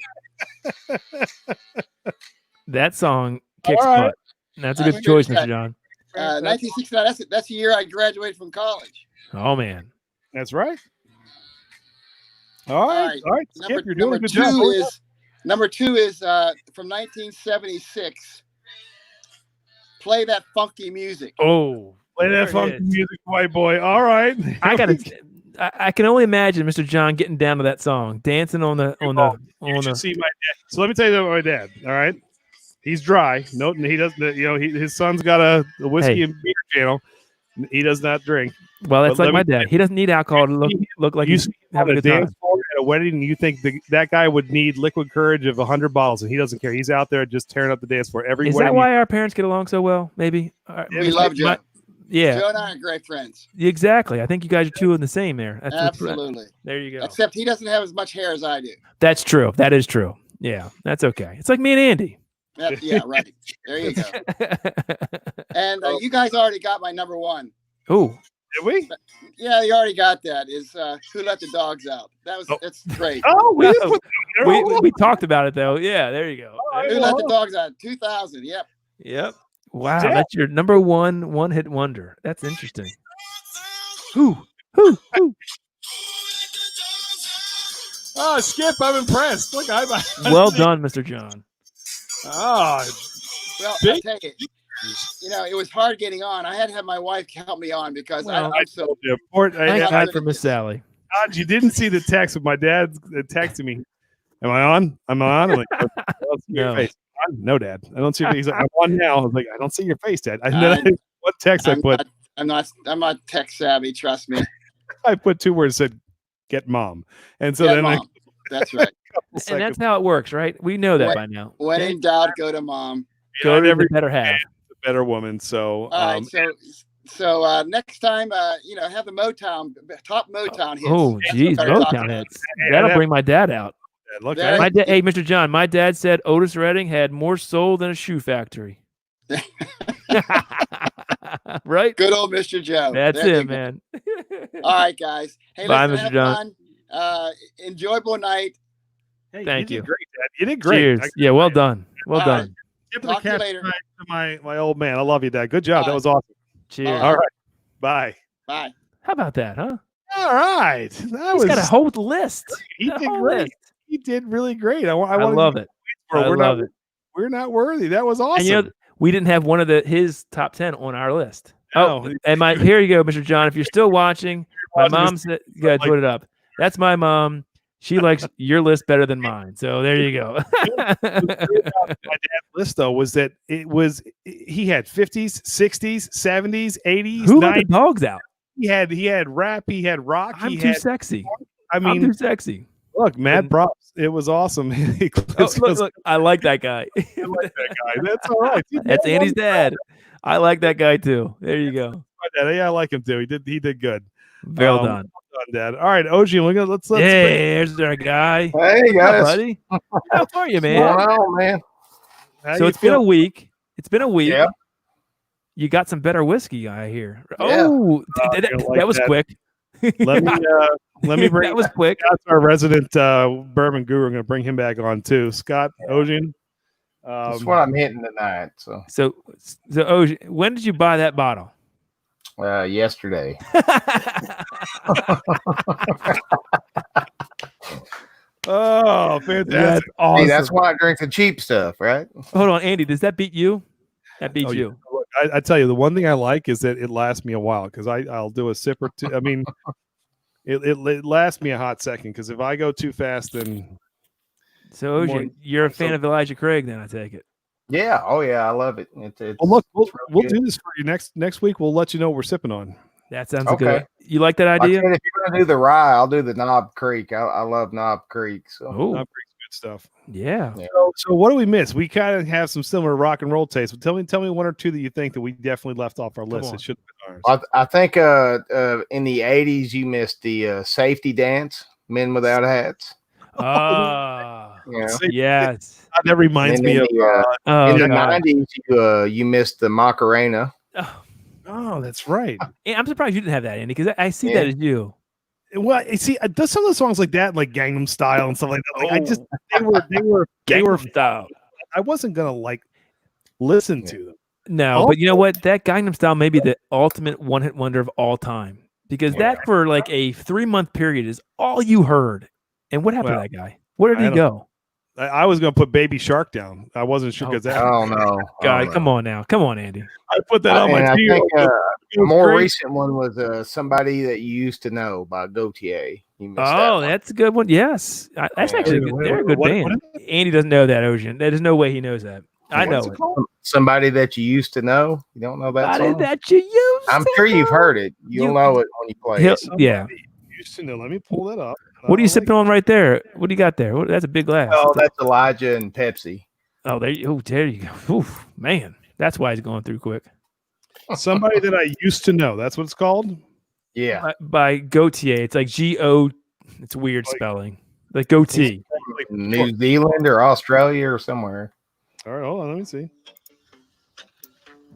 That song kicks All right. butt. That's a That's good a choice, good Mr. track. John. 1969. That's the year I graduated from college. Oh man. That's right. All right. All right. Skip, you're doing a good job. Number two is from 1976. Play that funky music. Oh, Play there that it funky is. music, white boy. All right. I got to. I can only imagine Mr. John getting down to that song, dancing on the You should see my dad. So let me tell you about my dad. All right, he's dry. No, he doesn't. You know, his son's got a whiskey and beer channel. He does not drink. Well, that's But like let my me- dad. He doesn't need alcohol to look like You he's see having on a a good time. dance floor at a wedding, and you think that guy would need liquid courage of 100 bottles, and he doesn't care. He's out there just tearing up the dance floor. Every Is wedding that why our parents get along so well? Maybe. We love Joe. Yeah, Joe and I are great friends. exactly. I think you guys are two in the same there. Absolutely. There you go. Except he doesn't have as much hair as I do. That's true. That is true. Yeah, that's okay. It's like me and Andy. Yeah, right. There you go. And you guys already got my number one. Oh, Did we? Yeah, you already got that. Is Who Let the Dogs Out? That's great. Oh, we didn't put we talked about it though. Yeah, there you go. Who Let the Dogs Out? 2000. Yep. Yep. Wow, Yeah. that's your number one hit wonder. That's interesting. Who? Oh, Skip, I'm impressed. Look, Well done, Mr. John. Oh, Well, Big- I'll tell you. You know, it was hard getting on. I had to have my wife help me on because Well, I'm so. yeah, Thank I- God for Miss Sally. God, you didn't see the text, but my dad texted me. Am I on? Am I on? I'm like, I don't see your No. face. No, Dad. I don't see your face. He's like, I'm on now. I was like, I don't see your face, Dad. And then I'm- what text I put? I'm not tech savvy. Trust me. I put 2 words, said, get mom. And so Yeah, then Mom. That's right. And that's how it works, right? We know that What- by now. When in doubt, go to Mom. Go to every the better half. better woman. So All right. So next time, have the top Motown hits. Oh, geez, Start talking. Motown hits. Hey, That'll that- bring my dad out. look, There- My hey, Mr. John, my dad said Otis Redding had more soul than a shoe factory. Right? Good old Mr. Joe. That's There you it, go. man. All right, guys. Hey, Bye, listen, Mr. have John. fun. Enjoyable night. Hey, Thank you. you. Did great, Dad. You did great. Cheers. Yeah, well done. Well All done. right. Tip of the Talk to you cap later. to my old man. I love you, Dad. Good job. That Bye. was awesome. Cheers. All right. Bye. Bye. How about that, huh? All right. That He's was got a whole list. he A did whole great. list. He did really great. I I wanted love to- it. Bro, I we're love not it. we're not worthy. That was awesome. And you know, we didn't have one of his top 10 on our list. No. Oh, and here you go, Mr. John. If you're still watching, my watching mom this- said, "Yeah, like- put it up." That's my mom. She likes your list better than mine. So there you go. my dad's list though was that he had 50s, 60s, 70s, 80s, Who let the 90s. dogs out? He had rap, he had rock, I'm he too had sexy. I I'm mean, too sexy. look, mad props. It was awesome. Oh, look, I like that guy. I like that guy. That's all right. That's Andy's dad. I like that guy too. There you go. Yeah, I like him too. He did good. Well done. Dad. All right, Oji, let's Yeah, there's our guy. Hey What's up, guys, buddy. How are you, what's man? going on, man? how So you it's been a feeling? week. It's been a week. Yeah. You got some better whiskey, I hear. Yeah. Oh, you're gonna like that was that. quick. Let me bring that was quick. Scott's our resident bourbon guru. I'm going to bring him back on too. Scott Ojian. That's what I'm hitting tonight. So So oh, when did you buy that bottle? yesterday. Oh, fantastic! That's awesome. See, that's why I drink the cheap stuff, right? Hold on, Andy. Does that beat you? That beats Oh, you. Look, I tell you, the one thing I like is that it lasts me a while because I'll do a sip or two. I mean, it lasts me a hot second because if I go too fast, then So More- Ocean, you're a fan of Elijah Craig, then I take it. Yeah. Oh yeah, I love it. It's well, look, it's we'll real do good. this for you next week. We'll let you know what we're sipping on. That sounds Okay. good. You like that Like I idea? said, if you're gonna do the rye, I'll do the Knob Creek. I love Knob Creek. So Oh, Not pretty good stuff. yeah. So what do we miss? We kind of have some similar rock and roll tastes. But tell me one or two that you think that we definitely left off our list. on. It should have been ours. I think in the '80s you missed the safety dance, Men Without Hats. Ah, Yeah. yes. That reminds And me in of. In the God. '90s, you missed the Macarena. Oh, that's right. I'm surprised you didn't have that, Andy, because I see Yeah. that as you. Well, you see, does some of the songs like that, like Gangnam Style and stuff like that. Like, I just they were Gangnam Style. I wasn't gonna like listen to them. No, but you know what? That Gangnam Style may be the ultimate one-hit wonder of all time because that for like a 3-month period is all you heard. And what happened Well, to that guy? Where did I he don't- go? I was gonna put Baby Shark down. I wasn't sure because Oh no, God, come on now. Come on, Andy. I put that on my And I TV. think a more great. recent one was Somebody That You Used to Know by Gautier. You missed that Oh, one. that's a good one. Yes. That's Yeah. actually a Wait, good, wait, they're a wait, good what band. is Andy doesn't know that, Ocean. There's no way he knows that. I know What's it it. called? Somebody That You Used to Know. You don't know that Somebody song? that you used I'm to sure you've know. heard it. You'll You- know it when you play He'll- it. yeah. Used to know. Let me pull that up. What are you I sipping on right there? What do you got there? That's a big glass. Oh, that's Elijah and Pepsi. Oh, there you go. Oof, man, that's why he's going through quick. Somebody that I used to know. That's what it's called. Yeah. By Gautier, it's like G-O. It's weird Like- spelling. Like goatee. New Zealand or Australia or somewhere. All right, hold on. Let me see.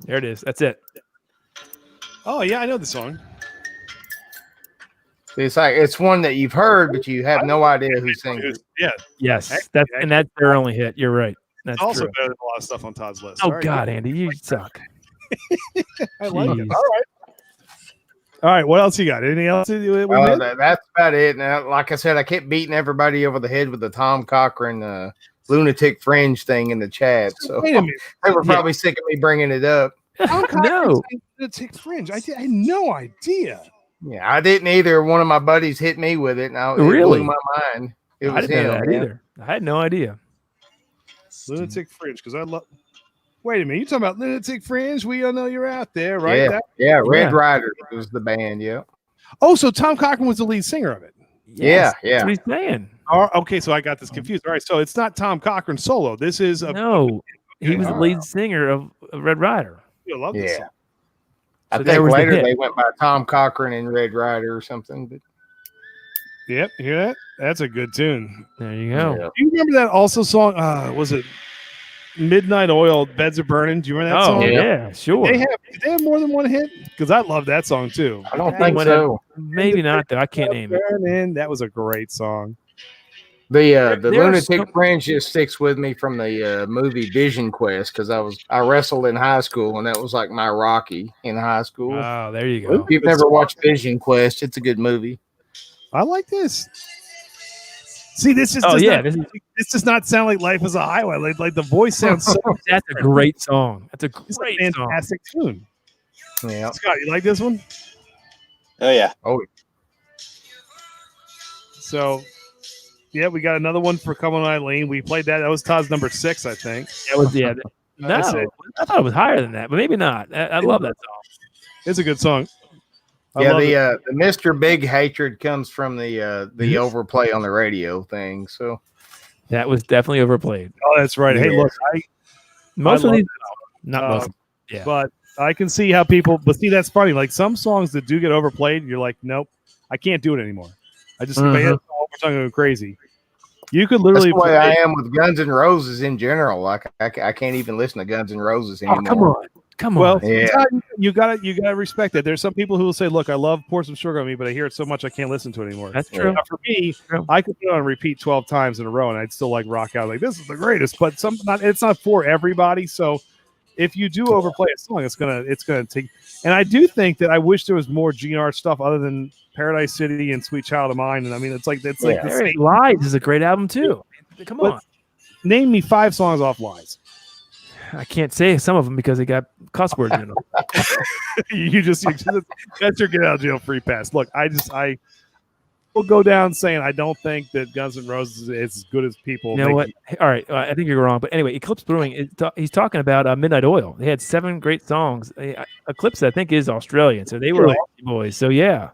There it is. That's it. Oh yeah, I know the song. It's like it's one that you've heard, but you have no idea who sings it. Yeah, Yes, Actually- that's their only hit. You're right. That's it's also true. better than a lot of stuff on Todd's list. Oh All right, God, Andy, you suck. I like it. Jeez. All right. All right. What else you got? Anything else? We missed? That's about it. Now, like I said, I kept beating everybody over the head with the Tom Cochran lunatic fringe thing in the chat. So Wait a minute. they were probably sick of me bringing it up. No. Lunatic Fringe. I had no idea. Yeah, I didn't either. One of my buddies hit me with it. And it Really? blew my mind. It I was didn't know him. that man. either. I had no idea. Lunatic Fringe, because I love. Wait a minute, you talking about Lunatic Fringe? We all know you're out there, right? Yeah, yeah. Red Yeah. Rider was the band. Yeah, Oh, so Tom Cochran was the lead singer of it. Yes, yeah. That's what he's saying. Okay, so I got this confused. All right, so it's not Tom Cochran solo. This is a. No, he was the all lead singer of Red Rider. I love this Yeah. song. I So there think was the later hit. they went by Tom Cochran and Red Rider or something. But Yep, you hear that? That's a good tune. There you go. yeah. Do you remember that also song? Was it Midnight Oil? Beds are Burning. Do you remember that Oh song? yeah, sure. Did they have more than one hit? Because I love that song too. I don't Hey, think when so. Maybe not though. I can't name it. Burning. That was a great song. The there are lunatic some- fringe just sticks with me from the movie Vision Quest because I wrestled in high school and that was like my Rocky in high school. Oh, there you go. If you've never watched Vision Quest, it's a good movie. I like this. See, this is Oh just yeah, not, this is this does not sound like Life is a Highway. Like the voice sounds so that's a great song. That's a it's a great song. fantastic tune. Yeah. Scott, you like this one? Oh yeah. So, yeah, we got another one for Come On Eileen. We played that. That was Todd's number 6, I think. That was yeah. No, That's it. I thought it was higher than that, but maybe not. I love that song. It's a good song. I Yeah, love it. the Mr. Big Hatred comes from the overplay on the radio thing. So That was definitely overplayed. Oh, that's right. Hey, Yeah. look, Most of love these, not most. Yeah. but I can see how people. But see, that's funny. Like some songs that do get overplayed, you're like, nope. I can't do it anymore. I just Mhm. we're talking about crazy. You could That's literally the way I am with Guns N' Roses in general. Like I can't even listen to Guns N' Roses Oh, anymore. come Well, on. Yeah. you gotta respect that. There's some people who will say, "Look, I love Pour Some Sugar on Me, but I hear it so much I can't listen to it anymore." That's true. Now, for me, True. I could put it on repeat 12 times in a row, and I'd still like rock out like this is the greatest. But it's not for everybody. So if you do overplay a song, it's gonna take. And I do think that I wish there was more GR stuff other than Paradise City and Sweet Child of Mine. And I mean, it's like the same. Lies is a great album too. Come But- on. Name me 5 songs off Lies. I can't say some of them because they got cuss words in them. you just that's your get out of jail free pass. Look, I will go down saying I don't think that Guns N' Roses is as good as people. You know make what? it. All right, I think you're wrong. But anyway, Eclipse Brewing, he's talking about Midnight Oil. They had 7 great songs. Eclipse, I think, is Australian, so they were Really? Aussie boys. So yeah,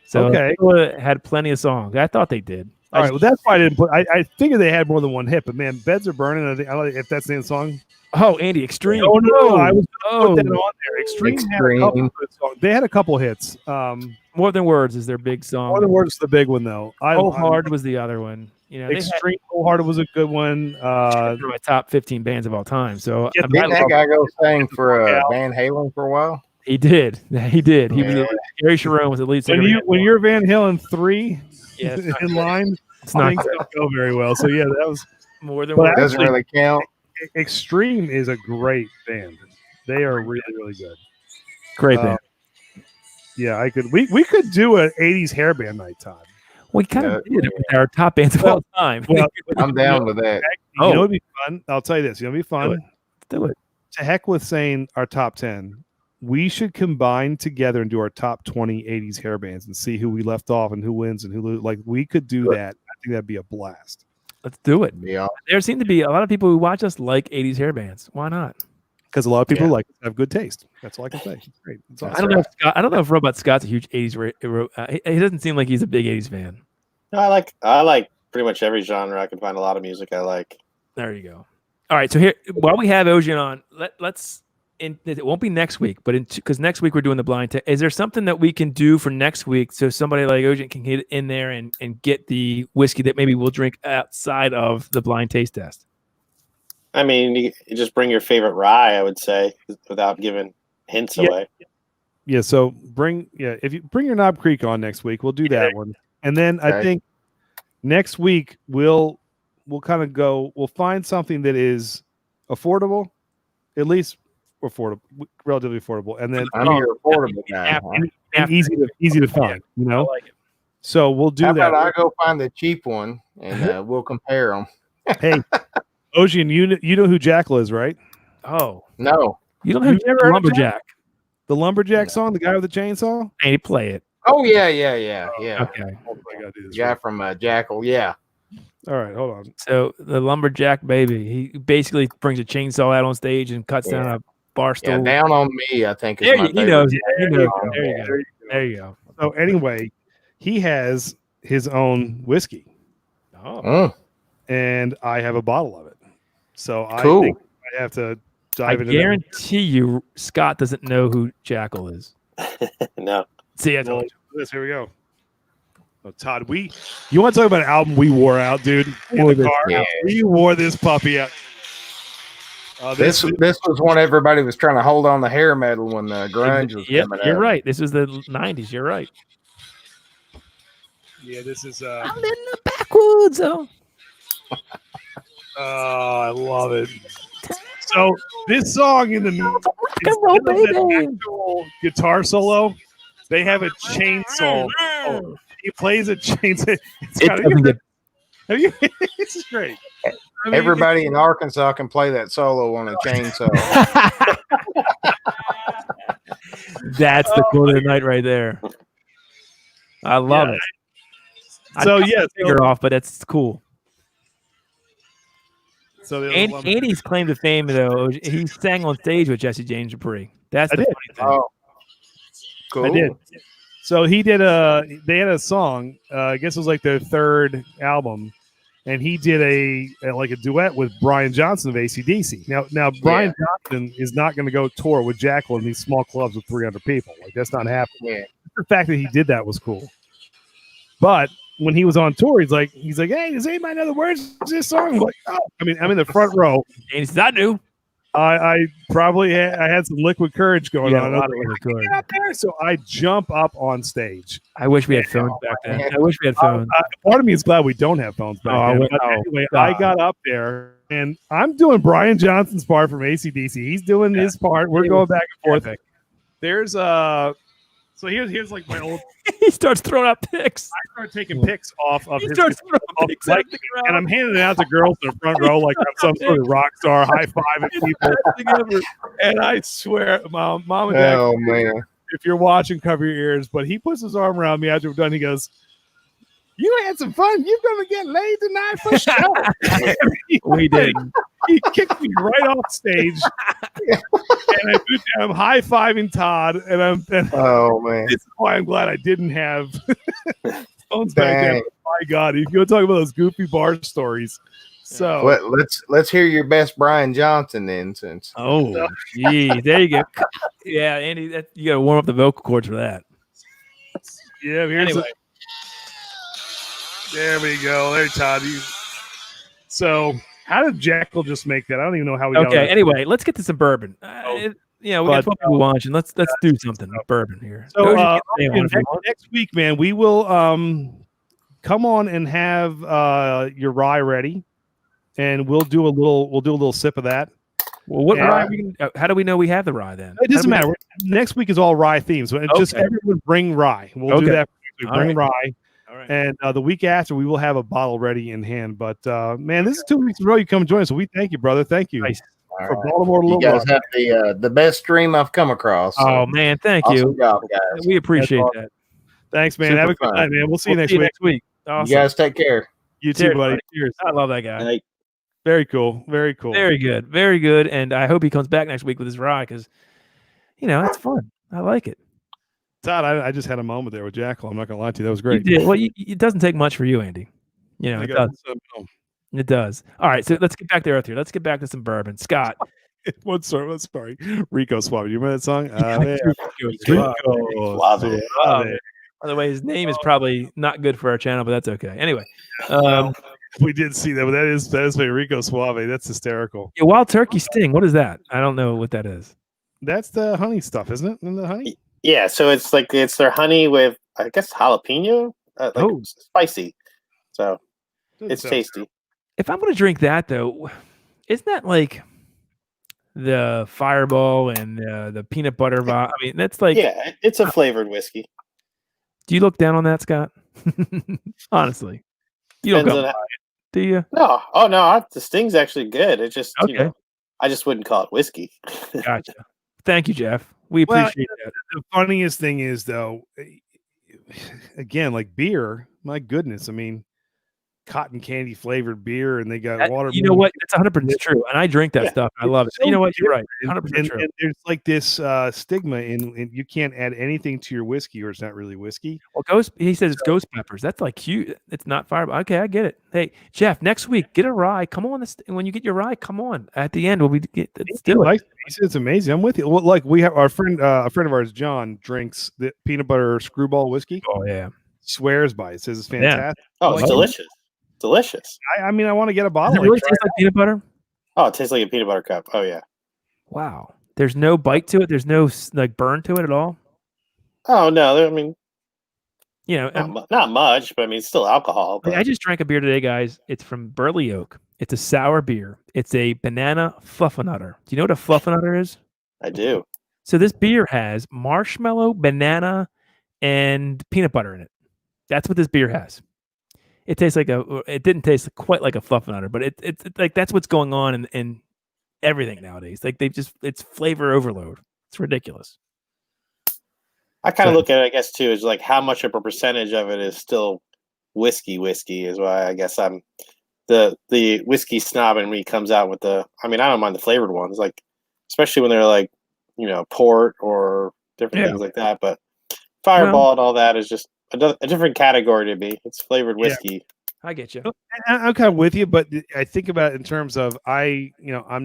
so Okay. they had plenty of songs. I thought they did. All right, well that's why I didn't put. I figured they had more than one hit, but man, Beds Are Burning. I don't know if that's the name of the song. Oh, Andy, Extreme. Oh no, I was Oh, put that on there. Extreme had a couple good songs. They had a couple hits. More Than Words is their big song. More Than Words is the big one though. Hard was the other one. You know, Extreme Hard was a good one. they're my top 15 bands of all time. So Yeah, I mean, Didn't that guy go sing for Van Halen for a while? he did. He did. He Yeah. was. Gary Sharon was the lead singer. When you're Van Halen 3 Yeah, it's not in good. line, It's not things don't go very well. So yeah, that was More Than But Words. Doesn't really count. Extreme is a great band. They are really, really good. Great band. Yeah, I could. We could do an '80s hair band night, Todd. We kind of Yeah. did it with our top bands of all time. Well, I'm down with that. you know, it'd be fun. I'll tell you this. You know, it'd be fun. Do it. To heck with saying our top 10. We should combine together and do our top 20 '80s hair bands and see who we left off and who wins and who loses. Like we could do that. I think that'd be a blast. Let's do it. Yeah. There seem to be a lot of people who watch us like 80s hair bands. Why not? Because a lot of people Yeah. like have good taste. That's all I can say. It's great. It's awesome. I don't know. I don't know if Robot Scott's a huge 80s. He doesn't seem like he's a big 80s fan. No, I like pretty much every genre. I can find a lot of music I like. There you go. All right. So here, while we have Ocean on, let's. It won't be next week, but because next week we're doing the blind test. Is there something that we can do for next week so somebody like Ocean can get in there and get the whiskey that maybe we'll drink outside of the blind taste test? I mean, you just bring your favorite rye, I would say, without giving hints away. Yeah, so if you bring your Knob Creek on next week, we'll do that one. And then I Okay. think next week we'll kind of we'll find something that is affordable, at least relatively affordable, and then I'm your affordable guy. huh? and easy to find, you I know. like it. So we'll do How that. about I go find the cheap one and we'll compare them? Hey, Ocean, you know who Jackal is, right? Oh, No. you don't have You've never heard of Lumberjack. The lumberjack song, the guy with the chainsaw. Hey, play it. Oh yeah. Okay. Oh, I gotta do this. Guy from Jackal. Yeah. All right, hold on. So the Lumberjack baby, he basically brings a chainsaw out on stage and cuts down a bar stool. Yeah. Down on Me, I think. Is There my you, he favorite. knows. He knows. go. There you go. There you go. So anyway, he has his own whiskey, Oh, Mm, and I have a bottle of it. So I Cool. think I have to I dive into that. guarantee you, Scott doesn't know who Jackal is. No. See, I Well, told you. here we go. Oh, Todd, you want to talk about an album we wore out, dude? In Wore the this- car, yeah. we wore this puppy out. This was when everybody was trying to hold on the hair metal when grunge was Yep, coming you're out. right. This was the 90s. You're right. Yeah, this is. I'm in the backwoods. Oh, Oh, I love it. So this song in the rock and roll, instead of that baby. actual guitar solo, they have a chainsaw. Oh, he plays a chainsaw. It's It got- doesn't get- have you- This is great. I mean, Everybody in Arkansas can play that solo on a chainsaw. That's the quote of the night right there. I love Yeah. it. So, I cut yeah, my finger off, but that's cool. So the And Andy's claim to fame, though, he sang on stage with Jesse James Dupree. That's I the did. funny thing. Oh, cool. I did. So they had a song. I guess it was like their third album, and he did a duet with Brian Johnson of AC/DC. Now Brian Johnson is not going to go tour with Jackal in these small clubs with 300 people. Like that's not happening. Yeah. The fact that he did that was cool. But when he was on tour, he's like, hey, does anybody know the words to this song? I'm like, oh. I mean, I'm in the front row. And he says, I do. I probably I had some liquid courage going You had on. a I lot was of like, liquid courage. get up there. So I jump up on stage. I wish we had phones back then. I wish we had phones. Part of me is glad we don't have phones back then. But anyway, I got up there and I'm doing Brian Johnson's part from AC/DC. He's doing his part. We're going back and forth. There's so here's like my old. He starts throwing out pics. I start taking pics off of He his. starts throwing pics Like, at the crowd. and I'm handing it out to girls in the front row like I'm some sort of rock star, high fiving people. And I swear, mom and dad, Oh man. if you're watching, cover your ears. But he puts his arm around me after we're done. He goes, "You had some fun. You're gonna get laid tonight for sure." We did. He kicked me right off stage, and I'm high fiving Todd. And Oh man. this is why I'm glad I didn't have phones back then. My God, if you want to talk about those goofy bar stories, so let's hear your best Brian Johnson then, since Gee, there you go. Yeah, Andy, you got to warm up the vocal cords for that. yeah. Here's Anyway. there we go. There, Todd. So, how did Jackal just make that? I don't even know how we got Okay, that. anyway, let's get to some bourbon. We got 12 people watching. Let's do something with bourbon here. So, Go ahead, you can say one if you want. next week, man, we will come on and have your rye ready, and we'll do a little sip of that. Well, what Yeah. rye are we gonna, how do we know we have the rye then? It doesn't matter. Next week is all rye themed, so just Okay. everyone bring rye. We'll do Okay. that. We All bring right. rye. All right. And the week after, we will have a bottle ready in hand. But man, this is 2 weeks in a row you come and join us. So we thank you, brother. Thank you Nice. for Baltimore to You Little guys Rock. have the best stream I've come across. So Oh man, thank awesome you. job, guys. We appreciate That's that. Thanks, man. Super Have a good fun. night, man. We'll see you We'll next see you week. next week. Awesome. You guys take care. You too, Cheers, buddy. buddy. Cheers. I love that guy. Like, Very cool. Very cool. Very good. Very good. And I hope he comes back next week with his rye because, it's fun. I like it. Todd, I just had a moment there with Jackal. I'm not gonna lie to you. That was You great. did. Well, it doesn't take much for you, Andy. I It got does. It does. All right. So let's get back to earth here. Let's get back to some bourbon. Scott. One sorry. Rico Suave. You remember that song? Rico Suave. Suave. By the way, his name is probably not good for our channel, but that's okay. Anyway, We did see that, but that is by Rico Suave. That's hysterical. yeah, Wild Turkey Sting. What is that? I don't know what that is. That's the honey stuff, isn't it? And the honey? yeah, so it's their honey with, I guess, jalapeno, spicy. So it's tasty. If I'm going to drink that, though, isn't that like the Fireball and the peanut butter? I mean, that's like. Yeah, it's a flavored whiskey. Do you look down on that, Scott? Honestly, you don't Depends go. on how- Do you? No, oh no, the Sting's actually good. It just, Okay. I just wouldn't call it whiskey. Gotcha. Thank you, Jeff. We Well, appreciate that. The funniest thing is, though, again, like beer, my goodness. I mean, cotton candy flavored beer, and they got water. You know what? It's 100% true, and I drink that Yeah. stuff. I love it. So You know what? You're right. And, 100% true. and there's like this stigma in you can't add anything to your whiskey, or it's not really whiskey. Well, he says it's ghost peppers. That's like cute. It's not Fireball. Okay, I get it. Hey, Jeff, next week get a rye. Come on, when you get your rye, come on. At the end, let's do it. He said it's amazing. I'm with you. Well, like we have our friend, a friend of ours, John, drinks the peanut butter screwball whiskey. Oh yeah, Swears by it. Says it's fantastic. Oh, it's Like- delicious. Delicious. I mean, I want to get a does bottle. it really Try taste like peanut butter? Oh, it tastes like a peanut butter cup. Oh yeah. Wow. There's no bite to it. There's no like burn to it at all. Oh no, I mean, not much, but I mean, it's still alcohol. But I just drank a beer today, guys. It's from Burley Oak. It's a sour beer. It's a banana fluffernutter. Do you know what a fluffernutter is? I do. So this beer has marshmallow, banana, and peanut butter in it. That's what this beer has. It tastes like it didn't taste quite like a fluffernutter, but it's like that's what's going on in everything nowadays. Like it's flavor overload. It's ridiculous. I kind of look at it, I guess, too, as like how much of a percentage of it is still whiskey is why I guess I'm the whiskey snob in me comes out with I don't mind the flavored ones, like especially when they're like, port or different things like that. But Fireball and all that is just a different category to me. It's flavored whiskey. I get you. I'm kind of with you, but I think about it in terms of I'm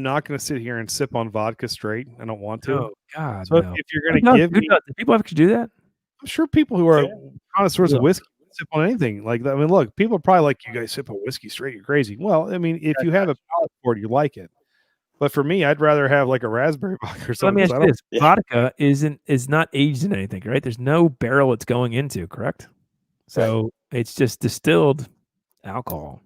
not going to sit here and sip on vodka straight. I don't want to. Oh God! So no. if you're going to give me, do people actually do that? I'm sure people who are connoisseurs of whiskey sip on anything. Like, I mean, look, people are probably like, you guys sip on whiskey straight, you're crazy. Well, I mean, if you have a palate for it, you like it. But for me, I'd rather have like a raspberry vodka or something. Let me ask you this: Yeah. vodka is not aged in anything, right? There's no barrel it's going into, correct? So it's just distilled alcohol.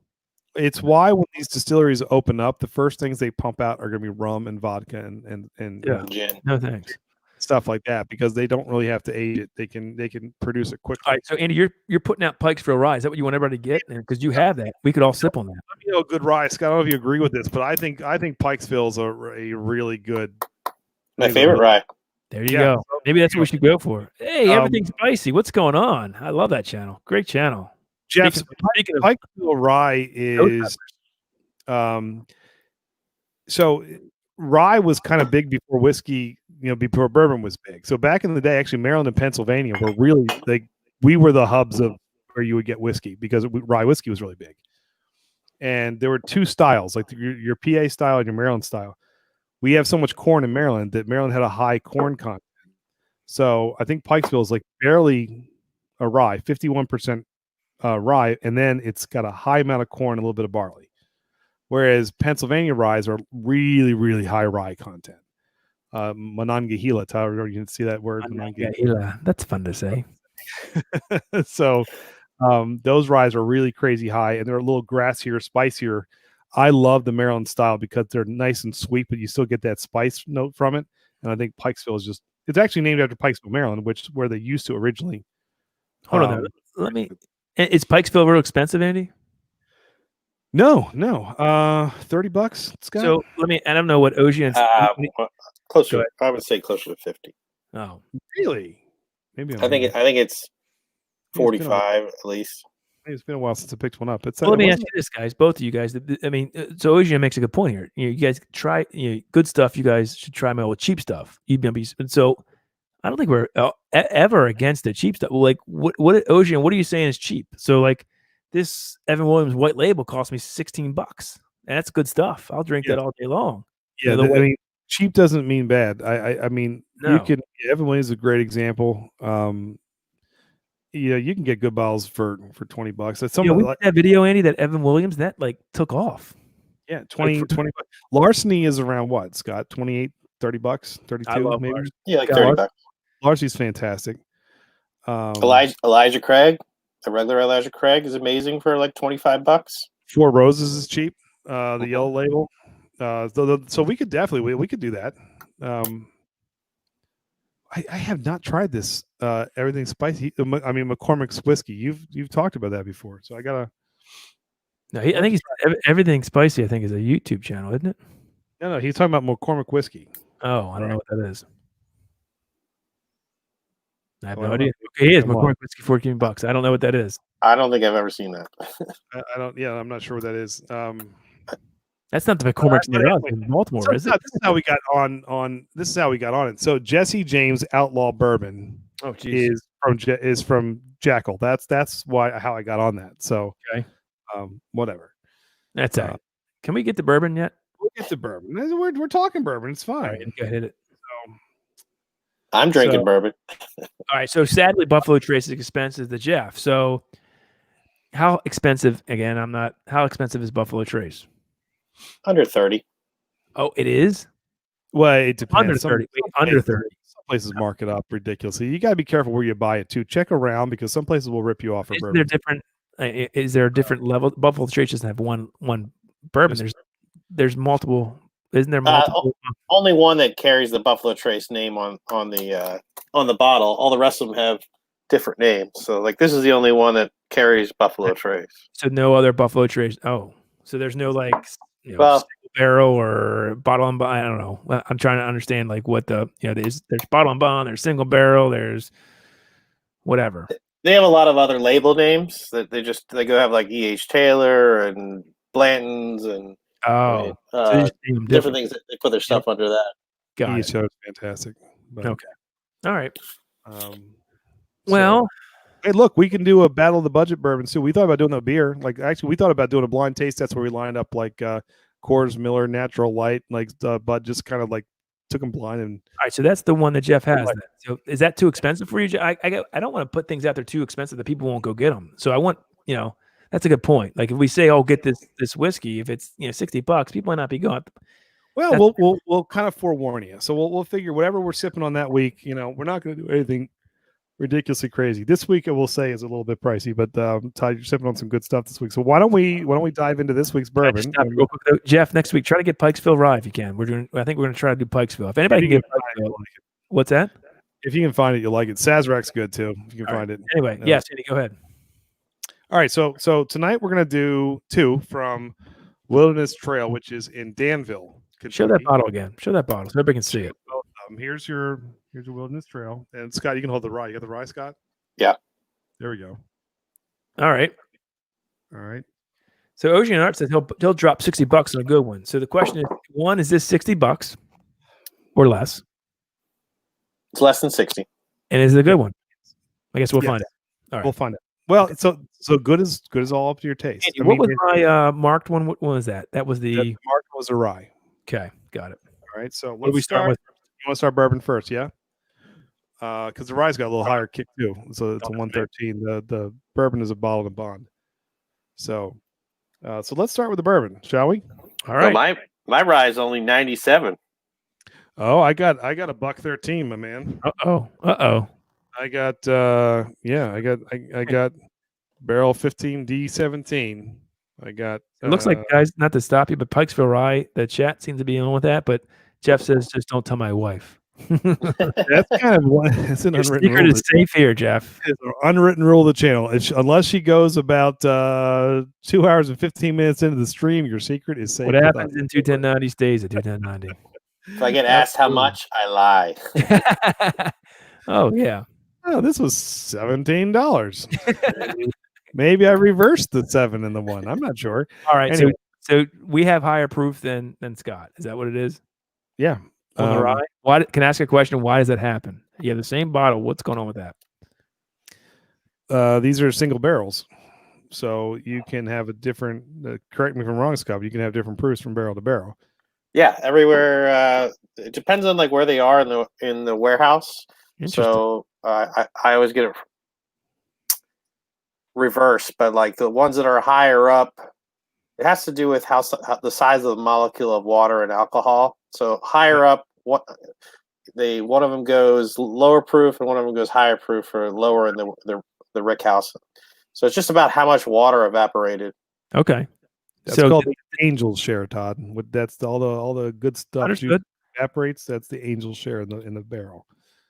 It's why when these distilleries open up, the first things they pump out are going to be rum and vodka and Yeah. Gin. No thanks. stuff like that, because they don't really have to age it. They can produce it quickly. All right, so Andy, you're putting out Pikesville Rye. Is that what you want everybody to get? Because you have that, we could all sip on that. You know, good rye. Scott, I don't know if you agree with this, but I think Pikesville is a really good. My favorite rye. There you Yeah. go. Maybe that's what we should go for. Hey, Um, everything's spicy. What's going on? I love that channel. Great channel. Jeff's Speaking of Pikesville rye is so rye was kind of big before whiskey, before bourbon was big. So back in the day, actually Maryland and Pennsylvania were really we were the hubs of where you would get whiskey, because rye whiskey was really big. And there were two styles, like your PA style and your Maryland style. We have so much corn in Maryland that Maryland had a high corn content. So I think Pikesville is like barely a rye, 51% rye, and then it's got a high amount of corn, a little bit of barley. Whereas Pennsylvania ryes are really, really high rye content. Monongahela, however you can see that word. Monongahela. That's fun to say. So those ryes are really crazy high, and they're a little grassier, spicier. I love the Maryland style because they're nice and sweet, but you still get that spice note from it. And I think Pikesville is it's actually named after Pikesville, Maryland, where they used to originally. Hold on, there. Let me. Is Pikesville real expensive, Andy? No, $30, Scott. So let me. I don't know what Ocean. Closer. I would say closer to 50. Oh, Really? Maybe I think it's 45 at least. It's been a while since I picked one up. well, let me ask you this, guys. Both of you guys. I mean, so Ocean makes a good point here. You guys try good stuff. You guys should try my old cheap stuff. So I don't think we're ever against the cheap stuff. Like, what Ocean? What are you saying is cheap? So like this Evan Williams white label cost me $16, and that's good stuff. I'll drink that all day long. Yeah, I mean, cheap doesn't mean bad. I mean, you can. Evan Williams is a great example. You can get good bottles for $20. That's something like that video, Andy, that Evan Williams that like took off. Yeah, 20 bucks. Larceny is around what, Scott? 28, $30, 32 maybe. Larceny. Yeah, like $30. Larceny's fantastic. Elijah Craig, the regular Elijah Craig, is amazing for like $25. Four Roses is cheap. The yellow label. So we could definitely we could do that. I have not tried this. Everything spicy. I mean, McCormick's whiskey. You've talked about that before, so I gotta. No, I think everything spicy. I think is a YouTube channel, isn't it? No, he's talking about McCormick whiskey. Oh, I don't know what that is. I have no idea. Okay, he is McCormick whiskey, $14. I don't know what that is. I don't think I've ever seen that. I don't. Yeah, I'm not sure what that is. That's not the McCormick's near us in Baltimore, is it? This is how we got on. This is how we got on it. So Jesse James Outlaw Bourbon is from Jackal. That's how I got on that. So okay, whatever. That's all right. Can we get the bourbon yet? We'll get the bourbon. We're talking bourbon. It's fine. All right, go hit it. I'm drinking bourbon. All right. So sadly, Buffalo Trace is expensive to Jeff. So how expensive? Again, I'm not. How expensive is Buffalo Trace? Under 30. Oh, it is? Well, it depends. Under 30. Under 30. Some places mark it up ridiculously. You got to be careful where you buy it too. Check around, because some places will rip you off for bourbon. Is there a different level? Buffalo Trace doesn't have one bourbon. There's multiple. Isn't there multiple? Only one that carries the Buffalo Trace name on the bottle. All the rest of them have different names. So like this is the only one that carries Buffalo Trace. So no other Buffalo Trace. Oh, so there's no like single barrel or bottle and bond. I don't know. I'm trying to understand like what there's bottle and bond. There's single barrel. There's whatever. They have a lot of other label names that they go have like E.H. Taylor and Blanton's and different things that they put their stuff under that. Got it. Is fantastic. But, okay. All right. Well, hey, look, we can do a battle of the budget bourbon too. We thought about doing the beer. Like, actually, we thought about doing a blind taste test where we lined up like Coors, Miller, Natural Light, like, but just kind of like took them blind. And All right, so that's the one that Jeff has. Like- Then. So is that too expensive for you? I don't want to put things out there too expensive that people won't go get them. So I want, that's a good point. Like if we say, "Oh, get this whiskey," if it's $60, people might not be going. well, we'll kind of forewarn you. So we'll figure whatever we're sipping on that week. We're not going to do anything ridiculously crazy. This week I will say is a little bit pricey, but Todd, you're sipping on some good stuff this week. So why don't we dive into this week's Can I just bourbon? stop real quick, though? Jeff, next week try to get Pikesville Rye if you can. I think we're going to try to do Pikesville. If anybody can get Pikesville, what's that? If you can find it, you'll like it. Sazerac's good too. If you can find it. Anyway, yes, Andy, go ahead. All right, so tonight we're gonna do 2 from Wilderness Trail, which is in Danville, Kentucky. Show that bottle again. Show that bottle so everybody can see it. Here's your Wilderness Trail, and Scott, you can hold the rye. You got the rye, Scott? Yeah. There we go. All right. So Ocean Art says he'll drop $60 on a good one. So the question is, one, is this $60 or less? It's less than 60. And is it a good one? I guess we'll find it. All right. We'll find it. Well, so good is all up to your taste. Andy, what was my marked one? What was that? That was the mark was a rye. Okay, got it. All right. So What do we start with? You want to start bourbon first, yeah? Because the rye's got a little higher kick too. So it's a 113. The bourbon is a bottle and bond. So let's start with the bourbon, shall we? All right. So my rye is only 97. Oh, I got a $113, my man. Uh-oh. I got I got barrel 15D17. I got It looks like, guys, not to stop you, but Pikesville Rye, the chat seems to be on with that, but Jeff says just don't tell my wife. that's kind of one. It's an Your unwritten secret rule. is safe here, Jeff. It's an unwritten rule of the channel. Unless she goes about 2 hours and 15 minutes into the stream, your secret is safe. What happens in 21090 stays at 21090. If I get asked how much, I lie. Oh, yeah. Oh, this was $17. Maybe I reversed the 7 and the 1. I'm not sure. All right. Anyway. So we have higher proof than Scott. Is that what it is? Yeah. On the rye? Why can I ask a question? Why does that happen? You have the same bottle. What's going on with that? These are single barrels. So you can have a different, correct me if I'm wrong, Scott, but you can have different proofs from barrel to barrel. Yeah, everywhere. It depends on like where they are in the warehouse. So I always get it reverse, but like the ones that are higher up, it has to do with how the size of the molecule of water and alcohol. So higher up, one of them goes lower proof and one of them goes higher proof or lower in the rick house. So it's just about how much water evaporated. Okay. That's called the angel's share, Todd. That's all the good stuff. Understood. Evaporates. That's the angel's share in the barrel.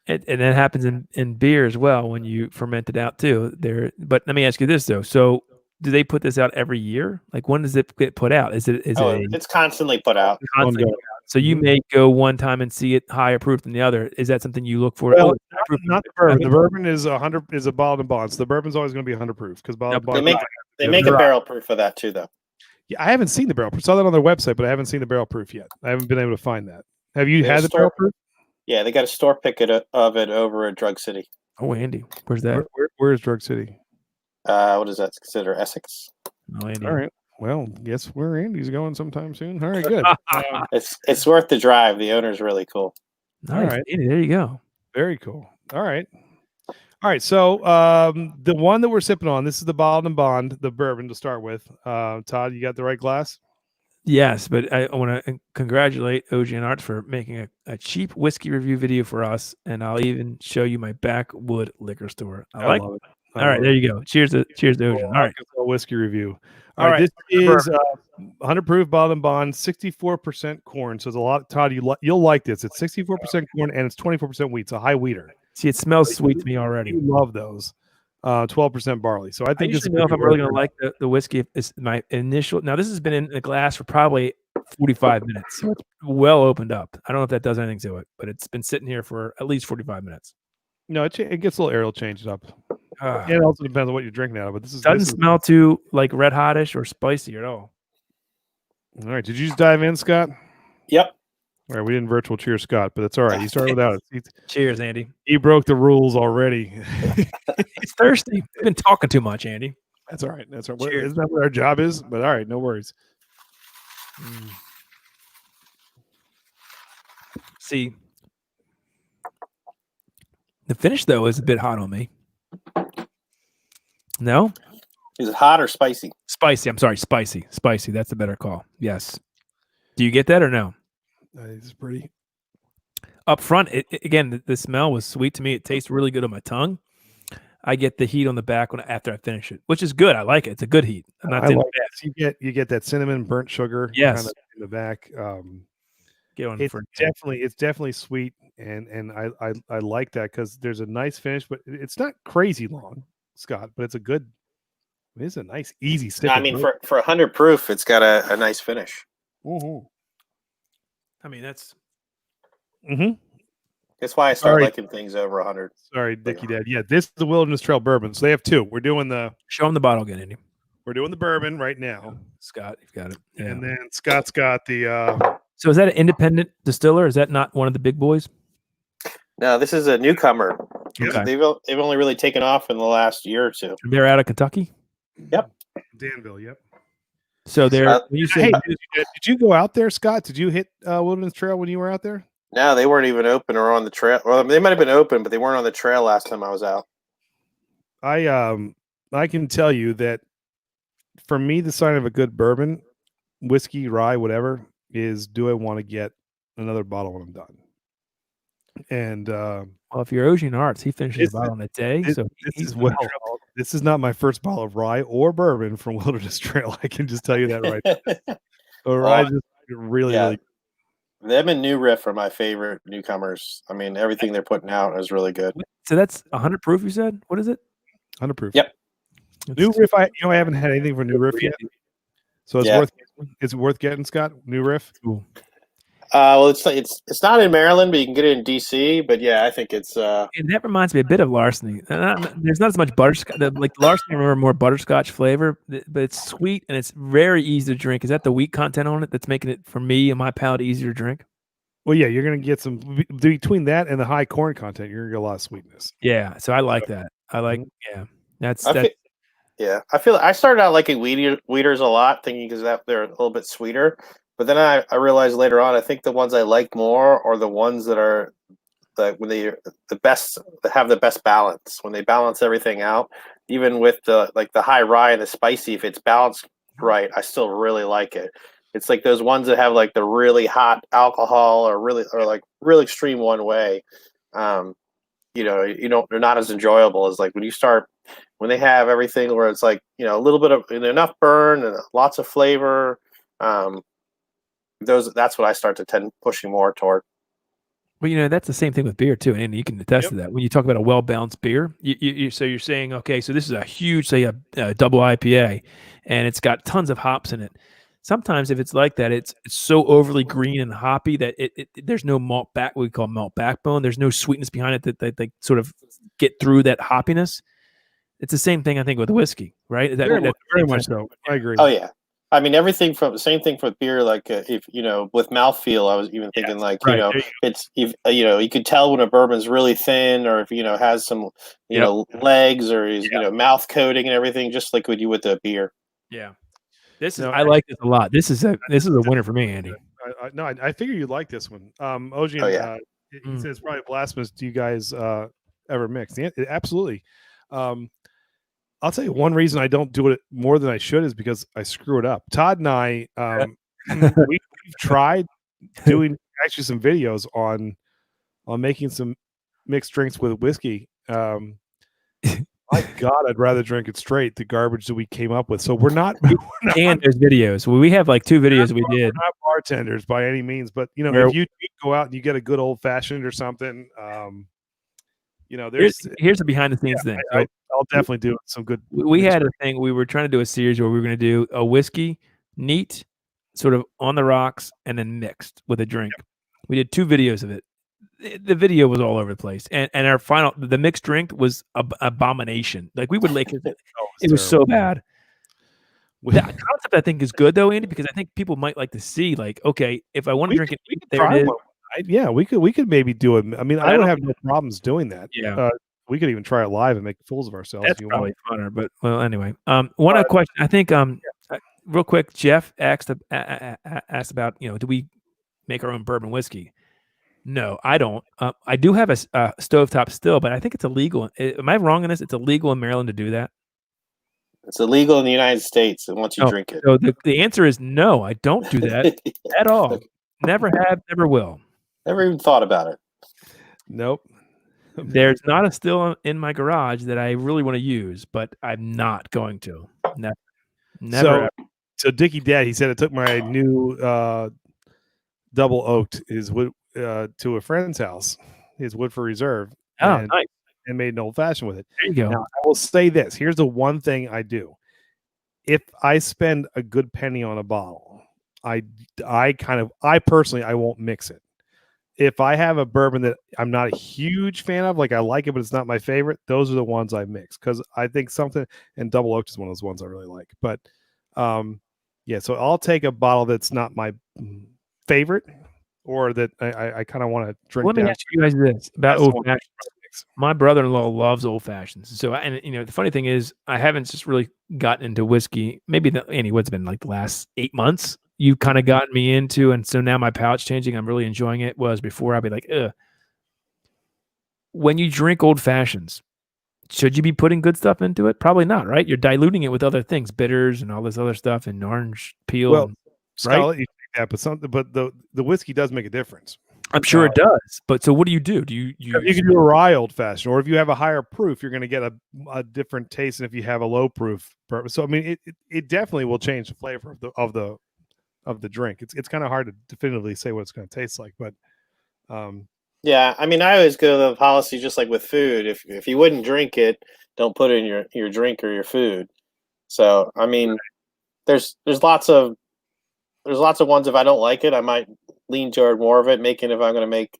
And that happens in beer as well when you ferment it out too. But let me ask you this though. So do they put this out every year? Like when does it get put out? It's constantly put out. Constantly. So you may go one time and see it higher proof than the other. Is that something you look for? Well, not the bourbon. The bourbon is 100 is a bottled and bond. So the bourbon's always going to be 100 proof because bottled and bond. They make a barrel proof for that too, though. Yeah, I haven't seen the barrel proof. Saw that on their website, but I haven't seen the barrel proof yet. I haven't been able to find that. Have you had the barrel proof? Yeah, they got a store pick of it over at Drug City. Oh, Andy, where's that? Where's Drug City? What does that consider? Essex. Oh, Andy. All right. Well, guess where Andy's going sometime soon. All right, good. It's worth the drive. The owner's really cool. Nice. All right. Andy, there you go. Very cool. All right. So the one that we're sipping on, this is the bottled and bond, the bourbon to start with. Todd, you got the right glass? Yes, but I want to congratulate OG and Arts for making a cheap whiskey review video for us, and I'll even show you my backwood liquor store. I like love it. All right, there you go. Cheers to OG. All right, whiskey review. All right, this is 100 proof bottled and bond, 64% corn. So it's a lot. Todd, you'll like this. It's 64% corn and it's 24% wheat. It's a high wheater. See, it smells sweet to me already. You love those. 12% barley. So I think I usually know if I'm really going to like the whiskey. If it's my initial. Now this has been in the glass for probably 45 minutes, so it's well opened up. I don't know if that does anything to it, but it's been sitting here for at least 45 minutes. No, it gets a little air. It'll change it up. It also depends on what you're drinking out of. But this doesn't smell too like red hotish or spicy at all. All right, did you just dive in, Scott? Yep. All right, we didn't virtual cheer Scott, but that's all right. He started without it. Cheers, Andy. He broke the rules already. He's thirsty. I've been talking too much, Andy. That's all right. That's all right. Isn't that what our job is? But all right, no worries. See, the finish though is a bit hot on me. No, Is it hot or spicy? spicy. I'm sorry, spicy. Spicy. That's a better call. Yes. Do you get that or no? It's pretty. Up front, again, the smell was sweet to me. It tastes really good on my tongue. I get the heat on the back after I finish it, which is good. I like it. It's a good heat. I'm not saying bad. You get that cinnamon, burnt sugar, Yes. kind of in the back. It's definitely sweet, and I like that because there's a nice finish, but it's not crazy long, Scott. But it's a nice easy sip. I mean, for 100 proof, it's got a nice finish. Mm-hmm. I mean, that's. Mm-hmm. That's why I start liking things over 100. Sorry, Dickie Dad. Yeah, this is the Wilderness Trail bourbon. So they have two. We're doing Show them the bottle again, Andy. We're doing the bourbon right now. Scott, you've got it. Yeah. And then Scott's got the. So is that an independent distiller? Is that not one of the big boys? No, this is a newcomer. Okay. They've only really taken off in the last year or two. They're out of Kentucky? Yep. Danville, yep. So they're. When you say, did you go out there, Scott? Did you hit Wilderness Trail when you were out there? No, they weren't even open or on the trail. Well, they might have been open, but they weren't on the trail last time I was out. I can tell you that for me, the sign of a good bourbon, whiskey, rye, whatever, is do I want to get another bottle when I'm done? And well, if you're Ocean Arts, he finishes a bottle in a day. This is not my first bottle of rye or bourbon from Wilderness Trail. I can just tell you that right now. Rye just really. Them and New Riff are my favorite newcomers. I mean, everything they're putting out is really good. So that's 100 proof, you said? What is it? 100 proof. Yep. New Riff. I haven't had anything from New Riff yet, so it's worth getting, Scott. New Riff. Cool. Well, it's not in Maryland, but you can get it in DC. But yeah, I think it's. And that reminds me a bit of larceny. There's not as much butterscotch. Like larceny, I remember more butterscotch flavor, but it's sweet and it's very easy to drink. Is that the wheat content on it that's making it for me and my palate easier to drink? Well, yeah, you're gonna get some between that and the high corn content. You're gonna get a lot of sweetness. Yeah, so I like that. I like that's. I feel I started out liking Weeders a lot, thinking because they're a little bit sweeter. But then I realized later on, I think the ones I like more are the ones that are when they the best, that have the best balance. When they balance everything out, even with the high rye and the spicy, if it's balanced right, I still really like it. It's like those ones that have like the really hot alcohol or really extreme one way. They're not as enjoyable as like when they have everything where it's like, a little bit of enough burn and lots of flavor. That's what I start to tend pushing more toward. Well, that's the same thing with beer too, and you can attest to that. When you talk about a well-balanced beer, so you're saying, okay, so this is a huge, say, a double IPA, and it's got tons of hops in it. Sometimes if it's like that, it's so overly green and hoppy that there's no what we call malt backbone. There's no sweetness behind it that they sort of get through that hoppiness. It's the same thing, I think, with whiskey, right? Very much so. I agree. Oh yeah. I mean, same thing for beer. Like if with mouthfeel, I was even thinking it's you could tell when a bourbon's really thin, or if has some legs, or is mouth coating and everything, just like we do with the beer. Yeah, I like this a lot. This is a winner for me, Andy. I figure you'd like this one. Ocean, he says probably blasphemous. Do you guys ever mix? Yeah, absolutely. I'll tell you one reason I don't do it more than I should is because I screw it up. Todd and I, we've tried doing actually some videos on making some mixed drinks with whiskey. My God, I'd rather drink it straight, the garbage that we came up with. So we're not and there's videos. Well, we have like 2 videos we did. We're not bartenders by any means, but if you go out and you get a good old fashioned or something, here's the behind the scenes thing. I'll definitely do some good. We had a thing. We were trying to do a series where we were going to do a whiskey, neat, sort of on the rocks, and then mixed with a drink. Yep. We did 2 videos of it. The video was all over the place, and our the mixed drink was abomination. Like we would it was so bad. The concept I think is good though, Andy, because I think people might like to see okay, if I want to drink it, there it is. Yeah, we could maybe do it. I mean, I don't have no problems doing that. Yeah. We could even try it live and make fools of ourselves. That's probably funner, but anyway. One other question. I think real quick, Jeff asked about do we make our own bourbon whiskey? No, I don't. I do have a stovetop still, but I think it's illegal. Am I wrong in this? It's illegal in Maryland to do that. It's illegal in the United States, and once you Oh, drink it, so the answer is no. I don't do that at all. Never have, never will. Never even thought about it. Nope. There's not a still in my garage that I really want to use, but I'm not going to. Never. So Dickie Dad, he said it took my new double oaked his wood to a friend's house, his Woodford Reserve. Oh, nice. And made an old fashioned with it. There you go. Now, I will say this. Here's the one thing I do. If I spend a good penny on a bottle, I personally, I won't mix it. If I have a bourbon that I'm not a huge fan of, like I like it, but it's not my favorite, those are the ones I mix. Because I think something, and double oaked is one of those ones I really like. But yeah, so I'll take a bottle that's not my favorite, or that I kind of want to drink. Let me ask you guys this about old fashions. My brother-in-law loves old fashions. So, and the funny thing is, I haven't just really gotten into whiskey. Maybe what's been like the last 8 months. You kind of gotten me into, and so now my palate's changing. I'm really enjoying it. Was before I'd be like, ugh. When you drink old fashions, should you be putting good stuff into it? Probably not, right? You're diluting it with other things, bitters and all this other stuff, and orange peel. Well, right? I'll let you take that, but the whiskey does make a difference. I'm sure it does. But so what do? Do you can do a rye old fashioned, or if you have a higher proof, you're going to get a different taste than if you have a low proof. So I mean, it definitely will change the flavor of the drink. It's kind of hard to definitively say what it's going to taste like, but yeah, I mean, I always go to the policy just like with food. If you wouldn't drink it, don't put it in your drink or your food. So I mean, there's lots of ones. If I don't like it, I might lean toward more of it, making if I'm going to make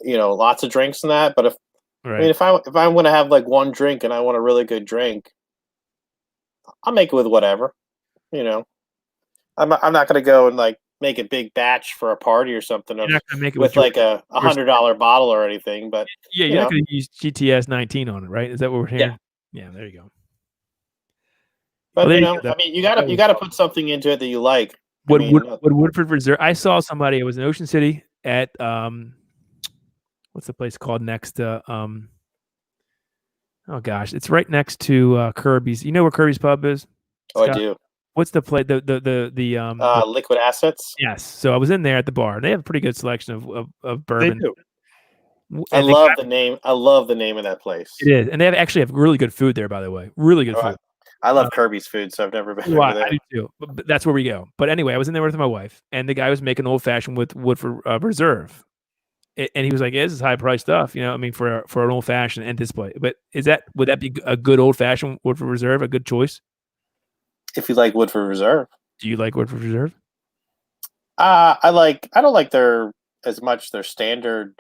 lots of drinks and that. But I mean, if I'm going to have like one drink and I want a really good drink, I'll make it with whatever. I'm not going to go and like make a big batch for a party or something. You're not going to make it with like a $100 bottle or anything. But yeah, you're not going to use GTS 19 on it, right? Is that what we're hearing? Yeah, there you go. But I mean, you gotta put something into it that you like. Would Woodford Reserve? I saw somebody. It was in Ocean City at what's the place called next to oh gosh, it's right next to Kirby's. You know where Kirby's Pub is? Oh, Scott? I do. What's the place? The Liquid Assets. Yes. So I was in there at the bar, and they have a pretty good selection of bourbon. They do. I love the name. I love the name of that place. It is, and they actually have really good food there. By the way, really good food. I love Kirby's food, so I've never been over there. I do too. But that's where we go. But anyway, I was in there with my wife, and the guy was making old fashioned with Woodford Reserve, and he was like, "Yeah, this is high priced stuff, I mean, for an old fashioned and display." But would that be a good old fashioned Woodford Reserve, a good choice? If you like Woodford Reserve, do you like Woodford Reserve? I don't like their standard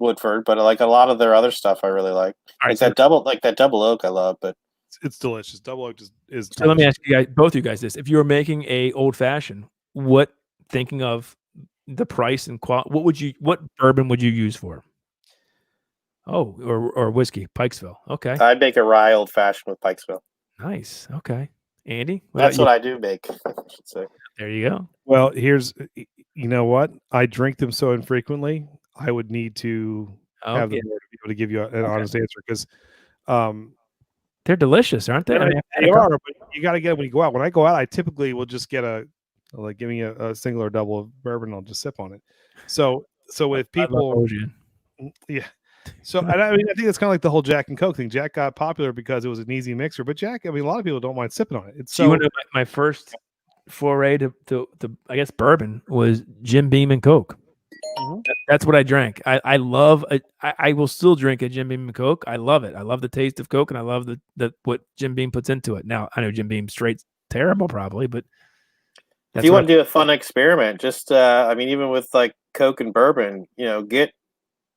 Woodford, but I like a lot of their other stuff. I really like. That double oak. I love, but. It's delicious. Double oak is delicious. So let me ask you guys, both you guys, this: if you were making a old fashioned, thinking of the price and quality, what bourbon would you use for? Oh, or whiskey, Pikesville. Okay, I'd make a rye old fashioned with Pikesville. Nice. Okay, Andy, that's what I do make. I should say. There you go. Well, you know what? I drink them so infrequently. I would need to have the board to be able to give you an honest answer because. They're delicious, aren't they? Yeah, they are, but you got to get it when you go out. When I go out, I typically will just get give me a single or double of bourbon. I'll just sip on it. So with people, yeah. So I mean, I think it's kind of like the whole Jack and Coke thing. Jack got popular because it was an easy mixer, but Jack, I mean, a lot of people don't mind sipping on it. It's so. My first foray to I guess bourbon was Jim Beam and Coke. Mm-hmm. That's what I drank. I love. I will still drink a Jim Beam and Coke. I love it. I love the taste of Coke, and I love the what Jim Beam puts into it. Now I know Jim Beam straight's terrible, probably, but if you want to do a fun experiment, just I mean, even with like Coke and bourbon, get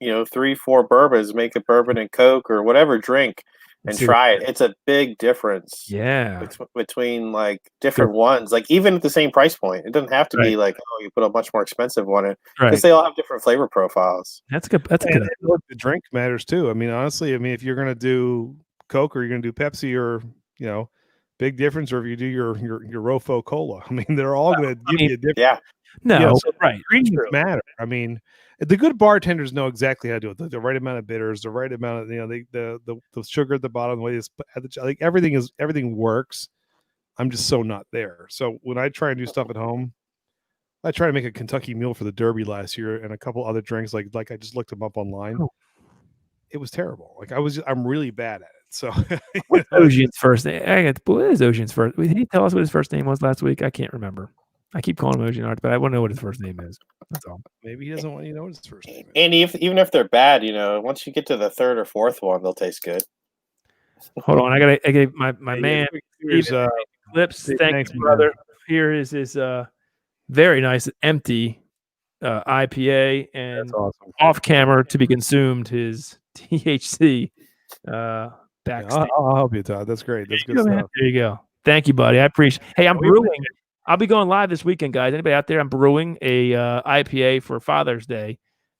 3-4 bourbons, make a bourbon and Coke or whatever drink, and try it. It's a big difference. Yeah, between like different ones, like even at the same price point. It doesn't have to be like, oh, you put a much more expensive one in, because they all have different flavor profiles. That's good. That's good. The drink matters too. I mean, honestly, if you're gonna do Coke or you're gonna do Pepsi or big difference, or if you do your Rofo Cola, I mean, they're all gonna give you a different. Yeah. No, so right. ingredients True. matter. I mean, the good bartenders know exactly how to do it. The right amount of bitters, the right amount of the sugar at the bottom, the way it's like everything works. I'm just so not there. So when I try and do stuff at home, I tried to make a Kentucky Mule for the Derby last year and a couple other drinks. Like I just looked them up online. Oh. It was terrible. Like I'm really bad at it. So What's Ocean's first name? What is Ocean's first? Did he tell us what his first name was last week? I can't remember. I keep calling him Ocean Art, but I want to know what his first name is. That's all. Maybe he doesn't want you to know what his first name is. And even if they're bad, once you get to the third or fourth one, they'll taste good. Hold on, I gave my man Here's, Eclipse. Thank you, brother. Here is his very nice empty IPA, and that's awesome. off camera to be consumed his THC backstage. I'll help you, Todd. That's great. That's good There stuff. you go. Thank you, buddy. I appreciate. Hey, I'm brewing. I'll be going live this weekend, guys. Anybody out there? I'm brewing a IPA for Father's Day.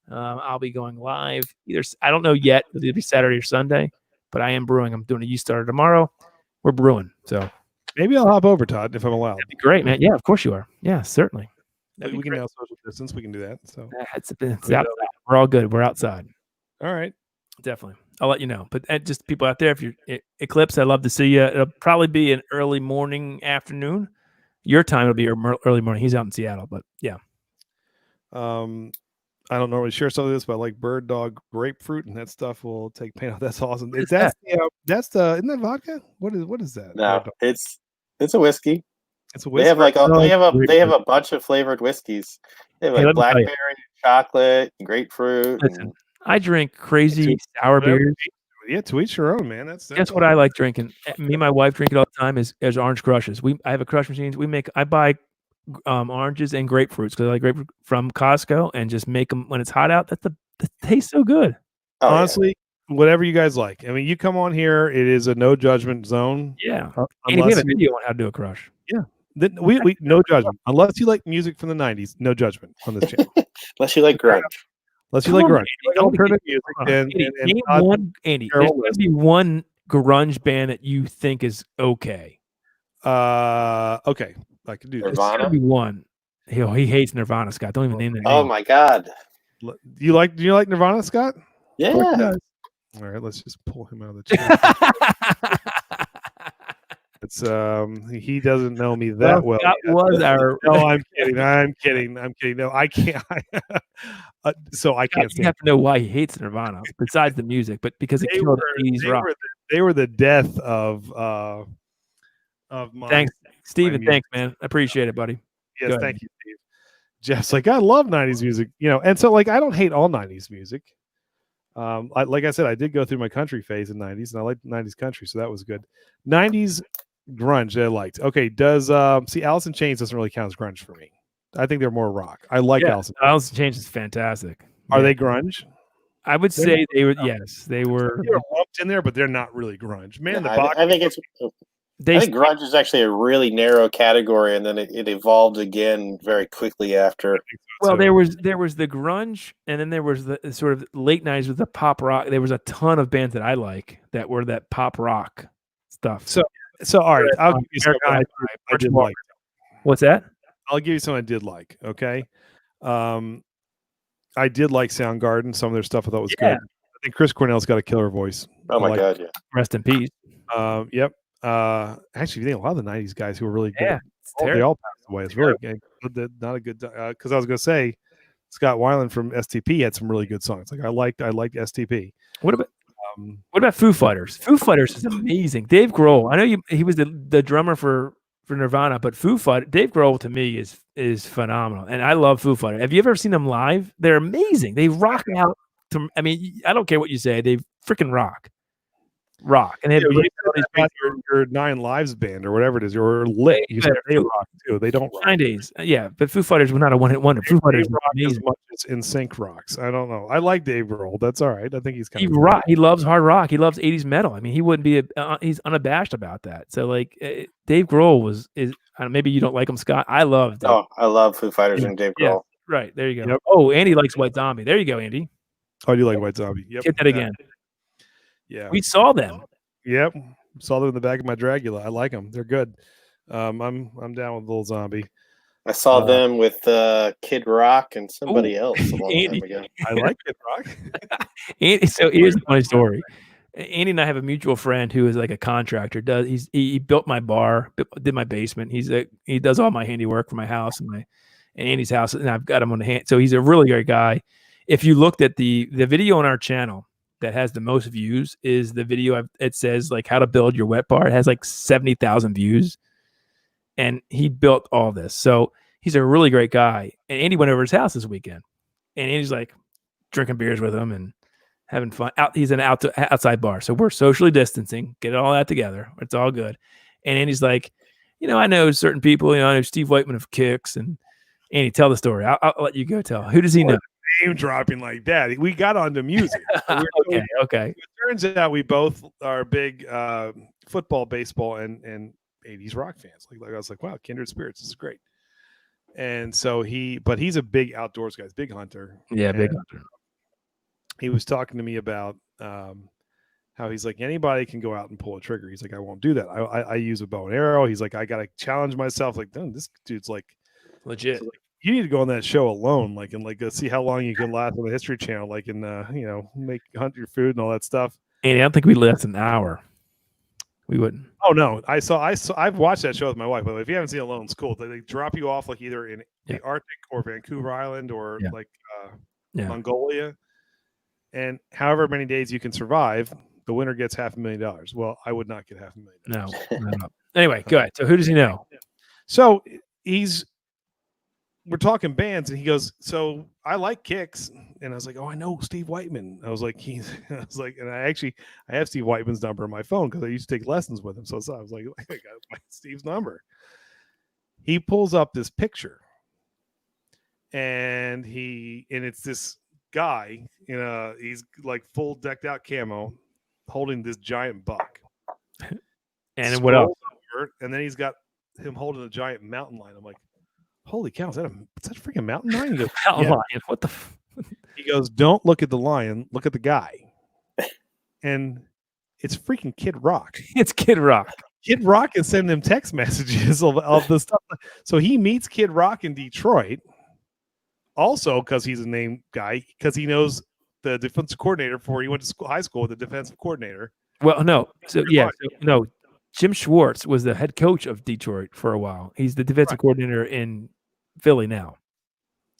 I'll be going live either. I don't know yet. It'll be Saturday or Sunday, but I am brewing. I'm doing a yeast starter tomorrow. We're brewing, so Maybe I'll hop over, Todd, if I'm allowed. that'd be great, man. Yeah, of course you are. Yeah, certainly. We can now social distance. We can do that. So It's outside. We're all good. We're outside. all right. Definitely. I'll let you know. But just people out there, if you're Eclipse, I'd love to see you. It'll probably be an early morning, afternoon. Your time will be early morning. He's out in Seattle, but yeah. I don't normally share some of this, but I like Bird Dog grapefruit, and that stuff will take pain out. That's awesome. What is That's isn't that vodka? What is that? No, it's a whiskey. It's a They whiskey. have like they have a bunch of flavored whiskeys. They have Hey, like let me tell you. blackberry, chocolate, and grapefruit. Listen, I drink crazy sour Whatever. beers. Yeah, to each your own, man. That's Guess what I like drinking? Me and my wife drink it all the time. Is orange crushes. I have a crush machine. I buy oranges and grapefruits because I like grapefruit from Costco and just make them when it's hot out. That tastes so good. Oh, honestly, whatever you guys like. I mean, you come on here. It is a no judgment zone. Yeah. And we have a video on how to do a crush. We no judgment unless you like music from the '90s. No judgment on this channel. unless you like grunge. Unless you Come like on, grunge, Andy, like don't alternative be- music, Andy, and name Todd- one, Andy. There's going to be one grunge band that you think is okay. okay, I can do this. There's got to be one. He hates Nirvana, Scott. Don't even name the name. Oh my god. Do you like Nirvana, Scott? Yeah. All right, let's just pull him out of the chat. It's he doesn't know me that well. That yet. was our. No, I'm kidding. No, I can't. So I can't. You have to know why he hates Nirvana, besides the music, but because it killed 80s rock. They were the death of my. Thanks, Steven. music. Thanks, man. I appreciate it, buddy. Yes, Go ahead. thank you, Steve. Jeff's like, I love '90s music, and so like I don't hate all '90s music. Like I said, I did go through my country phase in '90s, and I liked '90s country, so that was good. '90s grunge I liked. Okay, does Alice in Chains doesn't really count as grunge for me. I think they're more rock. I like Alice. Alice in Chains is fantastic. Are they grunge? I would say they were. Yes, they were. They're lumped in there, but they're not really grunge. Man, the I box. think I think grunge is actually a really narrow category, and then it evolved again very quickly after. Well, there was the grunge, and then there was the sort of late '90s with the pop rock. There was a ton of bands that I like that were that pop rock stuff. So all right, I'll give you something I did like. What's that? I'll give you something I did like. Okay, I did like Soundgarden. Some of their stuff I thought was good. I think Chris Cornell's got a killer voice. Oh my god, yeah. Rest in peace. Yep. Actually, I think a lot of the '90s guys who were really good. Yeah, They all passed away. It's really not a good. Because I was going to say, Scott Weiland from STP had some really good songs. Like I liked STP. What about Foo Fighters? Foo Fighters is amazing. Dave Grohl. I know he was the drummer for Nirvana, but Dave Grohl to me is phenomenal, and I love Foo Fighters. Have you ever seen them live? They're amazing. They rock out. I mean, I don't care what you say. They freaking rock, and they have your Nine Lives band or whatever it is, or Lit. You said they rock too. They don't rock. 9 days. Yeah, but Foo Fighters were not a one-hit wonder. Foo Fighters rock as much as In Sync rocks. I don't know. I like Dave Grohl. That's all right. I think he's kind of rock. He loves hard rock. He loves 80s metal. I mean, he wouldn't be he's unabashed about that. So like Dave Grohl is maybe you don't like him, Scott. I love Dave. Oh, I love Foo Fighters and Dave Grohl. Yeah, right. There you go. Yep. Oh, Andy likes White Zombie. There you go, Andy. Oh, you like White Zombie? Yep. Get that again. Yeah. We saw them. Yep. Saw them in the back of my Dragula. I like them. They're good. I'm down with Little Zombie. I saw them with Kid Rock and somebody else a long Andy. time ago. I like Kid Rock. Andy, so here's a funny story. Andy and I have a mutual friend who is like a contractor. He built my bar, did my basement. He does all my handiwork for my house and Andy's house, and I've got him on the hand. So he's a really great guy. If you looked at the video on our channel that has the most views, is the video it says like how to build your wet bar. It has like 70,000 views, and he built all this. So he's a really great guy. And Andy went over to his house this weekend, and Andy's like drinking beers with him and having fun. He's an outside bar, so we're socially distancing. Get all that together. It's all good. And Andy's like, I know certain people. I know Steve Whiteman of Kicks. And Andy, tell the story. I'll let you go tell. Who does he know? Name dropping like that. We got onto music. Okay. It turns out we both are big football, baseball, and 80s rock fans. Like I was like, wow, kindred spirits. This is great. And so he's a big outdoors guy, big hunter. Yeah, big hunter. He was talking to me about how he's like, anybody can go out and pull a trigger. He's like, I won't do that. I use a bow and arrow. He's like, I got to challenge myself. Like, this dude's like legit. So like, you need to go on that show alone, and see how long you can last on the History Channel, hunt your food and all that stuff. And I don't think we last an hour. We wouldn't. Oh no, I've watched that show with my wife. But if you haven't seen it alone, it's cool. They drop you off like either in the Arctic or Vancouver Island or Mongolia. And however many days you can survive, the winner gets $500,000. Well, I would not get $500,000. No. Anyway, go ahead. So who does he know? So we're talking bands, and he goes, so I like Kicks. And I was like, oh, I know Steve Whiteman. I was like, and I have Steve Whiteman's number on my phone because I used to take lessons with him. So I was like, I got Steve's number. He pulls up this picture, and it's this guy he's like full decked out camo holding this giant buck. And what else? And then he's got him holding a giant mountain lion. I'm like, holy cow, is that a freaking mountain lion? He goes, mountain lion. What the he goes, don't look at the lion, look at the guy. And it's freaking Kid Rock. It's Kid Rock. Kid Rock is sending him text messages of the stuff. So he meets Kid Rock in Detroit. Also, because he's a name guy, because he knows the defensive coordinator before he went to high school with the defensive coordinator. Well, no. So, Jim Schwartz was the head coach of Detroit for a while. He's the defensive coordinator in Philly now.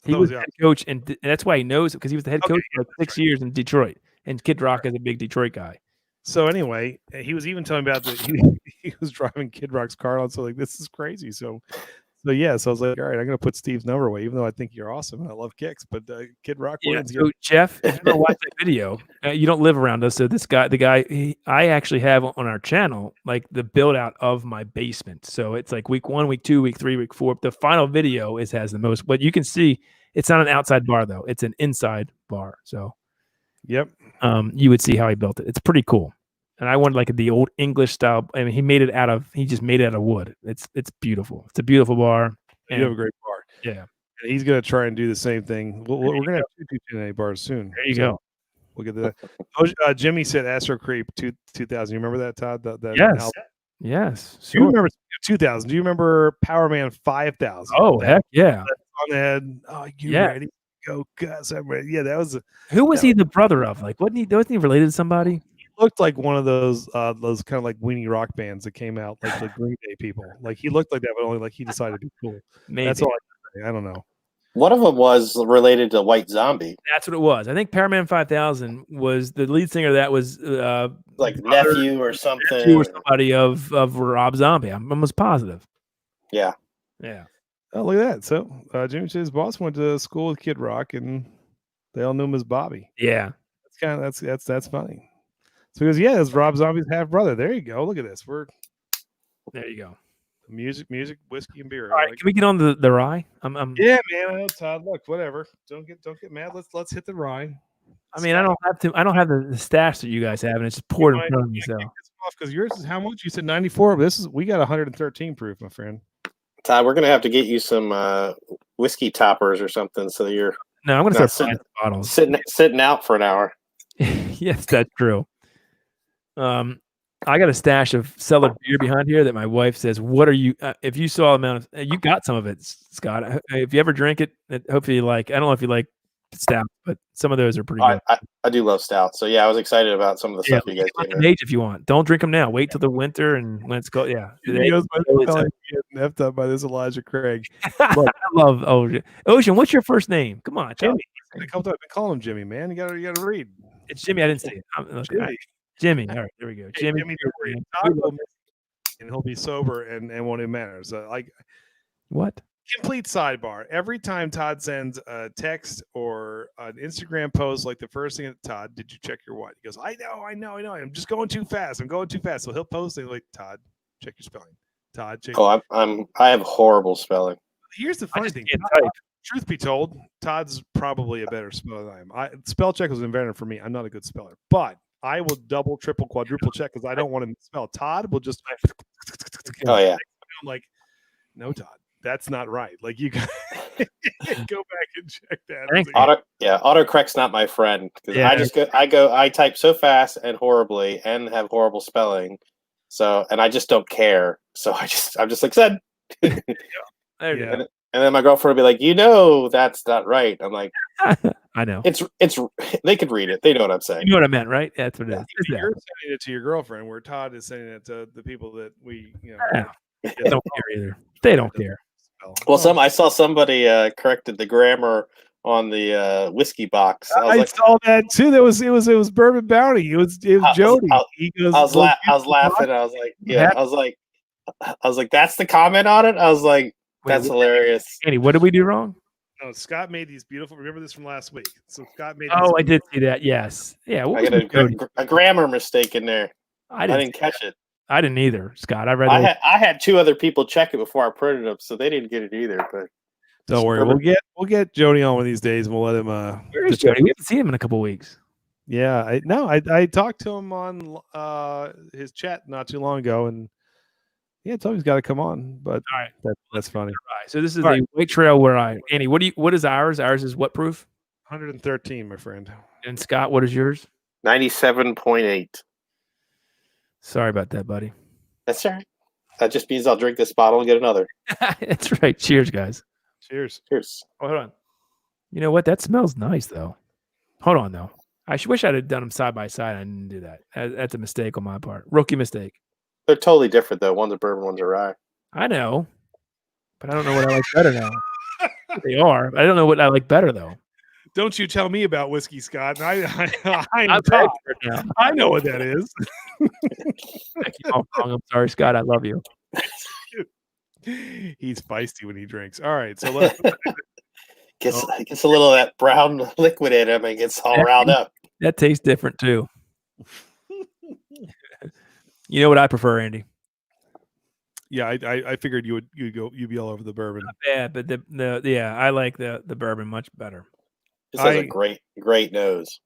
He was the head coach, and that's why he knows it, because he was the head coach for 6 years in Detroit. And Kid Rock is a big Detroit guy. So anyway, he was even telling me about that he was driving Kid Rock's car, and so like, this is crazy. So I was like, all right, I'm going to put Steve's number away, even though I think you're awesome and I love Kicks. But Kid Rock wins. So Jeff, if you ever watch that video, you don't live around us. So the guy, I actually have on our channel like the build out of my basement. So it's like week 1, week 2, week 3, week 4. The final video has the most. But you can see it's not an outside bar though; it's an inside bar. So, yep, you would see how he built it. It's pretty cool. And I wanted like the old English style. I mean, he just made it out of wood. It's beautiful. It's a beautiful bar. You have a great bar. Yeah. And he's going to try and do the same thing. We're going to have 2 TNA bars soon. There you go. We'll get to that. Jimmy said Astro Creep 2000. You remember that, Todd? Yes. Album? Yes. Sure. Do you remember 2000? Do you remember Power Man 5000? Oh, heck yeah. On the head. Oh, ready? Go, Gus. I'm ready. Yeah, that was. Who was he the brother of? Like, wasn't he related to somebody? Looked like one of those kind of like weenie rock bands that came out, like the Green Day people. Like he looked like that, but only like he decided to be cool. Maybe. That's all I can say. I don't know. One of them was related to White Zombie. That's what it was. I think Paraman 5000 was the lead singer. That was like nephew or something. Nephew or somebody of Rob Zombie. I'm almost positive. Yeah. Yeah. Oh, look at that. So Jimmy says boss went to school with Kid Rock, and they all knew him as Bobby. Yeah. That's funny. So he goes, yeah, it's Rob Zombie's half brother. There you go. Look at this. There you go. Music, whiskey, and beer. All right, can we get on the rye? Yeah, man. I know, Todd. Look, whatever. Don't get mad. Let's hit the rye. I mean, I don't have the stash that you guys have, and it's just poured in front of me. So because yours is how much? You said 94. But we got 113 proof, my friend. Todd, we're gonna have to get you some whiskey toppers or something, so you're no. I'm gonna start buying bottles. Sitting out for an hour. Yes, that's true. I got a stash of cellar beer behind here that my wife says, "What are you?" If you saw the amount of, you got some of it, Scott. If you ever drink it, hopefully you like. I don't know if you like stout, but some of those are pretty good. I do love stout. So yeah, I was excited about some of the stuff you guys Let gave them me. age if you want. Don't drink them now. Wait till the winter and when it's cold. Yeah, He goes by getting effed up by this Elijah Craig. I love Ocean. Ocean, what's your first name? Come on, Jimmy. A couple times I call him Jimmy, man. You gotta read. It's Jimmy. I didn't say it. Jimmy. All right, there we go. Hey, Jimmy. And he'll be sober and won't even matter. So like, what? Complete sidebar. Every time Todd sends a text or an Instagram post, like the first thing, Todd, did you check your what? He goes, I know. I'm just going too fast. I'm going too fast. So he'll post it like, Todd, check your spelling. Todd, check. Oh, I have horrible spelling. Here's the funny thing. Truth be told, Todd's probably a better speller than I am. Spell check was invented for me. I'm not a good speller, but I will double, triple, quadruple check because I don't want to spell. Todd will just. Oh yeah. I'm like, no, Todd, that's not right. Like you go back and check that. Autocorrect's not my friend because I type so fast and horribly and have horrible spelling. So and I just don't care. So I'm just like send. And then my girlfriend will be like, that's not right. I'm like, I know. It's they could read it. They know what I'm saying. You know what I meant, right? That's what it is. You're sending it to your girlfriend, where Todd is sending it to the people that we, they don't care either. They don't care. Well, I saw somebody corrected the grammar on the whiskey box. I saw that too. It was Bourbon Bounty. It was Jody. He goes, I was laughing. I was like, I was like, that's the comment on it. I was like, that's hilarious. Andy, what did we do wrong? No, Scott made these beautiful. Remember this from last week. So Scott made. I did see that. Yes. Yeah. I got a grammar mistake in there. I didn't catch it. I didn't either, Scott. I read. I had two other people check it before I printed them, so they didn't get it either. But don't worry, we'll get Jody on one of these days, and we'll let him. Where is Jody? We haven't seen him in a couple of weeks. Yeah, I talked to him on his chat not too long ago, and told me he's got to come on. But all right, that's funny. So this is the White Trail where Andy, what is ours? Ours is what proof? 113, my friend. And Scott, what is yours? 97.8. Sorry about that, buddy. That's all right. That just means I'll drink this bottle and get another. That's right. Cheers, guys. Cheers. Cheers. Oh, hold on. You know what? That smells nice, though. Hold on, though. I wish I'd have done them side by side. I didn't do that. That's a mistake on my part. Rookie mistake. They're totally different, though. One's a bourbon, one's a rye. I know, but I don't know what I like better now. They are. I don't know what I like better, though. Don't you tell me about whiskey, Scott. I'm now. I know what that is. I'm sorry, Scott. I love you. He's feisty when he drinks. All right, so let's gets a little of that brown liquid in him and gets all riled up. That tastes different too. You know what I prefer, Andy? Yeah, I figured you'd be all over the bourbon. Yeah, but I like the bourbon much better. This has a great nose.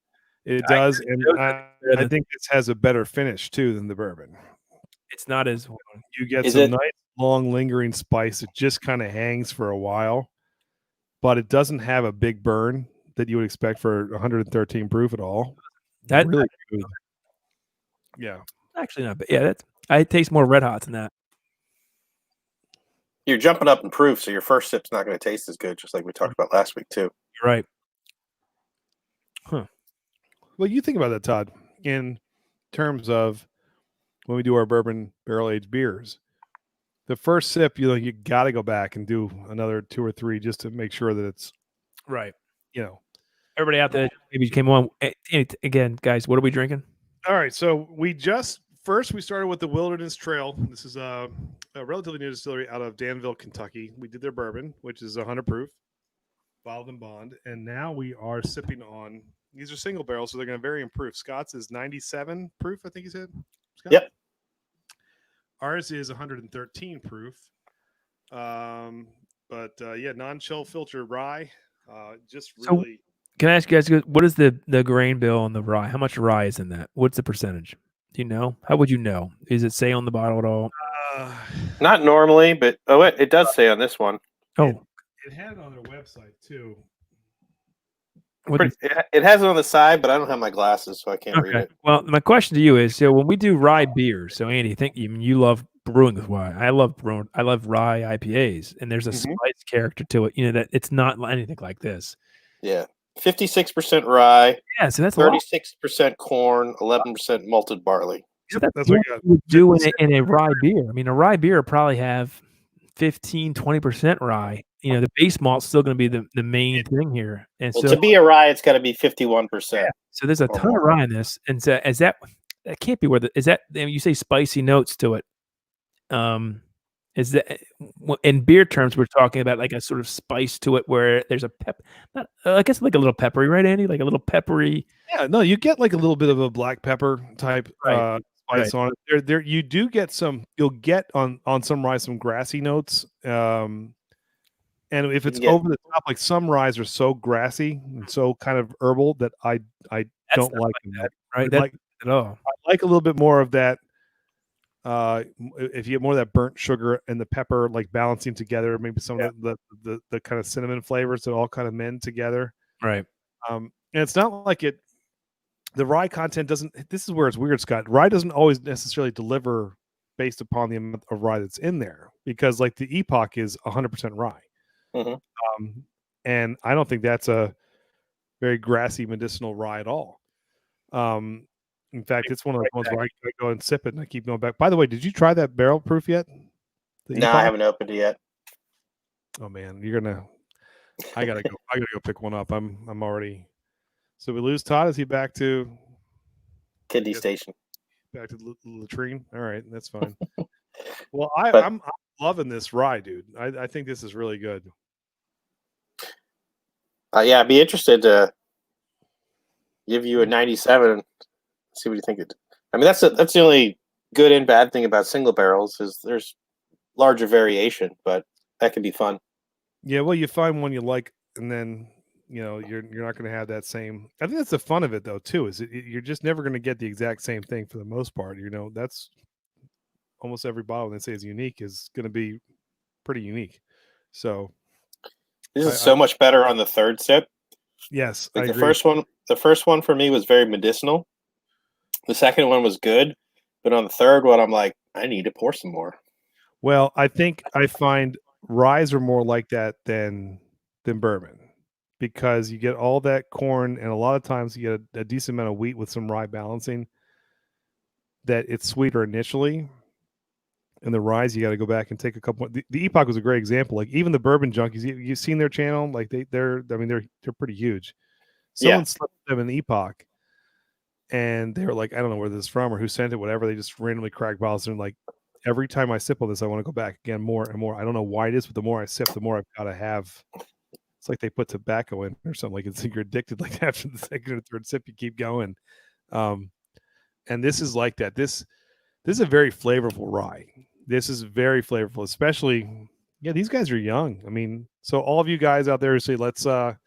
It does, and I think this has a better finish too than the bourbon. It's not as you get some nice long lingering spice. It just kind of hangs for a while, but it doesn't have a big burn that you would expect for 113 proof at all. That's really good. Yeah, actually not bad. Yeah, I taste more red hots than that. You're jumping up in proof, so your first sip's not going to taste as good, just like we talked about last week too. You're right. Huh. Well, you think about that, Todd, in terms of when we do our bourbon barrel-aged beers. The first sip, you got to go back and do another 2 or 3 just to make sure that it's right. Everybody out there maybe came on. Again, guys, what are we drinking? All right, so we started with the Wilderness Trail. This is a relatively new distillery out of Danville, Kentucky. We did their bourbon, which is 100 proof, bottled in bond, and now we are sipping on. These are single barrels, so they're going to vary in proof. Scott's is 97 proof, I think he said. Scott? Yep. Ours is 113 proof. Non-chill filter rye. Just really. Can I ask you guys, what is the grain bill on the rye? How much rye is in that? What's the percentage? Do you know? How would you know? Is it say on the bottle at all? Not normally, but it does say on this one. Oh, it had it on their website too. It has it on the side, but I don't have my glasses, so I can't read it. Well, my question to you is: so when we do rye beers, so Andy, you love brewing with rye. I love brewing. I love rye IPAs, and there's a spice character to it. That it's not anything like this. Yeah, 56% rye. Yeah, so that's 36% corn, 11% malted barley. So that's what you would do in a rye beer. I mean, a rye beer would probably have 15-20% rye. The base malt's still going to be the main thing here. And so to be a rye, it's got to be 51%. Yeah. So there's a ton of rye in this. And so that can't be you say spicy notes to it. Is that in beer terms, we're talking about like a sort of spice to it where there's a I guess like a little peppery, right, Andy? Like a little peppery. Yeah, no, you get like a little bit of a black pepper type spice on it. There you do get you'll get on some rye some grassy notes. And if it's over the top, like some ryes are so grassy and so kind of herbal that I don't like that. Right? At all. I like a little bit more of that. If you get more of that burnt sugar and the pepper like balancing together, maybe some of the kind of cinnamon flavors that all kind of mend together. Right. And it's not like the rye content doesn't. This is where it's weird, Scott. Rye doesn't always necessarily deliver based upon the amount of rye that's in there, because like the Epoch is 100% rye. And I don't think that's a very grassy medicinal rye at all. In fact, it's one of those ones where I go and sip it and I keep going back. By the way, did you try that barrel proof yet? No, I haven't opened it yet. Oh man, I gotta go pick one up. I'm already. So we lose Todd. Is he back to kidney station? Back to the latrine. All right, that's fine. Well, I'm loving this rye, dude. I think this is really good. Yeah, I'd be interested to give you a 97 and see what you think. I mean, that's the only good and bad thing about single barrels is there's larger variation, but that can be fun. Yeah, well, you find one you like, and then you're not going to have that same. I think that's the fun of it, though. Too is you're just never going to get the exact same thing for the most part. That's almost every bottle they say is unique is going to be pretty unique. So this is so much better on the third sip. Yes, like the first one for me was very medicinal. The second one was good, but on the third one, I'm like, I need to pour some more. Well, I think I find ryes are more like that than bourbon, because you get all that corn, and a lot of times you get a decent amount of wheat with some rye balancing. That it's sweeter initially, and the ryes you got to go back and take a couple. The Epoch was a great example. Like even the bourbon junkies, you've seen their channel. Like they're pretty huge. Someone slipped them in the Epoch, and they were like, I don't know where this is from or who sent it, whatever. They just randomly cracked bottles, and like every time I sip on this, I want to go back again more and more. I don't know why it is, but the more I sip, the more I've got to have. It's like they put tobacco in or something. Like you're addicted. Like after the second or third sip, you keep going. And this is like that. This is a very flavorful rye. This is very flavorful, especially. Yeah, these guys are young. I mean, so all of you guys out there who say, let's find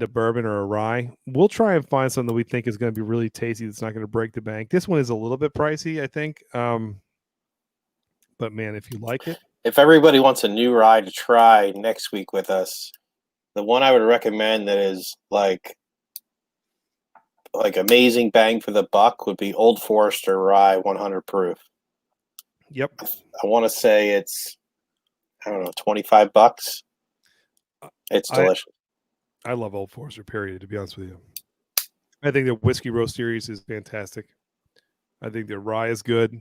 a bourbon or a rye. We'll try and find something that we think is going to be really tasty. That's not going to break the bank. This one is a little bit pricey, I think. But man, if you like it. If everybody wants a new rye to try next week with us, the one I would recommend that is like amazing bang for the buck would be Old Forester Rye 100 proof. Yep. I want to say it's, I don't know, $25. It's delicious. I love Old Forester, period, to be honest with you. I think their whiskey roast series is fantastic. I think their rye is good.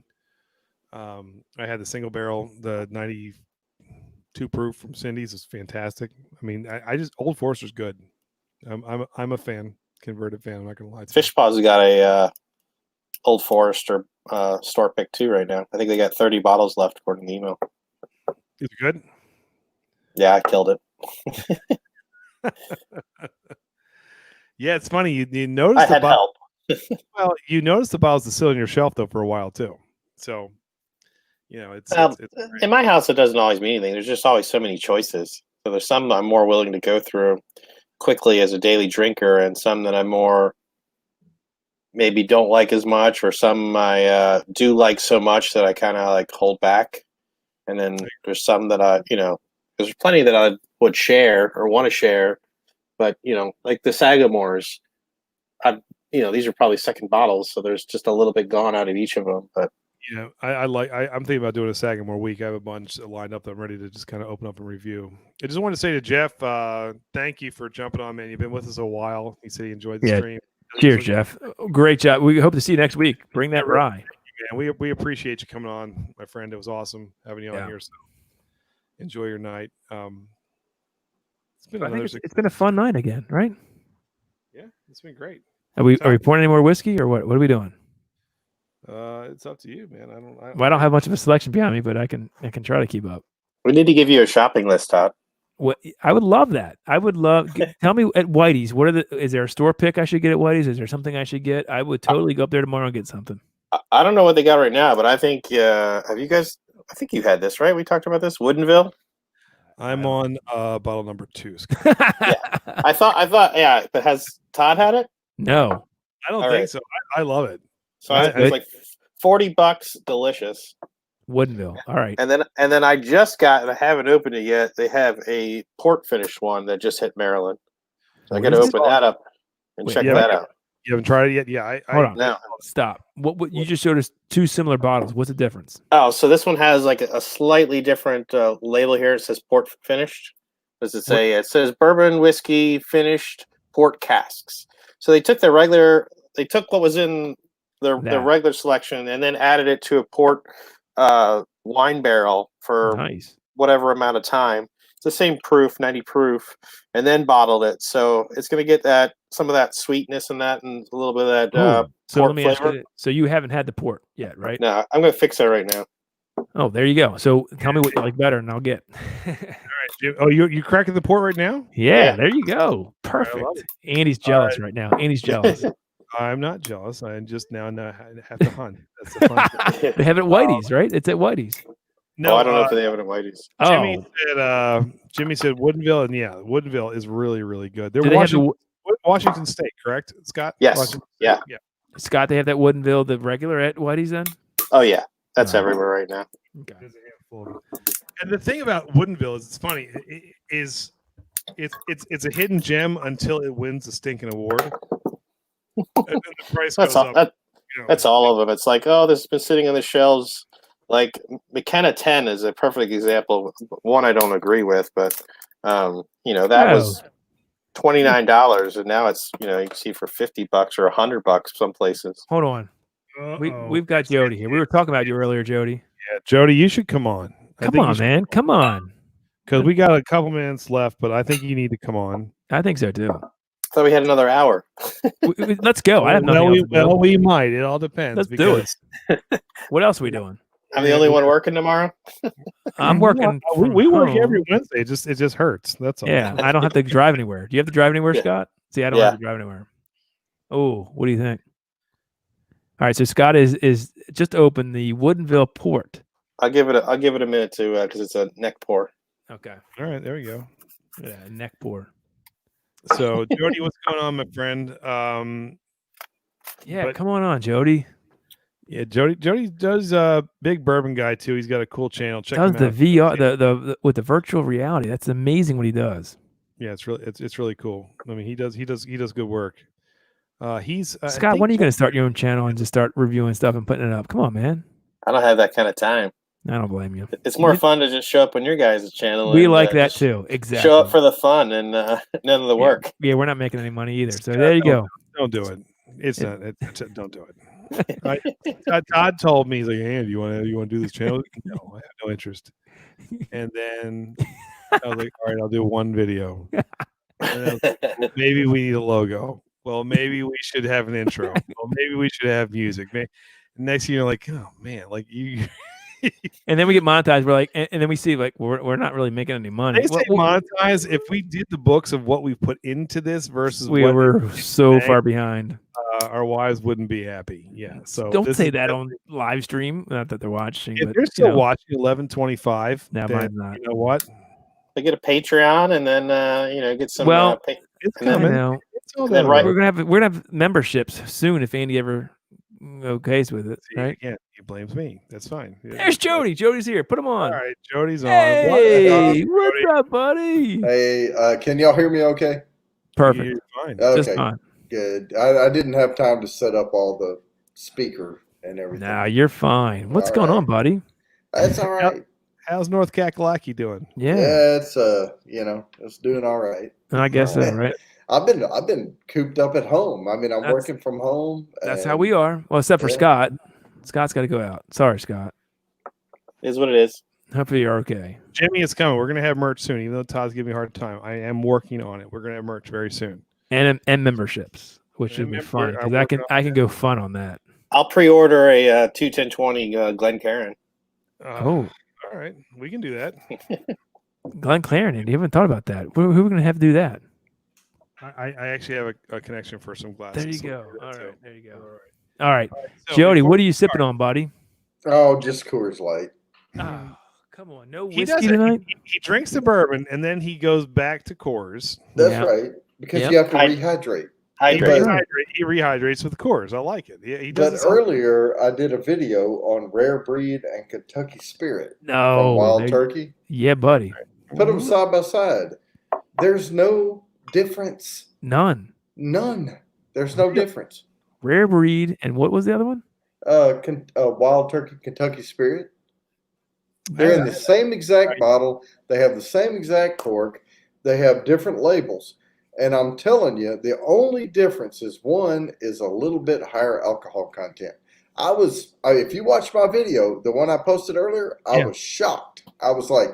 I had the single barrel, the 92 proof from Cindy's is fantastic. I mean, I just Old Forester's good. I'm a fan, converted fan. I'm not gonna lie to you. Fish Paw's got a Old Forester store pick too right now. I think they got 30 bottles left according to the email. Is it good? Yeah, I killed it. Yeah, it's funny. You notice I had help. Well, you notice the bottles that sit on your shelf though for a while too. So, it's in my house it doesn't always mean anything. There's just always so many choices. So there's some I'm more willing to go through quickly as a daily drinker, and some that I'm more maybe don't like as much, or some I do like so much that I kind of like hold back. And then there's some that There's plenty that I would share or want to share, but like the Sagamores, these are probably second bottles, so there's just a little bit gone out of each of them. But I'm thinking about doing a Sagamore week. I have a bunch lined up that I'm ready to just kind of open up and review. I just want to say to Jeff, thank you for jumping on, man. You've been with us a while. He said he enjoyed the stream. Cheers, Jeff. Great job. We hope to see you next week. Bring that rye. Man, we appreciate you coming on, my friend. It was awesome having you on here. So enjoy your night. It's been a fun night again, right? Yeah, it's been great. Are we pouring any more whiskey or what? What are we doing? It's up to you, man. I don't have much of a selection behind me, but I can try to keep up. We need to give you a shopping list, Todd. What I would love that. I would love. Tell me at Whitey's. Is there a store pick I should get at Whitey's? Is there something I should get? I would totally go up there tomorrow and get something. I don't know what they got right now, but I think have you guys? I think you had this, right? We talked about this, Woodinville. I'm on bottle number 2. Yeah, I thought, yeah. But has Todd had it? No, I don't think so. I love it. So it's like $40, delicious. Woodinville. All right. And then I just got, and I haven't opened it yet. They have a port finish one that just hit Maryland. So I got to open that up and check that out. You haven't tried it yet? Yeah. Hold on. No. Stop. What you just showed us 2 similar bottles. What's the difference? Oh, so this one has like a slightly different label here. It says port finished. What does it say? It says bourbon whiskey finished port casks. So they took what was in the regular selection and then added it to a port wine barrel for whatever amount of time. It's the same proof, 90 proof, and then bottled it. So it's going to get some of that sweetness and a little bit of that port flavor. So you haven't had the port yet, right? No, I'm going to fix that right now. Oh, there you go. So tell me what you like better, and I'll get. All right, Jim. Oh, you cracking the port right now? Yeah, there you go. Perfect. Andy's jealous right now. Andy's jealous. I'm not jealous. I just now have to hunt. That's the fun thing. They have it at Whitey's, right? It's at Whitey's. No, I don't know if they have it at Whitey's. Jimmy said Woodinville, and yeah, Woodinville is really, really good. They're Washington State, correct, Scott? Yes. Yeah. Scott, they have that Woodinville, the regular at Whitey's then? Oh, yeah. That's everywhere right now. Okay. And the thing about Woodinville is it's funny. It's a hidden gem until it wins the stinking award. And then the price goes up. That's all of them. It's like, oh, this has been sitting on the shelves. Like McKenna 10 is a perfect example. One I don't agree with, but that was $29, and now it's you can see for $50 or $100 some places. Hold on, we've got Jody here. We were talking about you earlier, Jody. Yeah, Jody, you should come on. Come on, man. Come on. Because we got a couple minutes left, but I think you need to come on. I think so too. I thought we had another hour. Let's go. I have nothing else to do. Well, we might. It all depends. Let's do it. What else are we doing? I'm the only one working tomorrow. I'm working. We work every Wednesday. It just hurts. That's all. Yeah, I don't have to drive anywhere. Do you have to drive anywhere, Scott? See, I don't have to drive anywhere. Oh, what do you think? All right, so Scott is just opened the Woodinville port. I'll give it a minute to because it's a neck pour. Okay. All right, there we go. Yeah, neck pour. So Jody, what's going on, my friend? Come on, Jody. Yeah, Jody does big bourbon guy too. He's got a cool channel. Check him out. Does the VR the with the virtual reality. That's amazing what he does. Yeah, it's really cool. I mean, he does good work. Scott, when are you going to start your own channel and just start reviewing stuff and putting it up? Come on, man. I don't have that kind of time. I don't blame you. It's more fun to just show up on your guys' channel. We like that too. Exactly. Show up for the fun and none of the work. Yeah, we're not making any money either. So there you go. Don't do it. Don't do it. Right? Todd told me, he's like, "Hey, do you want to do this channel?" No, I have no interest. And then I was like, "All right, I'll do one video." And I was like, well, maybe we need a logo. Well, maybe we should have an intro. Well, maybe we should have music. Next thing you're like, oh man, like you. And then we get monetized. We're like, and then we see like we're not really making any money. They say monetize if we did the books of what we put into this versus we were so far behind. Our wives wouldn't be happy. Yeah. So don't say that on live stream. Not that they're watching. If but, they're still watching 11:25. No, mine's not. You know what? They get a Patreon and then get some. It's coming. We're gonna have memberships soon if Andy ever okays with it, See, right? again, he blames me. That's fine. There's Jody. Jody's here. Put him All on. right, Jody's on. Hey, What? what's up, buddy? Hey, can y'all hear me okay? Perfect. You're fine. Just Okay, fine. good. I didn't have time to set up all the speaker and everything. Nah, you're fine. What's All going right. on, buddy? That's all right. How's North Kakalaki doing? Yeah. It's it's doing all right. I guess so, right? I've been cooped up at home. I mean, I'm That's- working from home. That's and- how we are. Well, except for Yeah. Scott. Scott's got to go out. Sorry, Scott. Is what it is. Hopefully you're okay. Jimmy, it's coming. We're gonna have merch soon. Even though Todd's giving me a hard time, I am working on it. We're gonna have merch very soon. And memberships, which And would be fun I'm because working on I can go fun on that. I'll pre-order a 21020 Glencairn. All right, we can do that. Glenn Clarendon, you haven't thought about that. Who are we going to have to do that? I actually have a connection for some glasses. There you so go. we'll do All that, right, too. there you go. All right. All right, So Jody, before- what are you sipping on, buddy? Oh, just Coors Light. Oh, come on, no He whiskey does it. tonight. He drinks the bourbon and then he goes back to Coors. That's Yeah. right. Because Yep. you have to I- rehydrate. He Hydrate. But- rehydrates with Coors. I like it. He does But it some- earlier, I did a video on Rare Breed and Kentucky Spirit from No, Wild Turkey. yeah, buddy, Put them side by side. There's no difference. none. None. There's no difference. Rare breed, and what was the other one? Wild Turkey Kentucky Spirit. They're in the same exact bottle. They have the same exact cork. They have different labels. And I'm telling you, the only difference is one is a little bit higher alcohol content. If you watched my video, the one I posted earlier, I was shocked. I was like,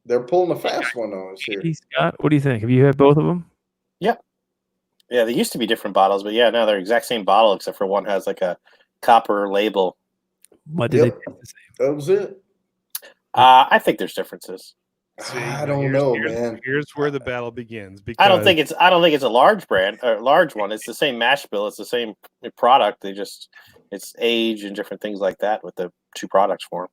they're pulling a fast one on us here. Hey, Scott, what do you think? Have you had both of them? Yeah, they used to be different bottles, but yeah, now they're exact same bottle except for one has like a copper label. What did Yep. they taste the same? That was it. I think there's differences. See, I don't know, man. Here's where the battle begins. Because I don't think it's a large brand or large one. It's the same mash bill. It's the same product. It's age and different things like that with the two products for them.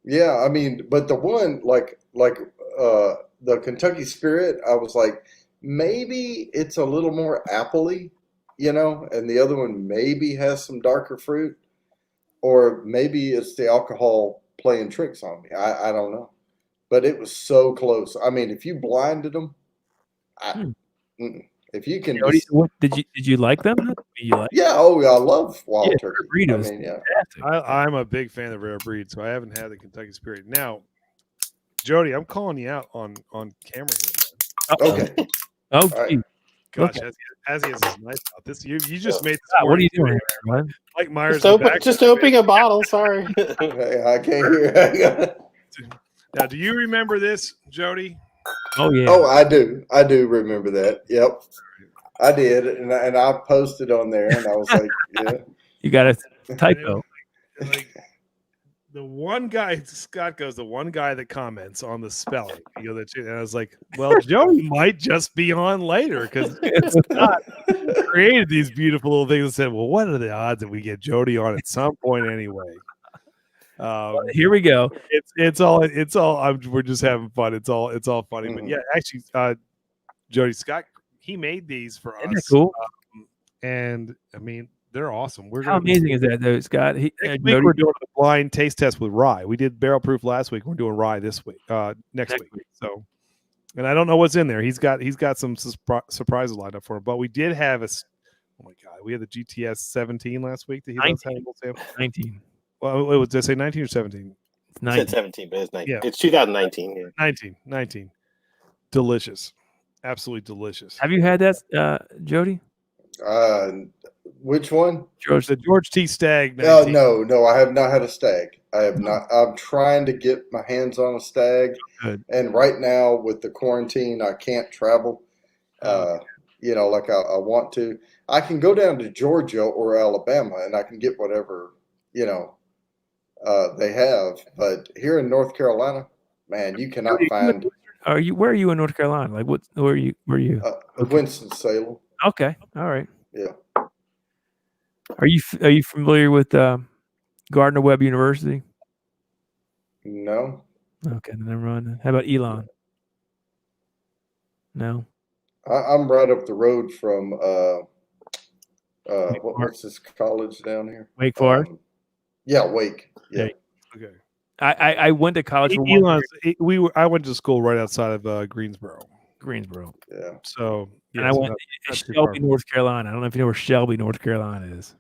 Yeah, I mean, but the one like the Kentucky Spirit, I was like, maybe it's a little more appley, and the other one maybe has some darker fruit, or maybe it's the alcohol playing tricks on me. I don't know, but it was so close. I mean, if you blinded them, if you can, Jody, what, did you like them? You like? yeah, I love Wild Yeah, Turkey. Breed I was mean, yeah. fantastic. I'm a big fan of Rare Breed, so I haven't had the Kentucky Spirit. Now, Jody, I'm calling you out on camera here, man. Okay, Oh, all right. gee. Gosh, Okay. as he has his knife out. This you just made this Scott, what are you morning. doing, man? Mike Myers. Just opening a bottle. Sorry. Hey, I can't hear. Now, do you remember this, Jody? Oh yeah. Oh, I do remember that. Yep, I did, and I posted on there, and I was like, yeah. You got a typo. Like the one guy, Scott goes, the one guy that comments on the spelling. And I was like, well, Jody might just be on later because Scott created these beautiful little things and said, well, what are the odds that we get Jody on at some point anyway? Here we go. We're just having fun. It's all funny. But Mhm. yeah, actually, Jody Scott, he made these for Isn't that us. cool? And I mean, they're awesome. How amazing is that, though, Scott? Next week Jody- we're doing a blind taste test with rye. We did barrel proof last week. We're doing rye this week, next week. So, and I don't know what's in there. He's got some surprises lined up for him. But we did have oh my god, we had the GTS 17 last week that he does have a little sample. 19. Well, did I say 19 or 17? It's Said 19. 17, but it's 19. Yeah. It's 2019. Yeah. 19. Delicious, absolutely delicious. Have you had that, Jody? Which one? George, The George T. Stagg. Oh 19. no, I have not had a stag. I have not. I'm trying to get my hands on a stag, Good. and right now with the quarantine, I can't travel. Like I want to. I can go down to Georgia or Alabama, and I can get whatever they have. But here in North Carolina, man, you cannot find where are you in North Carolina? Like, where are you? Winston-Salem. Okay. All right. Yeah. Are you familiar with Gardner Webb University? No, Okay, then never mind. How about Elon? No. I'm right up the road from What's this college down here? Wake Forest. Yeah, Wake. Yeah. Okay. I went to college for 1 year. I went to school right outside of Greensboro. Greensboro. Yeah. So And I went to Shelby, North Carolina. I don't know if you know where Shelby, North Carolina is.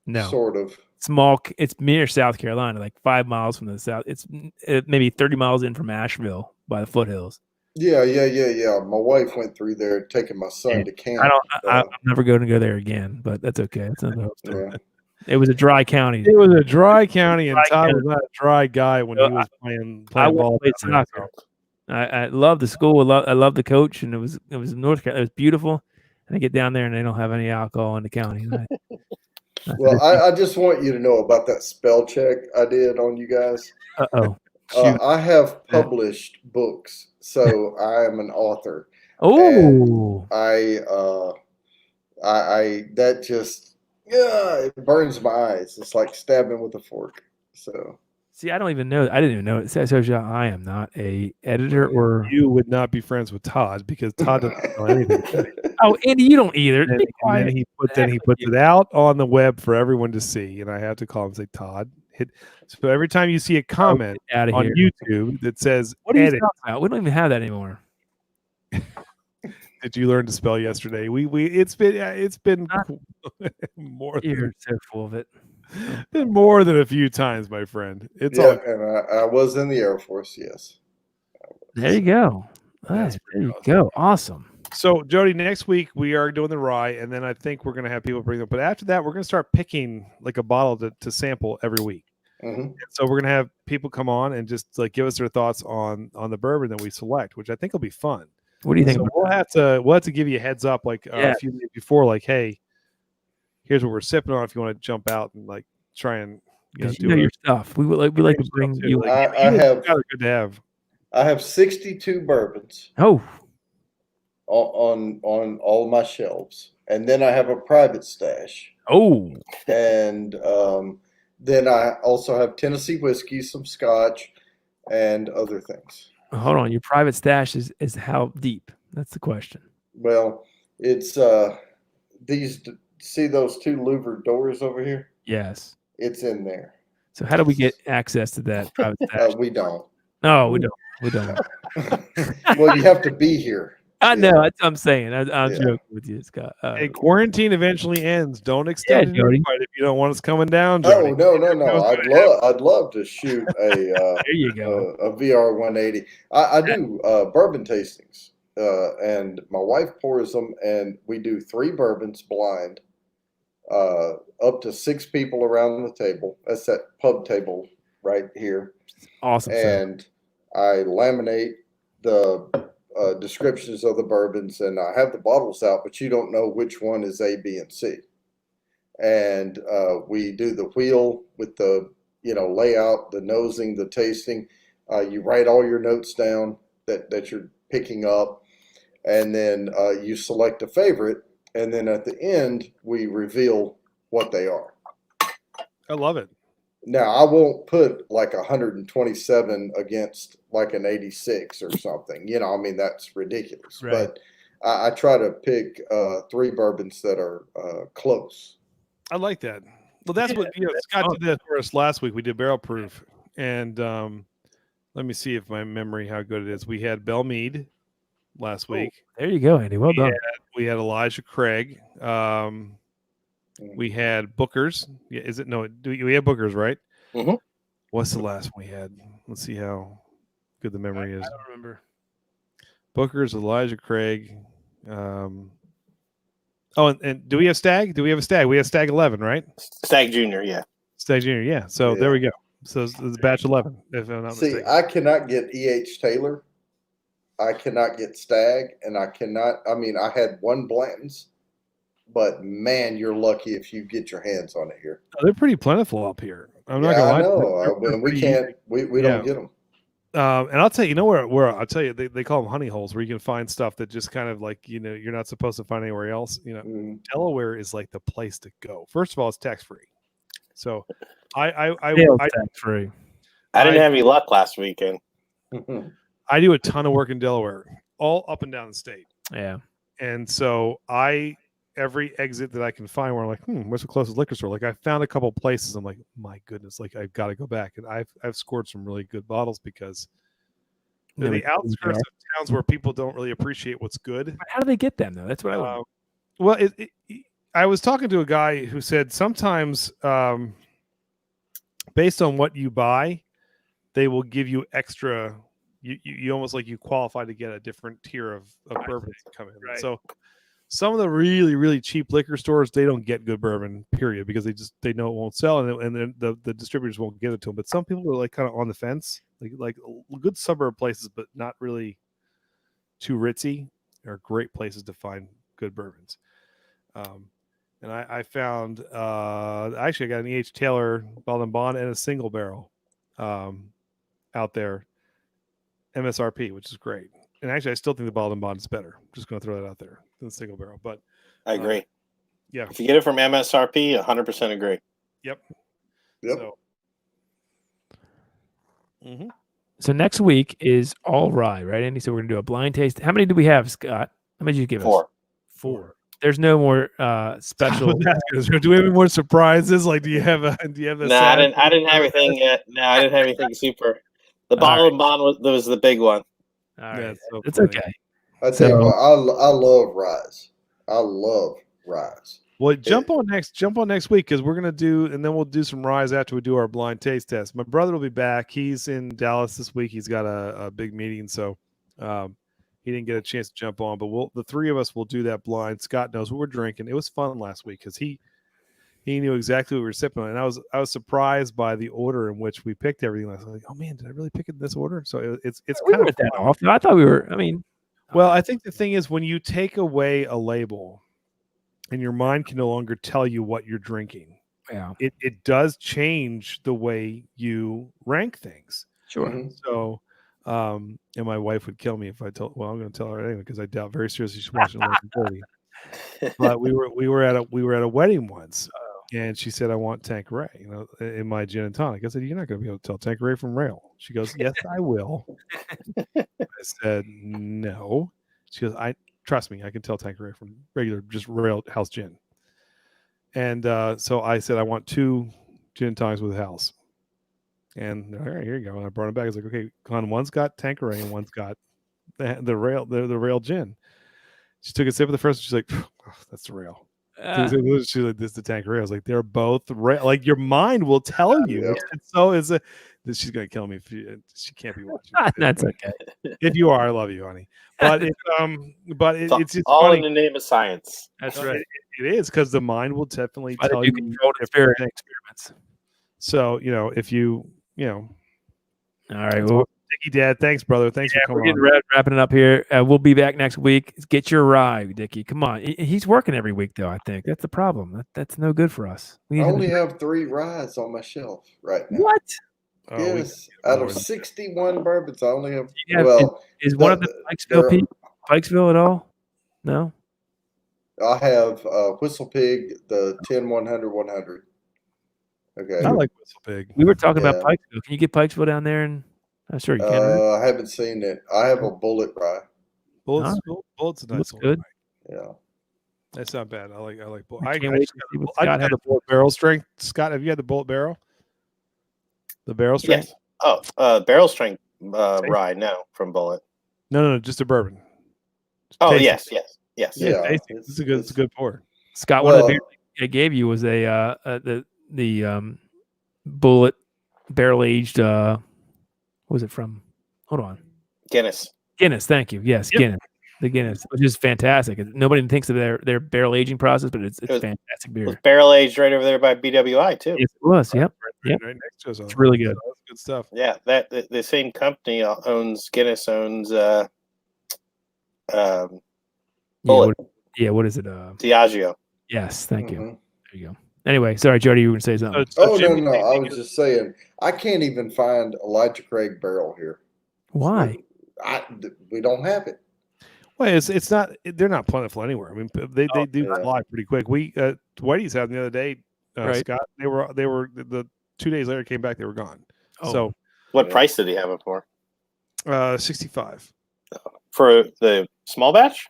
No. Sort of. Small. It's near South Carolina, like 5 miles from the south. It's maybe 30 miles in from Asheville by the foothills. Yeah. My wife went through there taking my son to camp. I'm never going to go there again, but that's okay. It's not It was a dry county. It was a dry county, and Todd was not a dry guy when he was playing ball. Soccer. I love the school. I love the coach, and it was North Carolina. It was beautiful. And I get down there, and they don't have any alcohol in the county. Well, I just want you to know about that spell check I did on you guys. I have published books, so I am an author. Oh, I that just it burns my eyes. It's like stabbing with a fork. So see, I don't even know. I didn't even know it. So I am not a editor, or you would not be friends with Todd because Todd doesn't know anything. Oh, Andy, you don't either. And then he puts it out on the web for everyone to see, and I have to call him and say, Todd, so every time you see a comment on YouTube that says, "What are you talking about?" We don't even have that anymore. Did you learn to spell yesterday? It's been more. You're so full of it. Been more than a few times, my friend. It's and I was in the Air Force. Yes. There you go. There you go. Awesome. So, Jody, next week we are doing the rye, and then I think we're going to have people bring them. But after that, we're going to start picking like a bottle to sample every week. Mm-hmm. So we're going to have people come on and just like give us their thoughts on the bourbon that we select, which I think will be fun. What do you think? So we'll have to give you a heads up like a few days before, like, hey, here's what we're sipping on. If you want to jump out and like try and do your stuff, we like to bring you. I have good to have. I have 62 bourbons. Oh. On all my shelves, and then I have a private stash. Oh, and then I also have Tennessee whiskey, some Scotch, and other things. Hold on, your private stash is how deep? That's the question. Well, it's see those two louvered doors over here? Yes, it's in there. So how do we get access to that private stash? We don't. No, we don't. We don't. Well, you have to be here. I know. That's what I'm saying. I'm joking with you, Scott. Hey, quarantine eventually ends. Don't extend it if you don't want us coming down. Jody. Oh no! I'd love to shoot a there you go. A VR 180. I do bourbon tastings, and my wife pours them, and we do 3 bourbons blind, up to 6 people around the table. That's that pub table right here. Awesome. And I laminate the descriptions of the bourbons, and I have the bottles out, but you don't know which one is A, B, and C. And we do the wheel with the layout, the nosing, the tasting. You write all your notes down that you're picking up, and then you select a favorite, and then at the end we reveal what they are. I love it. Now, I won't put like 127 against like an 86 or something. I mean, that's ridiculous. Right. But I try to pick 3 bourbons that are close. I like that. Well, that's what Scott did that for us last week. We did barrel proof. And let me see if my memory, how good it is. We had Bell Mead last week. There you go, Andy. Well done. We had Elijah Craig. We had Booker's. Yeah, is it? No, we had Booker's, right? Mm-hmm. What's the last one we had? Let's see how good the memory is. I don't remember. Booker's, Elijah Craig. And do we have Stag? Do we have a Stag? We have Stag 11, right? Stag Junior, yeah. Stag Junior, yeah. So there we go. So it's batch 11, if I'm not mistaken. I cannot get E.H. Taylor. I cannot get Stag, and I had 1 Blanton's. But man, you're lucky if you get your hands on it here. Oh, they're pretty plentiful up here. I'm not gonna lie. I know. We can't. We don't get them. And I'll tell you, where I'll tell you, they call them honey holes, where you can find stuff that just kind of like you're not supposed to find anywhere else. Delaware is like the place to go. First of all, it's tax free. So I tax free. I didn't have any luck last weekend. I do a ton of work in Delaware, all up and down the state. Yeah. And so I every exit that I can find where I'm like, where's the closest liquor store? Like I found a couple places. I'm like, my goodness, like I've got to go back. And I've scored some really good bottles because they're the outskirts of towns where people don't really appreciate what's good. How do they get them though? That's what I want. Well, I was talking to a guy who said sometimes based on what you buy, they will give you extra. You almost like you qualify to get a different tier of bourbon to come in. Right. So some of the really, really cheap liquor stores, they don't get good bourbon, period, because they know it won't sell, and then the distributors won't give it to them. But some people are like kind of on the fence, like good suburb places, but not really too ritzy, are great places to find good bourbons. And I found actually I got an E.H. Taylor Bottled and Bond and a single barrel out there, MSRP, which is great. And actually, I still think the Bottled and Bond is better. I'm just going to throw that out there than the single barrel. But I agree. Yeah, if you get it from MSRP, 100% agree. Yep. Yep. So next week is all rye, right, Andy? So we're gonna do a blind taste. How many do we have, Scott? How many did you give us? 4. There's no more special. Do we have any more surprises? Like, do you have a? No, I didn't have anything yet. No, I didn't have anything super. The Bottled and Bond was the big one. All right, so it's okay. I tell you what, I love Rise. I love Rise. Well, jump on next week because we're gonna do, and then we'll do some Rise after we do our blind taste test. My brother will be back. He's in Dallas this week. He's got a big meeting, so he didn't get a chance to jump on. But the 3 of us will do that blind. Scott knows what we're drinking. It was fun last week because he knew exactly what we were sipping on, and I was surprised by the order in which we picked everything. I was like, oh man, did I really pick it in this order? So it's We kind of weren't that off. I thought we were. I mean, well, I think the thing is when you take away a label and your mind can no longer tell you what you're drinking, yeah, it does change the way you rank things. sure. Mhm. So, and my wife would kill me if I told. Well, I'm going to tell her anyway because I doubt very seriously she's watching 11:30. But we were at a wedding once, and she said, "I want Tanqueray, in my gin and tonic." I said, "You're not going to be able to tell Tanqueray from Rail." She goes, "Yes, I will." I said, "No." She goes, "Trust me, I can tell Tanqueray from regular, just Rail House gin." And so I said, "I want 2 gin and tonics with House." And all right, here you go. And I brought it back. I was like, "Okay, Con, one's got Tanqueray and one's got the Rail gin." She took a sip of the first. She's like, "Oh, that's the Rail." She's like, "This is the Tanqueray." I was like, "They're both Rail." Like your mind will tell you. Yeah. And so is she's gonna kill me if she can't be watching. That's okay. If you are, I love you, honey. But it's just all funny. in the name of science. That's right. It is because the mind will definitely Why tell you you controlled different things. experiments. So if you All right. Well, Dickie Dad, thanks, brother. Thanks for we're coming getting on. wrapping it up here. We'll be back next week. Get your rye, Dickie. Come on. He's working every week, though. I think that's the problem. That's no good for us. We I need only have 3 Ryes on my shelf right now. what? Oh, Yes, out of 61 bourbons, I only have. Yeah, Well, Is one of them Pikesville? Pikesville at all? No. I have Whistle Pig, the 10 100 100. Okay. I like Whistle Pig. We were talking about Yeah. Pikesville. Can you get Pikesville down there? And I'm sure you can. Right? I haven't seen it. I have a Bullet Rye. Bullets a nice Looks one. good. Yeah. That's not bad. I like Bullet. I I can't wait to see what I Scott had has. the Bullet barrel strength. Scott, have you had the Bullet barrel? The barrel strength? Yes. Oh, barrel strength rye. No, from Bullet. No, just a bourbon. Oh, Tasty. yes. Yeah. Tasty. It's a good pour. Scott, one of the beers I gave you was the Bullet barrel aged. What was it from? Hold on. Guinness. Thank you. Yes, Yep. Guinness. The Guinness, which is fantastic. Nobody thinks of their barrel aging process, but it's fantastic It was beer. barrel aged right over there by BWI too. Yes, it was. Yep. Yep. Right next to us. It's really good. That's good stuff. Yeah, that the same company owns Guinness owns Yeah, Bullet. what is it? Diageo. Yes, thank you. Mhm. There you go. Anyway, sorry, Jody, you were going to say something. Oh, Jimmy, no. I was just saying, I can't even find Elijah Craig barrel here. Why? We don't have it. Well, it's not. They're not plentiful anywhere. I mean, they do yeah. fly pretty quick. We Whitey's had them the other day. Right. Scott, they were the 2 days later came back. They were gone. Oh. So What price did he have it for? 65. For the small batch?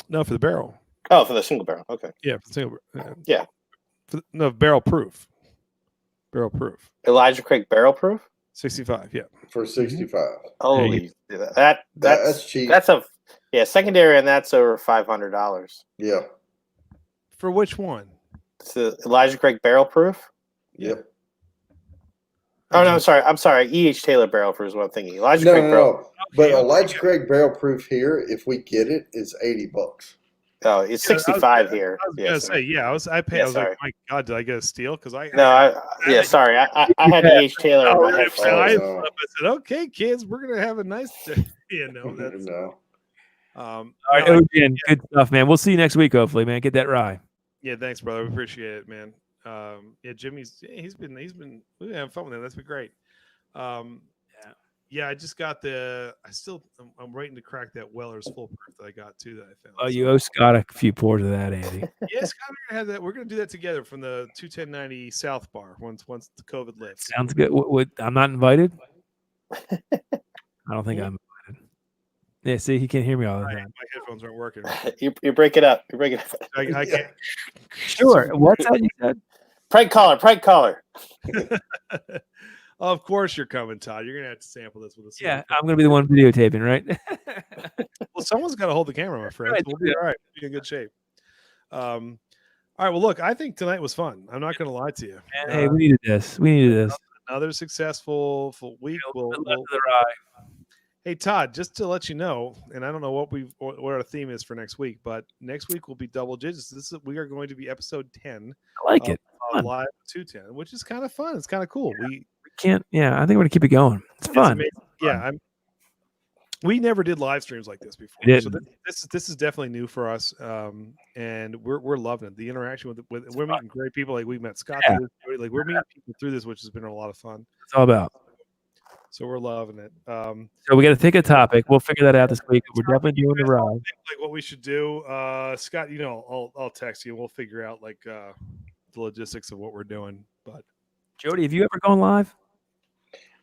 No, for the barrel. Oh, for the single barrel. Okay. Yeah, for single. Yeah. No, barrel proof. Barrel proof. Elijah Craig barrel proof. 65. Yeah. For 65. Holy, That's cheap. That's secondary, and that's over $500. Yeah. For which one? It's the Elijah Craig barrel proof. Yep. Oh no, I'm sorry. E.H. Taylor barrel proof is what I'm thinking. Elijah Craig barrel. No. But Elijah Craig barrel proof here, if we get it, is $80. Oh, it's 65 here. I was gonna say, I was like, my God, did I get a steal? Because I sorry. I had E.H. Taylor in my headphones. I said, okay, kids, we're gonna have a nice that's no. All right, again, good stuff, man. We'll see you next week, hopefully, man. Get that rye. Yeah, thanks, brother. We appreciate it, man. Jimmy's he's been we've been having fun with him. That's been great. I just got I'm waiting to crack that Weller's full proof that I got too that I found. Oh, you owe Scott a few pours of that, Andy. Yeah, Scott, we're gonna do that together from the 21090 South Bar once the COVID lifts. Sounds good. I'm not invited. I don't think I'm invited. Yeah, see, he can't hear me all the time. My headphones aren't working. You break it up. You break it up. I can't. Sure. What's that you said? Prank caller. Of course you're coming, Todd. You're gonna have to sample this with us. Yeah, I'm gonna be the one videotaping, right? Well, someone's got to hold the camera, my friend. Right, We'll be all right. We'll be in good shape. All right. Well, look, I think tonight was fun. I'm not gonna lie to you. Hey, we needed this. Another successful week. Rye. Hey, Todd, just to let you know, and I don't know what our theme is for next week, but next week will be double digits. We are going to be episode 10. I like it. Live 210, which is kind of fun. It's kind of cool. We can't. Yeah, I think we're gonna keep it going. It's fun. Yeah, we never did live streams like this before. So this is definitely new for us, and we're loving it. The interaction with we're meeting great people. Like we met Scott. Yeah. Like we're meeting people through this, which has been a lot of fun. It's all about. So we're loving it. So we got to take a topic. We'll figure that out this week. We're definitely doing the ride. Like what we should do, Scott. I'll text you. We'll figure out the logistics of what we're doing. But Jody, have you ever gone live?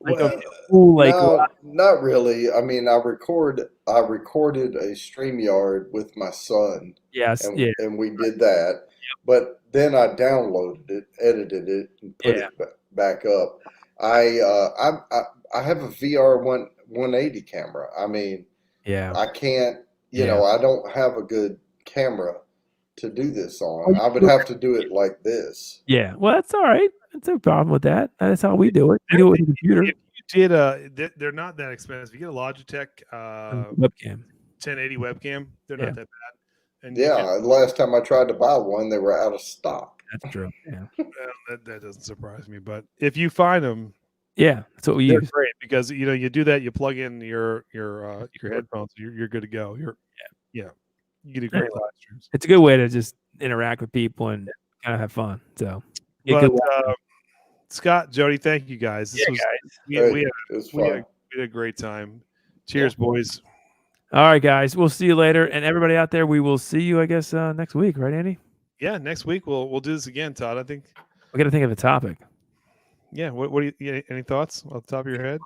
No, not really. I mean, I recorded a StreamYard with my son. Yes, and we did that. Yep. But then I downloaded it, edited it, and put it back up. I have a VR 180 camera. I mean, I can't. I don't have a good camera to do this on. I would have to do it like this. Yeah, well, that's all right. That's no problem with that. That's how we do it. We do it with a computer. If you did they're not that expensive. You get a Logitech webcam, 1080 webcam. They're not that bad. And last time I tried to buy one, they were out of stock. That's true. Yeah, that doesn't surprise me. But if you find them, that's what we use. Great because you do that. You plug in your headphones. You're good to go. You get a great live streams. It's a good way to just interact with people and kind of have fun. So, Scott, Jody, thank you guys. We had a great time. Cheers, boys. All right, guys. We'll see you later, and everybody out there, we will see you, I guess, next week, right, Andy? Yeah, next week we'll do this again, Todd. I think we got to think of a topic. Yeah. What do you any thoughts off the top of your head?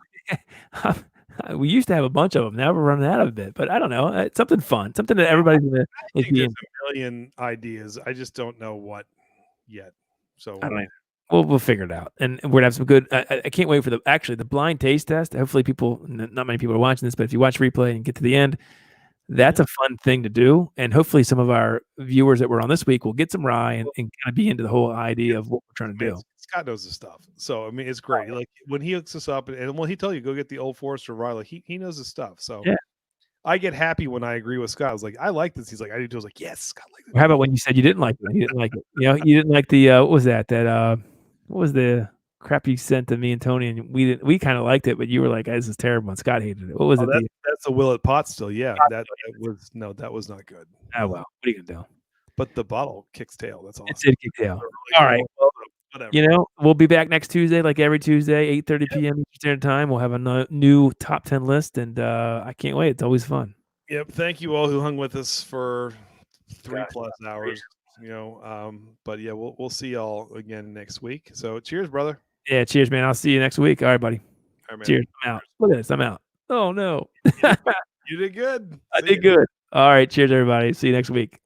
We used to have a bunch of them. Now we're running out of it. But I don't know. It's something fun. Something that everybody's going to. There's a million ideas. I just don't know what yet. So I don't know. We'll figure it out, and we're gonna have some good. I can't wait for the blind taste test. Hopefully, not many people are watching this, but if you watch replay and get to the end, that's a fun thing to do. And hopefully, some of our viewers that were on this week will get some rye and kind of be into the whole idea of what we're trying to do. Scott knows the stuff, so I mean, it's great. Like when he hooks us up, and when he tell you go get the Old Forester rye, like he knows his stuff. So I get happy when I agree with Scott. I was like, I like this. He's like, I do too. I was like, yes, Scott likes it. How about when you said you didn't like it? You didn't like it. You didn't like the what was that? What was the crap you sent to me and Tony? And we kind of liked it, but you were like, this is terrible. And Scott hated it. What was it? That's a Willet pot still. Yeah, that was not good. Oh well, what are you gonna do? But the bottle kicks tail. That's all. It did kick tail. All right. Well, whatever. We'll be back next Tuesday, like every Tuesday, 8:30 p.m. Eastern Standard Time. We'll have a new top 10 list, and I can't wait. It's always fun. Yep. Thank you all who hung with us for 3+ hours. But yeah, we'll see y'all again next week. So cheers, brother. Yeah, cheers, man. I'll see you next week. All right, buddy. All right, cheers. I'm out. Look at this. I'm out. Oh no. You did good. I did good. All right. Cheers, everybody. See you next week.